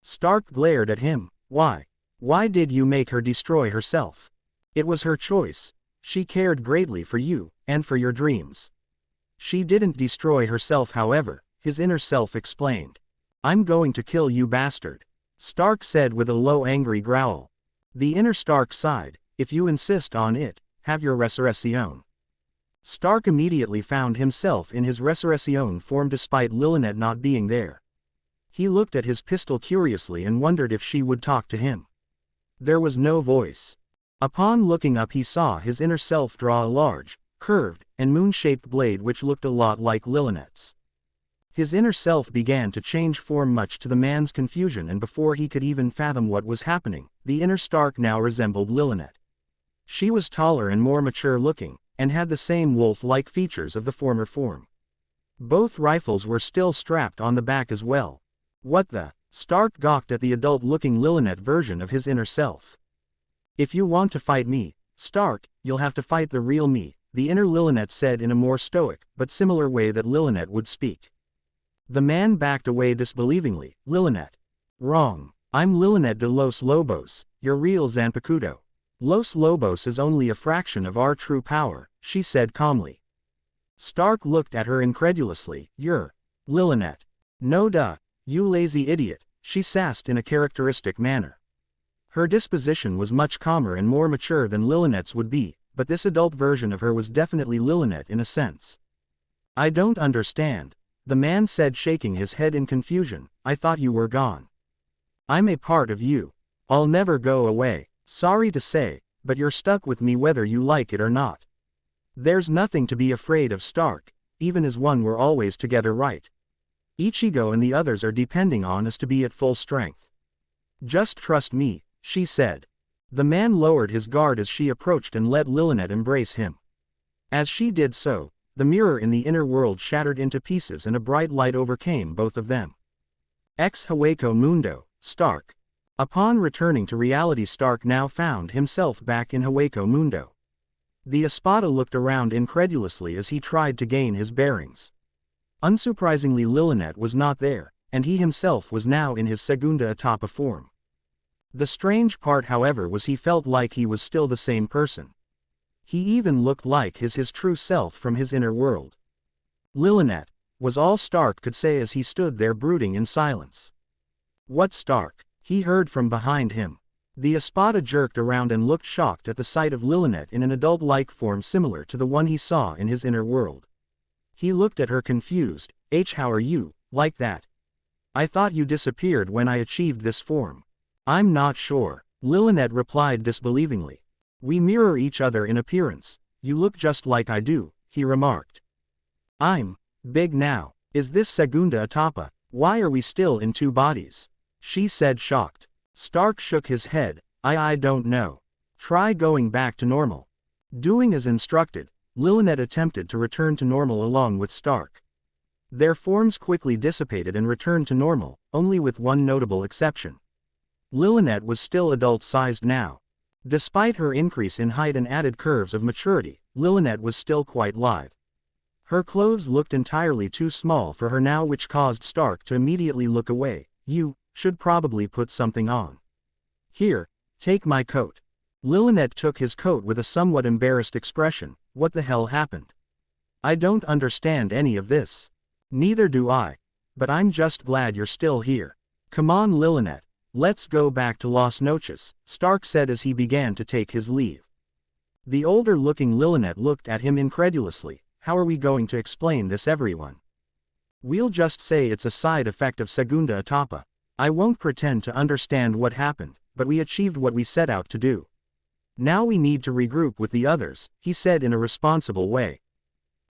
Stark glared at him. Why? Why did you make her destroy herself? It was her choice. She cared greatly for you, and for your dreams. She didn't destroy herself, however, his inner self explained. I'm going to kill you, bastard, Stark said with a low angry growl. The inner Stark sighed. If you insist on it, have your resurrection. Stark immediately found himself in his resurrection form despite Lilynette not being there. He looked at his pistol curiously and wondered if she would talk to him. There was no voice. Upon looking up he saw his inner self draw a large, curved, and moon-shaped blade which looked a lot like Lilynette's. His inner self began to change form much to the man's confusion, and before he could even fathom what was happening, the inner Stark now resembled Lilynette. She was taller and more mature looking, and had the same wolf-like features of the former form. Both rifles were still strapped on the back as well. What the? Stark gawked at the adult-looking Lilynette version of his inner self. If you want to fight me, Stark, you'll have to fight the real me, the inner Lilynette said in a more stoic, but similar way that Lilynette would speak. The man backed away disbelievingly. Lilynette. Wrong. I'm Lilynette de los Lobos, your real Zanpakuto. Los Lobos is only a fraction of our true power, she said calmly. Stark looked at her incredulously. You're Lilynette. No duh, you lazy idiot, she sassed in a characteristic manner. Her disposition was much calmer and more mature than Lilynette's would be, but this adult version of her was definitely Lilynette in a sense. I don't understand, the man said, shaking his head in confusion. I thought you were gone. I'm a part of you. I'll never go away. Sorry to say, but you're stuck with me whether you like it or not. There's nothing to be afraid of, Stark. Even as one we're always together, right? Ichigo and the others are depending on us to be at full strength. Just trust me, she said. The man lowered his guard as she approached and let Lilynette embrace him. As she did so, the mirror in the inner world shattered into pieces and a bright light overcame both of them. Ex Hueco Mundo, Stark. Upon returning to reality, Stark now found himself back in Hueco Mundo. The Espada looked around incredulously as he tried to gain his bearings. Unsurprisingly, Lilynette was not there, and he himself was now in his Segunda Etapa form. The strange part, however, was he felt like he was still the same person. He even looked like his true self from his inner world. Lilynette, was all Stark could say as he stood there brooding in silence. What, Stark? He heard from behind him. The Espada jerked around and looked shocked at the sight of Lilynette in an adult-like form similar to the one he saw in his inner world. He looked at her confused. How are you, like that? I thought you disappeared when I achieved this form. I'm not sure, Lilynette replied disbelievingly. We mirror each other in appearance. You look just like I do, he remarked. I'm big now. Is this Segunda Etapa? Why are we still in two bodies? She said, shocked. Stark shook his head. I don't know. Try going back to normal. Doing as instructed, Lillinet attempted to return to normal along with Stark. Their forms quickly dissipated and returned to normal, only with one notable exception. Lillinet was still adult-sized now. Despite her increase in height and added curves of maturity, Lillinet was still quite lithe. Her clothes looked entirely too small for her now, which caused Stark to immediately look away. You should probably put something on. Here, take my coat. Lillinet took his coat with a somewhat embarrassed expression. What the hell happened? I don't understand any of this. Neither do I. But I'm just glad you're still here. Come on, Lillinet. Let's go back to Las Noches, Stark said as he began to take his leave. The older-looking Lillinet looked at him incredulously. How are we going to explain this, everyone? We'll just say it's a side effect of Segunda Etapa. I won't pretend to understand what happened, but we achieved what we set out to do. Now we need to regroup with the others, he said in a responsible way.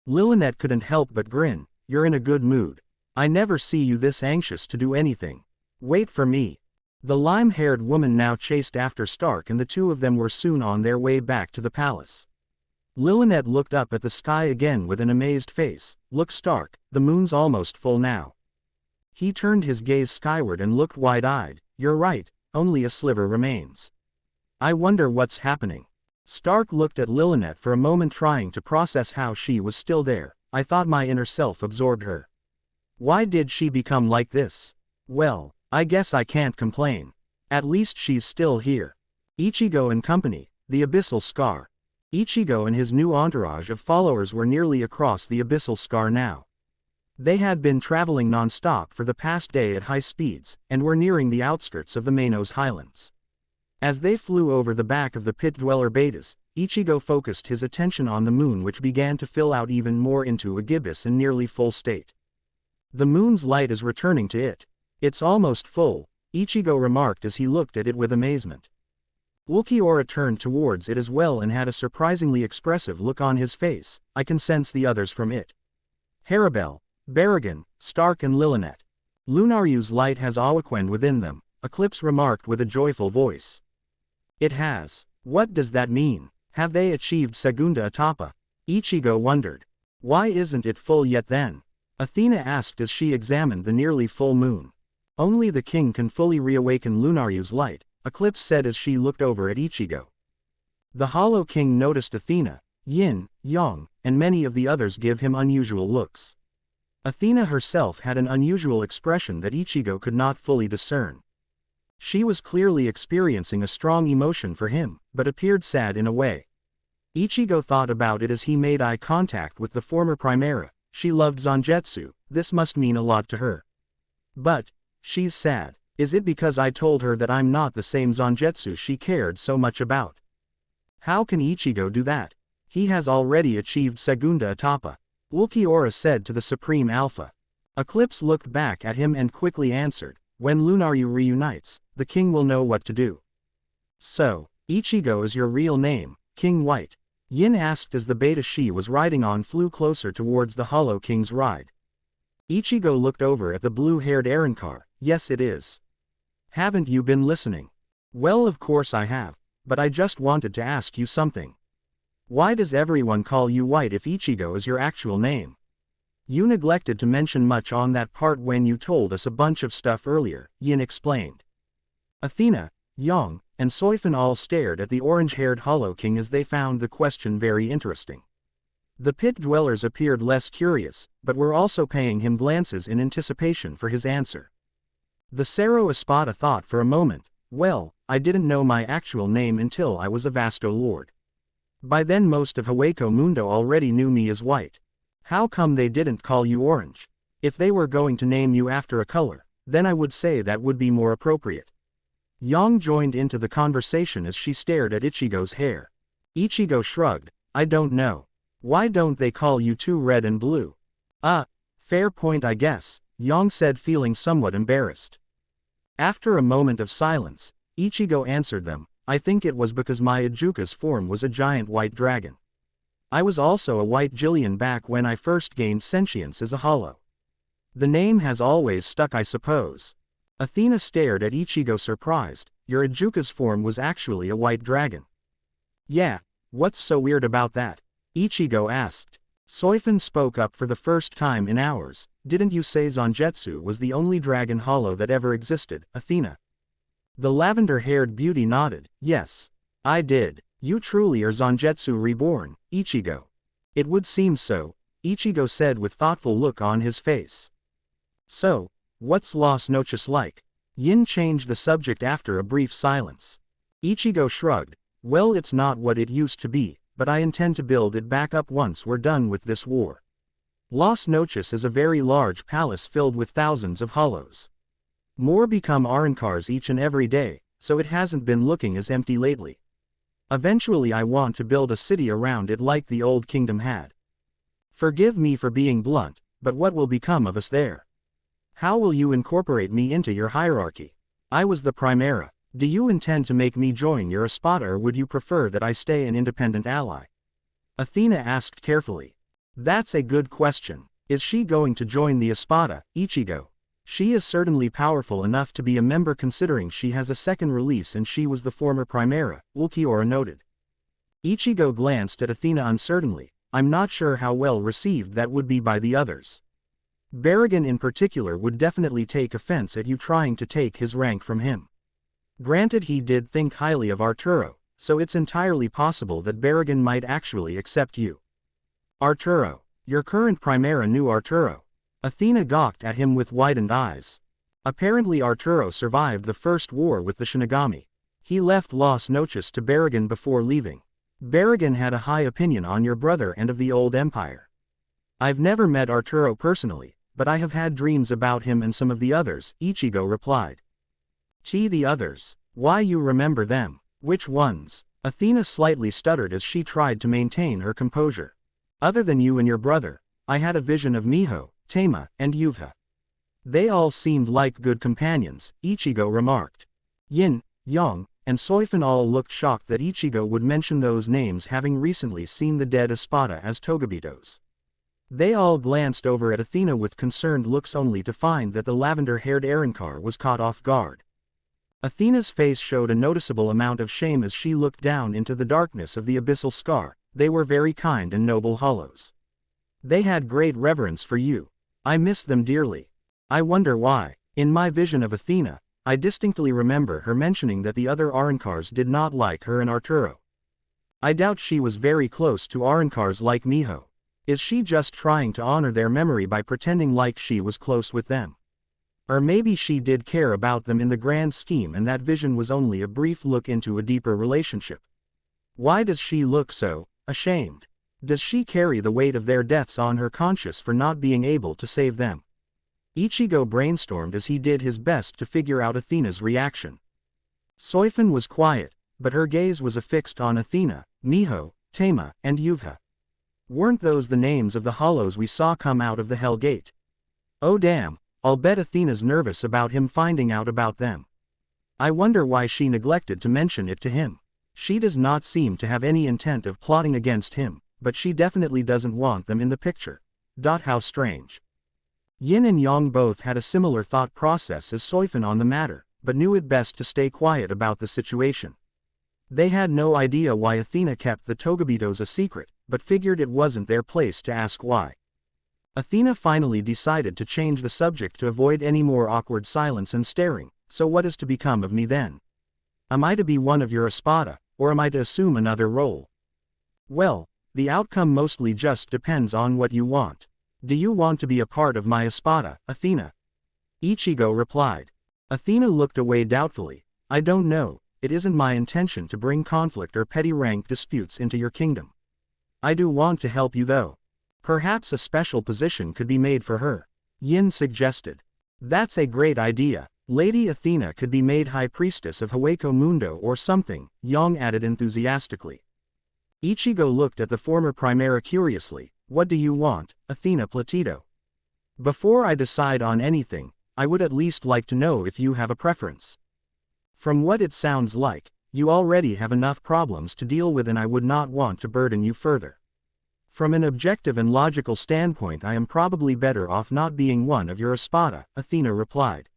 Lillinet couldn't help but grin. You're in a good mood. I never see you this anxious to do anything. Wait for me. The lime-haired woman now chased after Stark, and the two of them were soon on their way back to the palace. Lillinet looked up at the sky again with an amazed face. Look, Stark, the moon's almost full now. He turned his gaze skyward and looked wide-eyed. You're right, only a sliver remains. I wonder what's happening. Stark looked at Lillinet for a moment, trying to process how she was still there. I thought my inner self absorbed her. Why did she become like this? Well, I guess I can't complain. At least she's still here. Ichigo and company, the Abyssal Scar. Ichigo and his new entourage of followers were nearly across the Abyssal Scar now. They had been traveling non-stop for the past day at high speeds, and were nearing the outskirts of the Manos Highlands. As they flew over the back of the pit dweller betas, Ichigo focused his attention on the moon, which began to fill out even more into a gibbous and nearly full state. The moon's light is returning to it. It's almost full, Ichigo remarked as he looked at it with amazement. Ulquiorra turned towards it as well and had a surprisingly expressive look on his face. I can sense the others from it. Haribel, Barragan, Stark and Lillinet. Lunaryu's light has awakened within them, Eclipse remarked with a joyful voice. It has. What does that mean? Have they achieved Segunda Etapa? Ichigo wondered. Why isn't it full yet then? Athena asked as she examined the nearly full moon. Only the king can fully reawaken Lunaryu's light, Eclipse said as she looked over at Ichigo. The Hollow King noticed Athena, Yin, Yang, and many of the others give him unusual looks. Athena herself had an unusual expression that Ichigo could not fully discern. She was clearly experiencing a strong emotion for him, but appeared sad in a way. Ichigo thought about it as he made eye contact with the former Primera. She loved Zangetsu, this must mean a lot to her. But, she's sad. Is it because I told her that I'm not the same Zangetsu she cared so much about? How can Ichigo do that? He has already achieved Segunda Etapa. Ulquiorra said to the Supreme Alpha. Eclipse looked back at him and quickly answered. When Lunaryu reunites, the king will know what to do. So, Ichigo is your real name, King White? Yin asked as the beta she was riding on flew closer towards the Hollow King's ride. Ichigo looked over at the blue-haired Arrancar. Yes, it is. Haven't you been listening? Well, of course I have, but I just wanted to ask you something. Why does everyone call you White if Ichigo is your actual name? You neglected to mention much on that part when you told us a bunch of stuff earlier, Yin explained. Athena, Yang, and Soifan all stared at the orange-haired Hollow King as they found the question very interesting. The pit dwellers appeared less curious, but were also paying him glances in anticipation for his answer. The Cerro Espada thought for a moment. Well, I didn't know my actual name until I was a Vasto Lord. By then most of Hueco Mundo already knew me as White. How come they didn't call you Orange? If they were going to name you after a color, then I would say that would be more appropriate. Yang joined into the conversation as she stared at Ichigo's hair. Ichigo shrugged. I don't know. Why don't they call you two red and blue? Fair point I guess, Yang said, feeling somewhat embarrassed. After a moment of silence, Ichigo answered them. I think it was because my Ajuka's form was a giant white dragon. I was also a white Jillian back when I first gained sentience as a hollow. The name has always stuck, I suppose. Athena stared at Ichigo surprised. Your Ajuka's form was actually a white dragon. Yeah, what's so weird about that? Ichigo asked. Soifun spoke up for the first time in hours. Didn't you say Zangetsu was the only dragon hollow that ever existed, Athena? The lavender-haired beauty nodded. Yes. I did. You truly are Zangetsu reborn, Ichigo. It would seem so, Ichigo said with thoughtful look on his face. So, what's Las Noches like? Yin changed the subject after a brief silence. Ichigo shrugged. Well, it's not what it used to be, but I intend to build it back up once we're done with this war. Las Noches is a very large palace filled with thousands of hollows. More become Arrancars each and every day, so it hasn't been looking as empty lately. Eventually I want to build a city around it like the old kingdom had. Forgive me for being blunt, but what will become of us there? How will you incorporate me into your hierarchy? I was the Primera. Do you intend to make me join your Espada, or would you prefer that I stay an independent ally? Athena asked carefully. That's a good question. Is she going to join the Espada, Ichigo? She is certainly powerful enough to be a member considering she has a second release and she was the former Primera, Ulquiorra noted. Ichigo glanced at Athena uncertainly. I'm not sure how well received that would be by the others. Barragan in particular would definitely take offense at you trying to take his rank from him. Granted, he did think highly of Arturo, so it's entirely possible that Barragan might actually accept you. Arturo. Your current Primera knew Arturo. Athena gawked at him with widened eyes. Apparently Arturo survived the first war with the Shinigami. He left Las Noches to Barragan before leaving. Barragan had a high opinion on your brother and of the old empire. I've never met Arturo personally, but I have had dreams about him and some of the others, Ichigo replied. The others. Why, you remember them? Which ones? Athena slightly stuttered as she tried to maintain her composure. Other than you and your brother, I had a vision of Miho, Tama, and Yuvha. They all seemed like good companions, Ichigo remarked. Yin, Yang, and Soifun all looked shocked that Ichigo would mention those names, having recently seen the dead Espada as Togebitos. They all glanced over at Athena with concerned looks only to find that the lavender-haired Arrancar was caught off guard. Athena's face showed a noticeable amount of shame as she looked down into the darkness of the abyssal scar. They were very kind and noble hollows. They had great reverence for you. I miss them dearly. I wonder why. In my vision of Athena, I distinctly remember her mentioning that the other Arrancars did not like her and Arturo. I doubt she was very close to Arrancars like Miho. Is she just trying to honor their memory by pretending like she was close with them? Or maybe she did care about them in the grand scheme and that vision was only a brief look into a deeper relationship. Why does she look so ashamed? Does she carry the weight of their deaths on her conscience for not being able to save them? Ichigo brainstormed as he did his best to figure out Athena's reaction. Soifun was quiet, but her gaze was affixed on Athena, Miho, Tama, and Yuvha. Weren't those the names of the hollows we saw come out of the Hell Gate? Oh damn, I'll bet Athena's nervous about him finding out about them. I wonder why she neglected to mention it to him. She does not seem to have any intent of plotting against him, but she definitely doesn't want them in the picture. How strange. Yin and Yang both had a similar thought process as Soifun on the matter, but knew it best to stay quiet about the situation. They had no idea why Athena kept the Togebitos a secret, but figured it wasn't their place to ask why. Athena finally decided to change the subject to avoid any more awkward silence and staring. So what is to become of me then? Am I to be one of your Espada, or am I to assume another role? Well, the outcome mostly just depends on what you want. Do you want to be a part of my Espada, Athena? Ichigo replied. Athena looked away doubtfully. I don't know, it isn't my intention to bring conflict or petty rank disputes into your kingdom. I do want to help you though. Perhaps a special position could be made for her. Yin suggested. That's a great idea. Lady Athena could be made High Priestess of Hueco Mundo or something, Yang added enthusiastically. Ichigo looked at the former Primera curiously. What do you want, Athena Platito? Before I decide on anything, I would at least like to know if you have a preference. From what it sounds like, you already have enough problems to deal with and I would not want to burden you further. From an objective and logical standpoint, I am probably better off not being one of your Espada, Athena replied.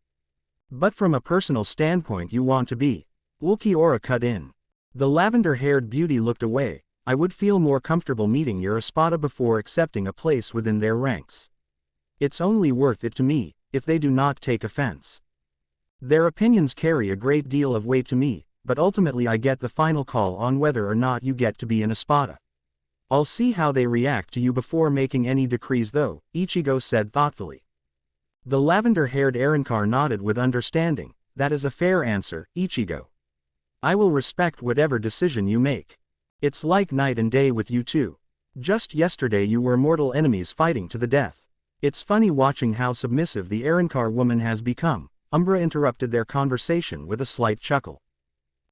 But from a personal standpoint, you want to be. Ulquiorra cut in. The lavender-haired beauty looked away. I would feel more comfortable meeting your Espada before accepting a place within their ranks. It's only worth it to me, if they do not take offense. Their opinions carry a great deal of weight to me, but ultimately I get the final call on whether or not you get to be an Espada. I'll see how they react to you before making any decrees though, Ichigo said thoughtfully. The lavender-haired Arrancar nodded with understanding. That is a fair answer, Ichigo. I will respect whatever decision you make. It's like night and day with you two. Just yesterday you were mortal enemies fighting to the death. It's funny watching how submissive the Arrancar woman has become. Umbra interrupted their conversation with a slight chuckle.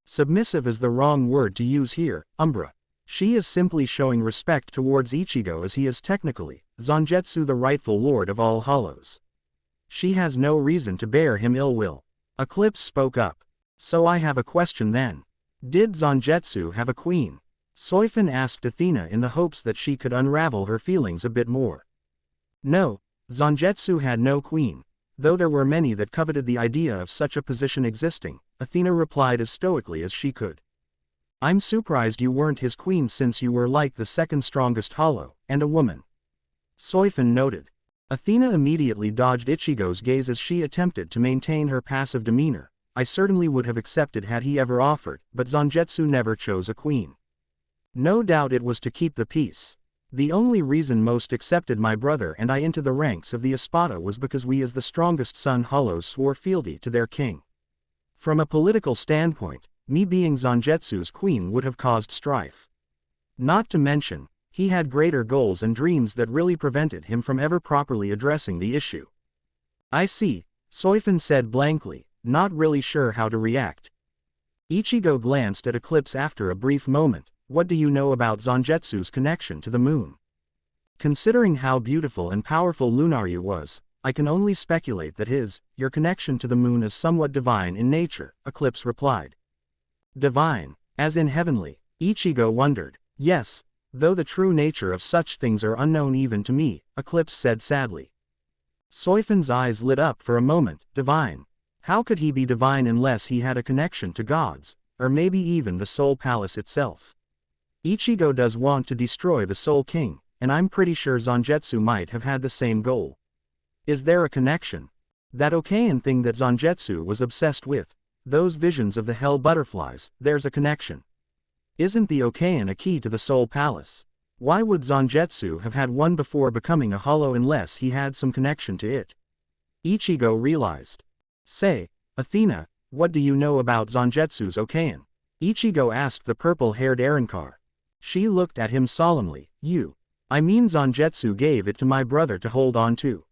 Submissive is the wrong word to use here, Umbra. She is simply showing respect towards Ichigo as he is technically, Zangetsu, the rightful lord of all hollows. She has no reason to bear him ill will. Eclipse spoke up. So I have a question then. Did Zangetsu have a queen? Soifin asked Athena in the hopes that she could unravel her feelings a bit more. No, Zangetsu had no queen, though there were many that coveted the idea of such a position existing, Athena replied as stoically as she could. I'm surprised you weren't his queen since you were like the second strongest hollow, and a woman. Soifin noted. Athena immediately dodged Ichigo's gaze as she attempted to maintain her passive demeanor. I certainly would have accepted had he ever offered, but Zangetsu never chose a queen. No doubt it was to keep the peace. The only reason most accepted my brother and I into the ranks of the Espada was because we as the strongest Sun Hollows swore fealty to their king. From a political standpoint, me being Zangetsu's queen would have caused strife. Not to mention, he had greater goals and dreams that really prevented him from ever properly addressing the issue. I see, Soifin said blankly, not really sure how to react. Ichigo glanced at Eclipse after a brief moment. What do you know about Zangetsu's connection to the moon? Considering how beautiful and powerful Lunaryu was, I can only speculate that your connection to the moon is somewhat divine in nature, Eclipse replied. Divine, as in heavenly, Ichigo wondered. Yes, though the true nature of such things are unknown even to me, Eclipse said sadly. Soifin's eyes lit up for a moment. Divine. How could he be divine unless he had a connection to gods, or maybe even the Soul Palace itself? Ichigo does want to destroy the Soul King, and I'm pretty sure Zangetsu might have had the same goal. Is there a connection? That Okayan thing that Zangetsu was obsessed with, those visions of the hell butterflies, there's a connection. Isn't the Okayan a key to the Soul Palace? Why would Zangetsu have had one before becoming a hollow unless he had some connection to it? Ichigo realized. Say, Athena, what do you know about Zangetsu's Okayan? Ichigo asked the purple-haired Arrancar. She looked at him solemnly. I mean Zangetsu gave it to my brother to hold on to.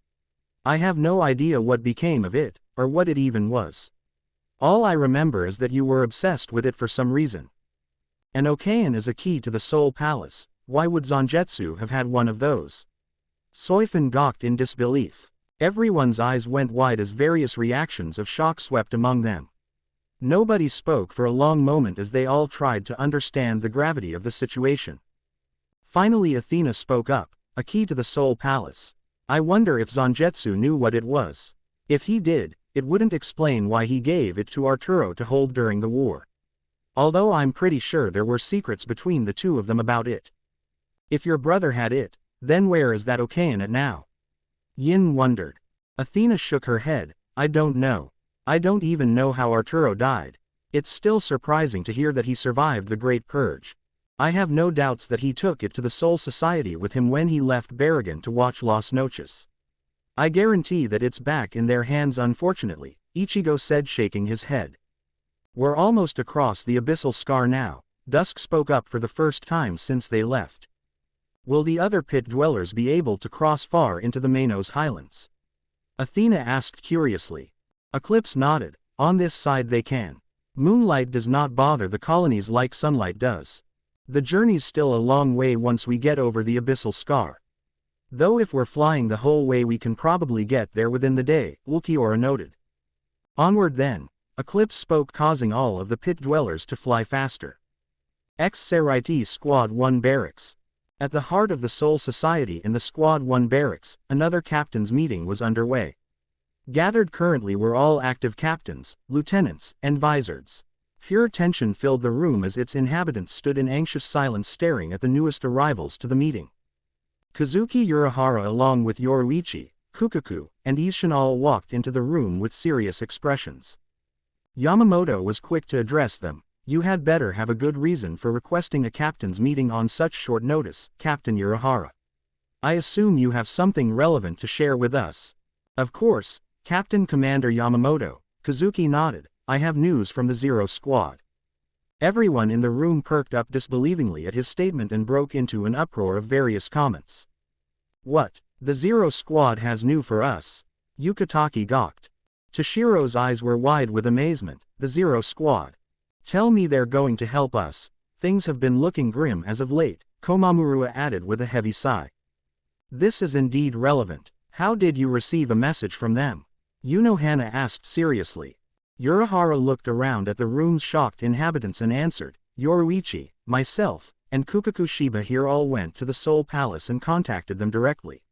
I have no idea what became of it, or what it even was. All I remember is that you were obsessed with it for some reason. An Okayan is a key to the Soul Palace. Why would Zangetsu have had one of those? Soifin gawked in disbelief. Everyone's eyes went wide as various reactions of shock swept among them. Nobody spoke for a long moment as they all tried to understand the gravity of the situation. Finally Athena spoke up. A key to the Soul Palace. I wonder if Zangetsu knew what it was. If he did, it wouldn't explain why he gave it to Arturo to hold during the war. Although I'm pretty sure there were secrets between the two of them about it. If your brother had it, then where is that Okayan at now? Yin wondered. Athena shook her head. I don't know. I don't even know how Arturo died. It's still surprising to hear that he survived the Great Purge. I have no doubts that he took it to the Soul Society with him when he left Barragan to watch Las Noches. I guarantee that it's back in their hands unfortunately, Ichigo said shaking his head. We're almost across the abyssal scar now, Dusk spoke up for the first time since they left. Will the other pit dwellers be able to cross far into the Manos Highlands? Athena asked curiously. Eclipse nodded. On this side they can. Moonlight does not bother the colonies like sunlight does. The journey's still a long way once we get over the abyssal scar. Though if we're flying the whole way we can probably get there within the day, Ulquiorra noted. Onward then, Eclipse spoke, causing all of the pit dwellers to fly faster. Ex-Serite Squad 1 Barracks. At the heart of the Soul Society in the Squad 1 barracks, another captain's meeting was underway. Gathered currently were all active captains, lieutenants, and visors. Pure tension filled the room as its inhabitants stood in anxious silence staring at the newest arrivals to the meeting. Kazuki Urahara along with Yoruichi, Kukaku, and Isshin all walked into the room with serious expressions. Yamamoto was quick to address them. You had better have a good reason for requesting a captain's meeting on such short notice, Captain Urahara. I assume you have something relevant to share with us. Of course, Captain Commander Yamamoto, Kazuki nodded. I have news from the Zero Squad. Everyone in the room perked up disbelievingly at his statement and broke into an uproar of various comments. What? The Zero Squad has new for us? Yukitake gawked. Toshiro's eyes were wide with amazement. The Zero Squad. Tell me they're going to help us. Things have been looking grim as of late, Komamurua added with a heavy sigh. This is indeed relevant. How did you receive a message from them? Yunohana asked seriously. Urahara looked around at the room's shocked inhabitants and answered, Yoruichi, myself, and Kukaku Shiba here all went to the Soul Palace and contacted them directly.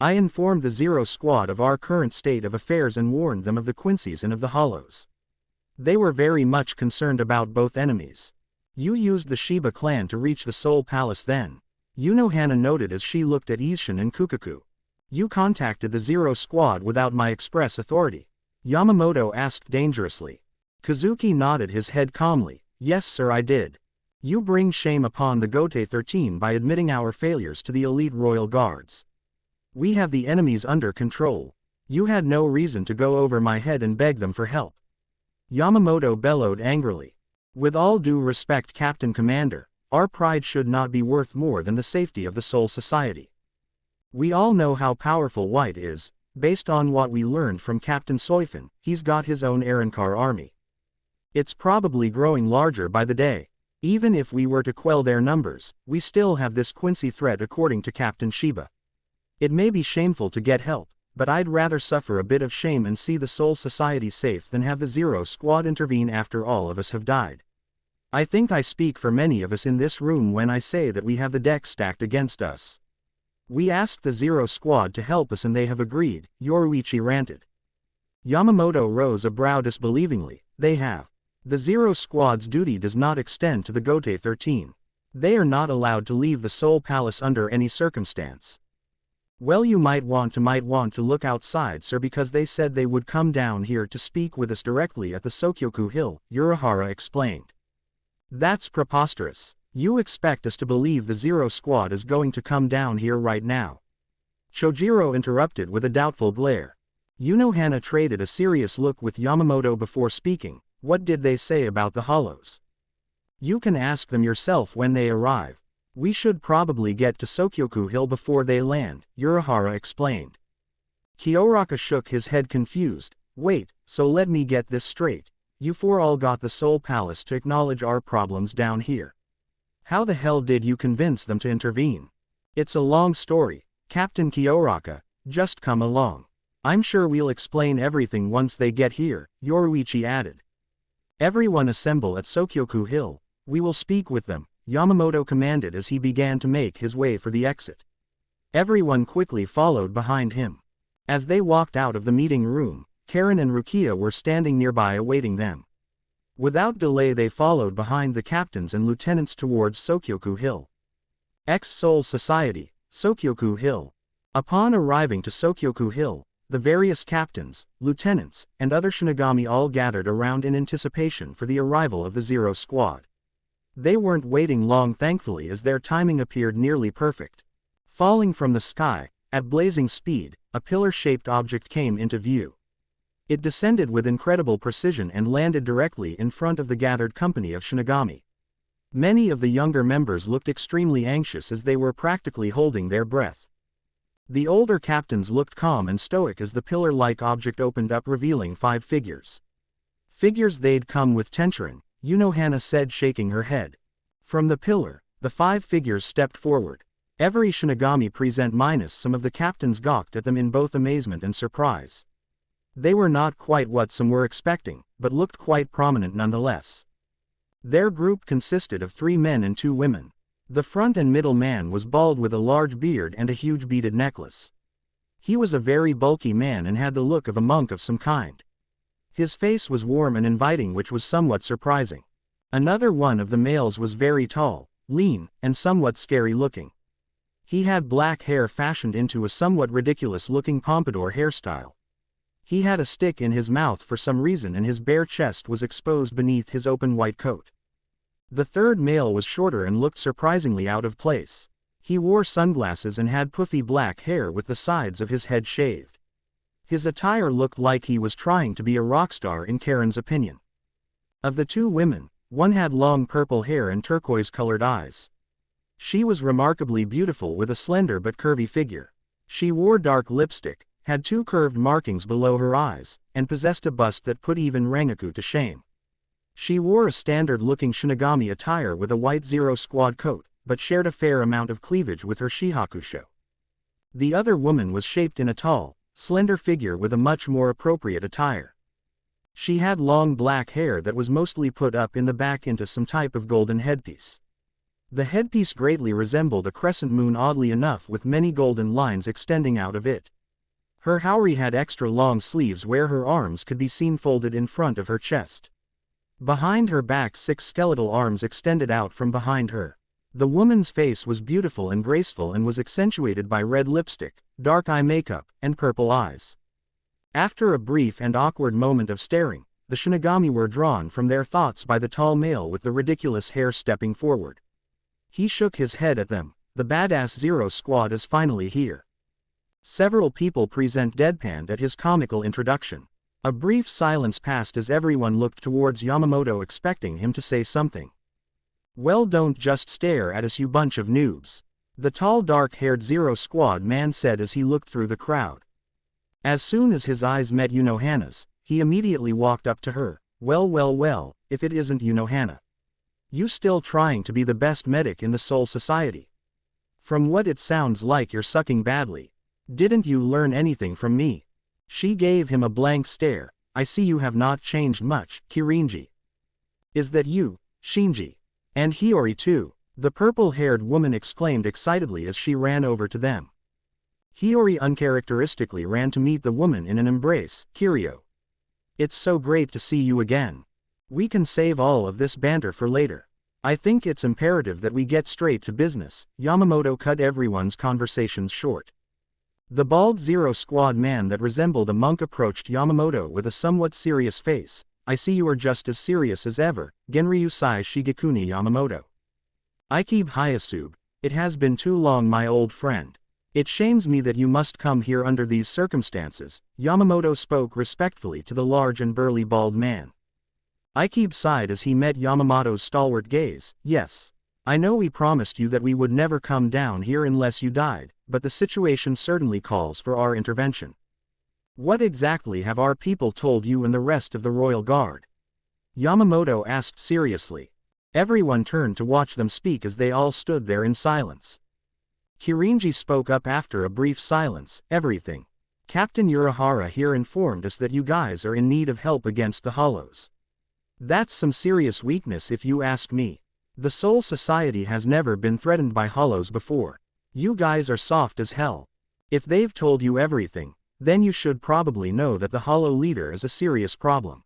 I informed the Zero Squad of our current state of affairs and warned them of the Quincy's and of the Hollows. They were very much concerned about both enemies. You used the Shiba clan to reach the Soul Palace then. Yunohana noted as she looked at Isshin and Kukaku. You contacted the Zero Squad without my express authority. Yamamoto asked dangerously. Kazuki nodded his head calmly. Yes sir, I did. You bring shame upon the Gote 13 by admitting our failures to the elite royal guards. We have the enemies under control. You had no reason to go over my head and beg them for help. Yamamoto bellowed angrily. With all due respect, Captain Commander, our pride should not be worth more than the safety of the Soul Society. We all know how powerful White is. Based on what we learned from Captain Soifin, he's got his own Arankar army. It's probably growing larger by the day. Even if we were to quell their numbers, we still have this Quincy threat according to Captain Shiba. It may be shameful to get help, but I'd rather suffer a bit of shame and see the Soul Society safe than have the Zero Squad intervene after all of us have died. I think I speak for many of us in this room when I say that we have the deck stacked against us. We asked the Zero Squad to help us and they have agreed, Yoruichi ranted. Yamamoto rose a brow disbelievingly. They have. The Zero Squad's duty does not extend to the Gote 13. They are not allowed to leave the Soul Palace under any circumstance. Well, you might want to look outside sir, because they said they would come down here to speak with us directly at the Sokyoku Hill, Urahara explained. That's preposterous. You expect us to believe the Zero Squad is going to come down here right now? Chojiro interrupted with a doubtful glare. Yunohana traded a serious look with Yamamoto before speaking. What did they say about the Hollows? You can ask them yourself when they arrive. We should probably get to Sokyoku Hill before they land, Urahara explained. Kyoraka shook his head confused. Wait, so let me get this straight. You four all got the Soul Palace to acknowledge our problems down here. How the hell did you convince them to intervene? It's a long story, Captain Kyoraka, just come along. I'm sure we'll explain everything once they get here, Yoruichi added. Everyone assemble at Sokyoku Hill. We will speak with them, Yamamoto commanded as he began to make his way for the exit. Everyone quickly followed behind him. As they walked out of the meeting room, Karen and Rukia were standing nearby awaiting them. Without delay they followed behind the captains and lieutenants towards Sokyoku Hill. Soul Society, Sokyoku Hill. Upon arriving to Sokyoku Hill, the various captains, lieutenants, and other Shinigami all gathered around in anticipation for the arrival of the Zero Squad. They weren't waiting long thankfully as their timing appeared nearly perfect. Falling from the sky, at blazing speed, a pillar-shaped object came into view. It descended with incredible precision and landed directly in front of the gathered company of Shinigami. Many of the younger members looked extremely anxious as they were practically holding their breath. The older captains looked calm and stoic as the pillar-like object opened up revealing 5 figures. Figures they'd come with Tenchirin, Yunohana said shaking her head. From the pillar, the 5 figures stepped forward. Every Shinigami present minus some of the captains gawked at them in both amazement and surprise. They were not quite what some were expecting, but looked quite prominent nonetheless. Their group consisted of 3 men and 2 women. The front and middle man was bald with a large beard and a huge beaded necklace. He was a very bulky man and had the look of a monk of some kind. His face was warm and inviting, which was somewhat surprising. Another one of the males was very tall, lean, and somewhat scary looking. He had black hair fashioned into a somewhat ridiculous-looking pompadour hairstyle. He had a stick in his mouth for some reason, and his bare chest was exposed beneath his open white coat. The third male was shorter and looked surprisingly out of place. He wore sunglasses and had puffy black hair with the sides of his head shaved. His attire looked like he was trying to be a rock star in Karen's opinion. Of the two women, one had long purple hair and turquoise-colored eyes. She was remarkably beautiful with a slender but curvy figure. She wore dark lipstick, had two curved markings below her eyes, and possessed a bust that put even Rengoku to shame. She wore a standard-looking Shinigami attire with a white Zero Squad coat, but shared a fair amount of cleavage with her Shihakusho. The other woman was shaped in a tall, slender figure with a much more appropriate attire. She had long black hair that was mostly put up in the back into some type of golden headpiece. The headpiece greatly resembled a crescent moon, oddly enough, with many golden lines extending out of it. Her haori had extra long sleeves where her arms could be seen folded in front of her chest. Behind her back 6 skeletal arms extended out from behind her. The woman's face was beautiful and graceful and was accentuated by red lipstick, dark eye makeup, and purple eyes. After a brief and awkward moment of staring, the Shinigami were drawn from their thoughts by the tall male with the ridiculous hair stepping forward. He shook his head at them. The badass Zero Squad is finally here. Several people present deadpanned at his comical introduction. A brief silence passed as everyone looked towards Yamamoto expecting him to say something. "Well, don't just stare at us, you bunch of noobs," the tall dark-haired Zero Squad man said as he looked through the crowd. As soon as his eyes met Unohana's, he immediately walked up to her. Well, if it isn't Unohana. You still trying to be the best medic in the Soul Society? From what it sounds like you're sucking badly. Didn't you learn anything from me?" She gave him a blank stare. "I see you have not changed much, Kirinji." "Is that you, Shinji? And Hiyori too?" the purple-haired woman exclaimed excitedly as she ran over to them. Hiyori uncharacteristically ran to meet the woman in an embrace. "Kiryu. It's so great to see you again. We can save all of this banter for later. I think it's imperative that we get straight to business." Yamamoto cut everyone's conversations short. The bald Zero Squad man that resembled a monk approached Yamamoto with a somewhat serious face. "I see you are just as serious as ever, Genryu Sai Shigekuni Yamamoto. Ikebe Hyasube, it has been too long, my old friend. It shames me that you must come here under these circumstances." Yamamoto spoke respectfully to the large and burly bald man. Ikebe sighed as he met Yamamoto's stalwart gaze. "Yes. I know we promised you that we would never come down here unless you died, but the situation certainly calls for our intervention. What exactly have our people told you and the rest of the royal guard?" Yamamoto asked seriously. Everyone turned to watch them speak as they all stood there in silence. Kirinji spoke up after a brief silence. "Everything. Captain Urahara here informed us that you guys are in need of help against the Hollows. That's some serious weakness if you ask me. The Soul Society has never been threatened by Hollows before. You guys are soft as hell. If they've told you everything, then you should probably know that the Hollow leader is a serious problem.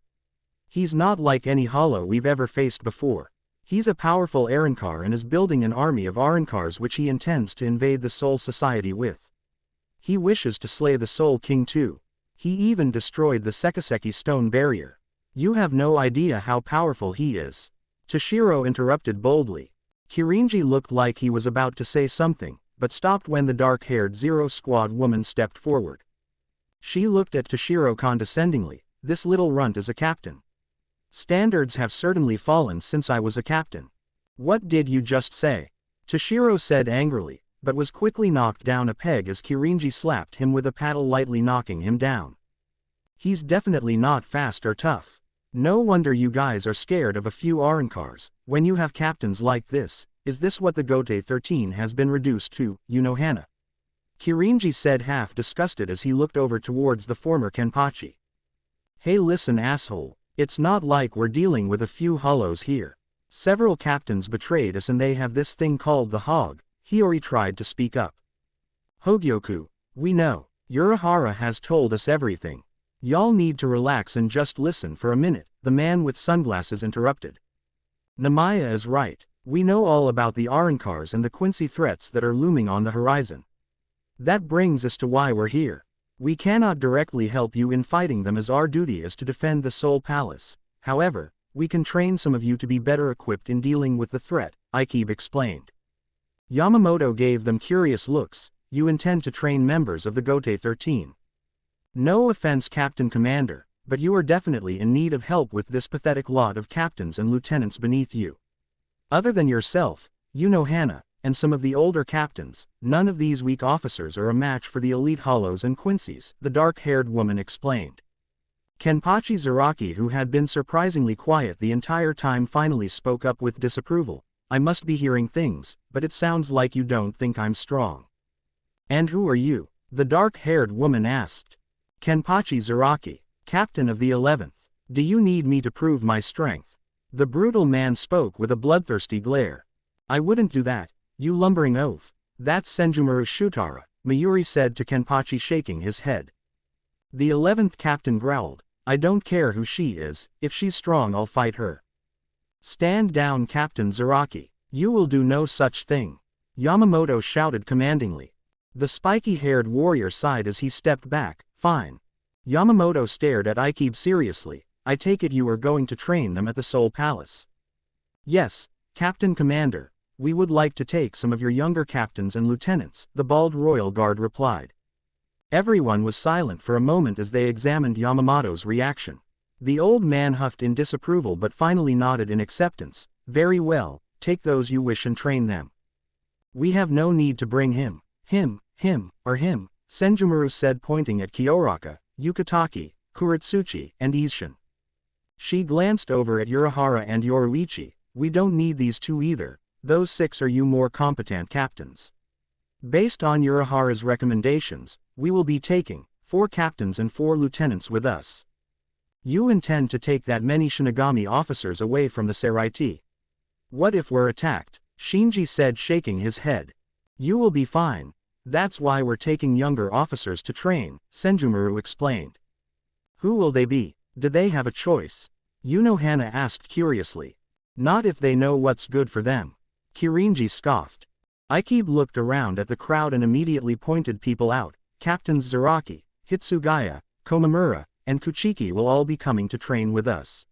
He's not like any Hollow we've ever faced before. He's a powerful Arrankar and is building an army of Arrankars which he intends to invade the Soul Society with. He wishes to slay the Soul King too. He even destroyed the Sekiseki stone barrier. You have no idea how powerful he is." Toshiro interrupted boldly. Kirinji looked like he was about to say something, but stopped when the dark-haired Zero Squad woman stepped forward. She looked at Toshiro condescendingly. "This little runt is a captain. Standards have certainly fallen since I was a captain." "What did you just say?" Toshiro said angrily, but was quickly knocked down a peg as Kirinji slapped him with a paddle, lightly knocking him down. "He's definitely not fast or tough. No wonder you guys are scared of a few Arrankars, when you have captains like this. Is this what the Gote 13 has been reduced to, Unohana?" Kirinji said, half disgusted as he looked over towards the former Kenpachi. "Hey, listen, asshole, it's not like we're dealing with a few Hollows here. Several captains betrayed us and they have this thing called the Hog. Hiyori tried to speak up. Hogyoku, we know. Urahara has told us everything. Y'all need to relax and just listen for a minute, the man with sunglasses interrupted. Namaya is right. We know all about the Arankars and the Quincy threats that are looming on the horizon. That brings us to why we're here. We cannot directly help you in fighting them as our duty is to defend the Soul Palace. However, we can train some of you to be better equipped in dealing with the threat, Ichigo explained. Yamamoto gave them curious looks. You intend to train members of the Gote 13. No offense, Captain Commander, but you are definitely in need of help with this pathetic lot of captains and lieutenants beneath you. Other than yourself, you know Hana, and some of the older captains, none of these weak officers are a match for the elite Hollows and Quincy's, the dark-haired woman explained. Kenpachi Zaraki, who had been surprisingly quiet the entire time, finally spoke up with disapproval. I must be hearing things, but it sounds like you don't think I'm strong. And who are you? The dark-haired woman asked. Kenpachi Zaraki, captain of the 11th. Do you need me to prove my strength? The brutal man spoke with a bloodthirsty glare. I wouldn't do that, you lumbering oaf. That's Senjumaru Shutara, Mayuri said to Kenpachi, shaking his head. The 11th captain growled. I don't care who she is, if she's strong I'll fight her. Stand down, Captain Zaraki. You will do no such thing. Yamamoto shouted commandingly. The spiky-haired warrior sighed as he stepped back. Fine. Yamamoto stared at Ichigo seriously. I take it you are going to train them at the Soul Palace. Yes, Captain Commander. We would like to take some of your younger captains and lieutenants, the bald royal guard replied. Everyone was silent for a moment as they examined Yamamoto's reaction. The old man huffed in disapproval but finally nodded in acceptance. Very well, take those you wish and train them. We have no need to bring him, or him, Senjumaru said, pointing at Kyoraka, Yukitaki, Kuretsuchi, and Isshin. She glanced over at Urahara and Yoruichi. We don't need these two either, those 6 are you more competent captains. Based on Urahara's recommendations, we will be taking 4 captains and 4 lieutenants with us. You intend to take that many Shinigami officers away from the Seraiti. What if we're attacked? Shinji said, shaking his head. You will be fine. That's why we're taking younger officers to train, Senjumaru explained. Who will they be? Do they have a choice? Hana asked curiously. Not if they know what's good for them. Kirinji scoffed. Ichigo looked around at the crowd and immediately pointed people out. Captains Zaraki, Hitsugaya, Komamura, and Kuchiki will all be coming to train with us.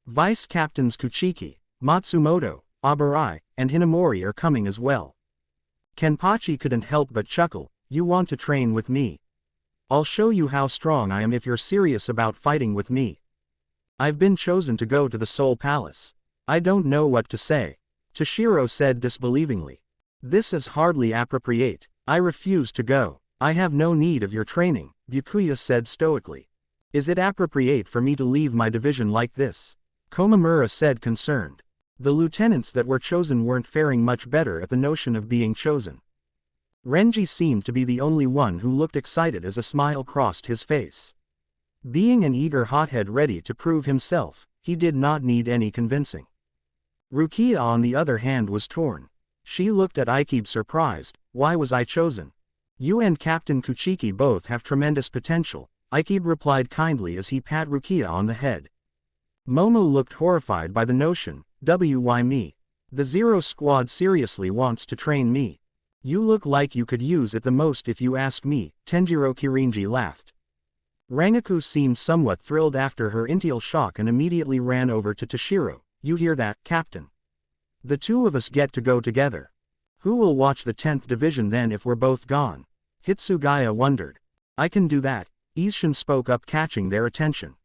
Vice Captains Kuchiki, Matsumoto, Abarai, and Hinamori are coming as well. Kenpachi couldn't help but chuckle. You want to train with me? I'll show you how strong I am if you're serious about fighting with me. I've been chosen to go to the Soul Palace. I don't know what to say. Toshiro said disbelievingly. This is hardly appropriate. I refuse to go. I have no need of your training, Byakuya said stoically. Is it appropriate for me to leave my division like this? Komamura said, concerned. The lieutenants that were chosen weren't faring much better at the notion of being chosen. Renji seemed to be the only one who looked excited as a smile crossed his face. Being an eager hothead ready to prove himself, he did not need any convincing. Rukia on the other hand was torn. She looked at Ichigo surprised. Why was I chosen? You and Captain Kuchiki both have tremendous potential, Ichigo replied kindly as he pat Rukia on the head. Momo looked horrified by the notion. Why me? The Zero Squad seriously wants to train me. You look like you could use it the most if you ask me, Tenjiro Kirinji laughed. Rangaku seemed somewhat thrilled after her initial shock and immediately ran over to Toshiro. You hear that, Captain? The two of us get to go together. Who will watch the 10th division then if we're both gone? Hitsugaya wondered. I can do that, Isshin spoke up, catching their attention.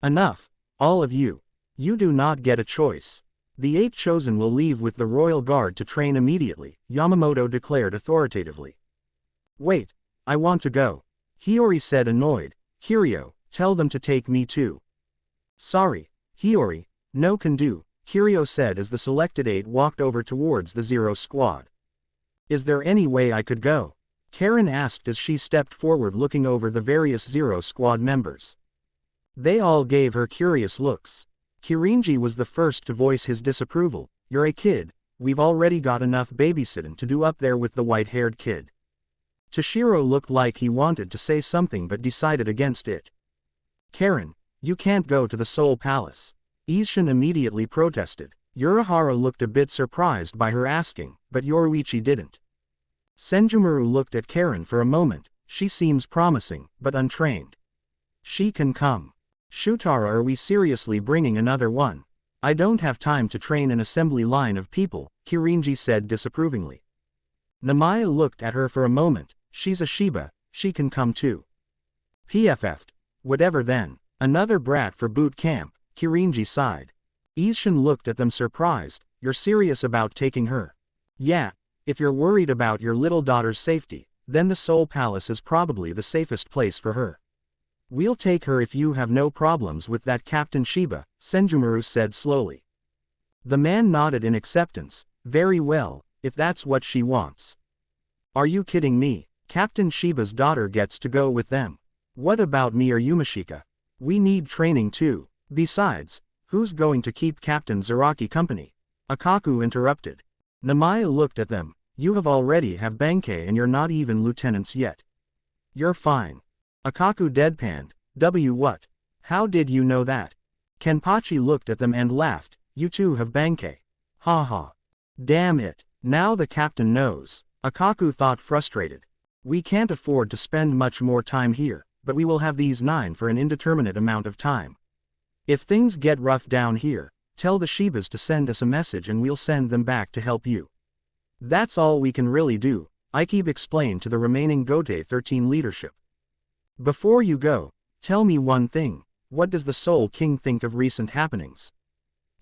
Enough, all of you. You do not get a choice. The 8 chosen will leave with the Royal Guard to train immediately, Yamamoto declared authoritatively. Wait, I want to go. Hiyori said, annoyed. Kiryu, tell them to take me too. Sorry, Hiyori, no can do, Kiryu said as the selected 8 walked over towards the Zero Squad. Is there any way I could go? Karen asked as she stepped forward, looking over the various Zero Squad members. They all gave her curious looks. Kirinji was the first to voice his disapproval. You're a kid, we've already got enough babysitting to do up there with the white-haired kid. Toshiro looked like he wanted to say something but decided against it. Karen, you can't go to the Soul Palace. Isshin immediately protested. Urahara looked a bit surprised by her asking, but Yoruichi didn't. Senjumaru looked at Karen for a moment. She seems promising, but untrained. She can come. Shutara, are we seriously bringing another one? I don't have time to train an assembly line of people, Kirinji said disapprovingly. Namaya looked at her for a moment. She's a Shiba, she can come too. PFF'd. Whatever then. Another brat for boot camp, Kirinji sighed. Isshin looked at them surprised. You're serious about taking her? Yeah, if you're worried about your little daughter's safety, then the Soul Palace is probably the safest place for her. We'll take her if you have no problems with that, Captain Shiba, Senjumaru said slowly. The man nodded in acceptance. Very well, if that's what she wants. Are you kidding me? Captain Shiba's daughter gets to go with them. What about me or Yumashika? We need training too. Besides, who's going to keep Captain Zaraki company? Akaku interrupted. Namaya looked at them. You have already have Benkei and you're not even lieutenants yet. You're fine. Akaku deadpanned. What? How did you know that? Kenpachi looked at them and laughed. You too have Benkei. Ha ha. Damn it. Now the captain knows. Akaku thought frustrated. We can't afford to spend much more time here, but we will have these 9 for an indeterminate amount of time. If things get rough down here, tell the Shibas to send us a message and we'll send them back to help you. That's all we can really do, Ichigo explained to the remaining Gote 13 leadership. Before you go, tell me one thing, what does the Soul King think of recent happenings?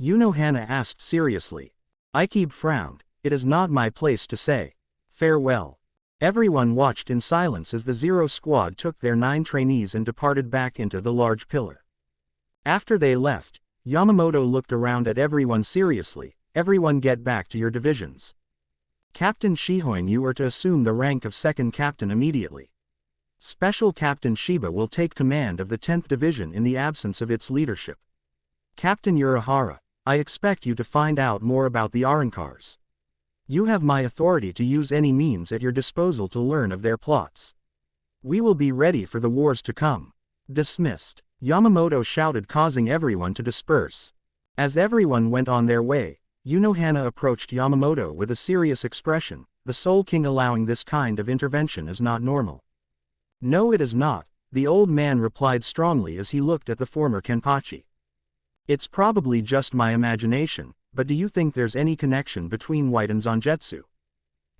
Unohana asked seriously. Ichigo frowned. It is not my place to say. Farewell. Everyone watched in silence as the Zero Squad took their 9 trainees and departed back into the large pillar. After they left, Yamamoto looked around at everyone seriously. Everyone get back to your divisions. Captain Shihoin, you are to assume the rank of 2nd captain immediately. Special Captain Shiba will take command of the 10th Division in the absence of its leadership. Captain Urahara, I expect you to find out more about the Arankars. You have my authority to use any means at your disposal to learn of their plots. We will be ready for the wars to come. Dismissed. Yamamoto shouted, causing everyone to disperse. As everyone went on their way, Unohana approached Yamamoto with a serious expression. The Soul King allowing this kind of intervention is not normal. No, it is not, the old man replied strongly as he looked at the former Kenpachi. It's probably just my imagination, but do you think there's any connection between White and Zangetsu?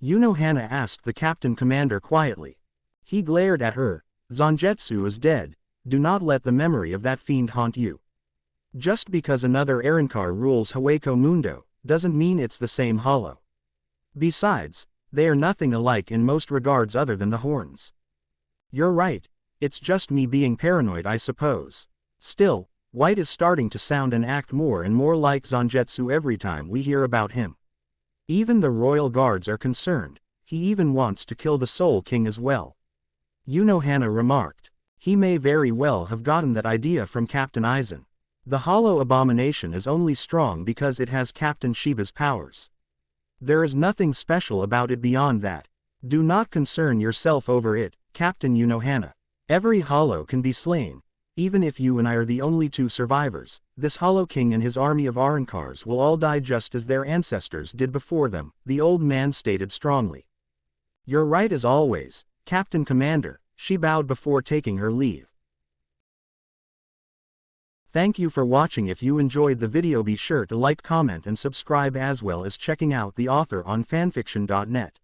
Unohana asked the captain commander quietly. He glared at her. Zangetsu is dead. Do not let the memory of that fiend haunt you. Just because another Arankar rules Hueco Mundo, doesn't mean it's the same hollow. Besides, they are nothing alike in most regards other than the horns. You're right, it's just me being paranoid, I suppose. Still, White is starting to sound and act more and more like Zangetsu every time we hear about him. Even the royal guards are concerned. He even wants to kill the Soul King as well. Unohana remarked. He may very well have gotten that idea from Captain Aizen. The hollow abomination is only strong because it has Captain Shiba's powers. There is nothing special about it beyond that. Do not concern yourself over it, Captain Unohana. Every hollow can be slain. Even if you and I are the only 2 survivors, this Hollow King and his army of Arankars will all die just as their ancestors did before them, the old man stated strongly. You're right as always, Captain Commander, she bowed before taking her leave. Thank you for watching. If you enjoyed the video, be sure to like, comment and subscribe, as well as checking out the author on fanfiction.net.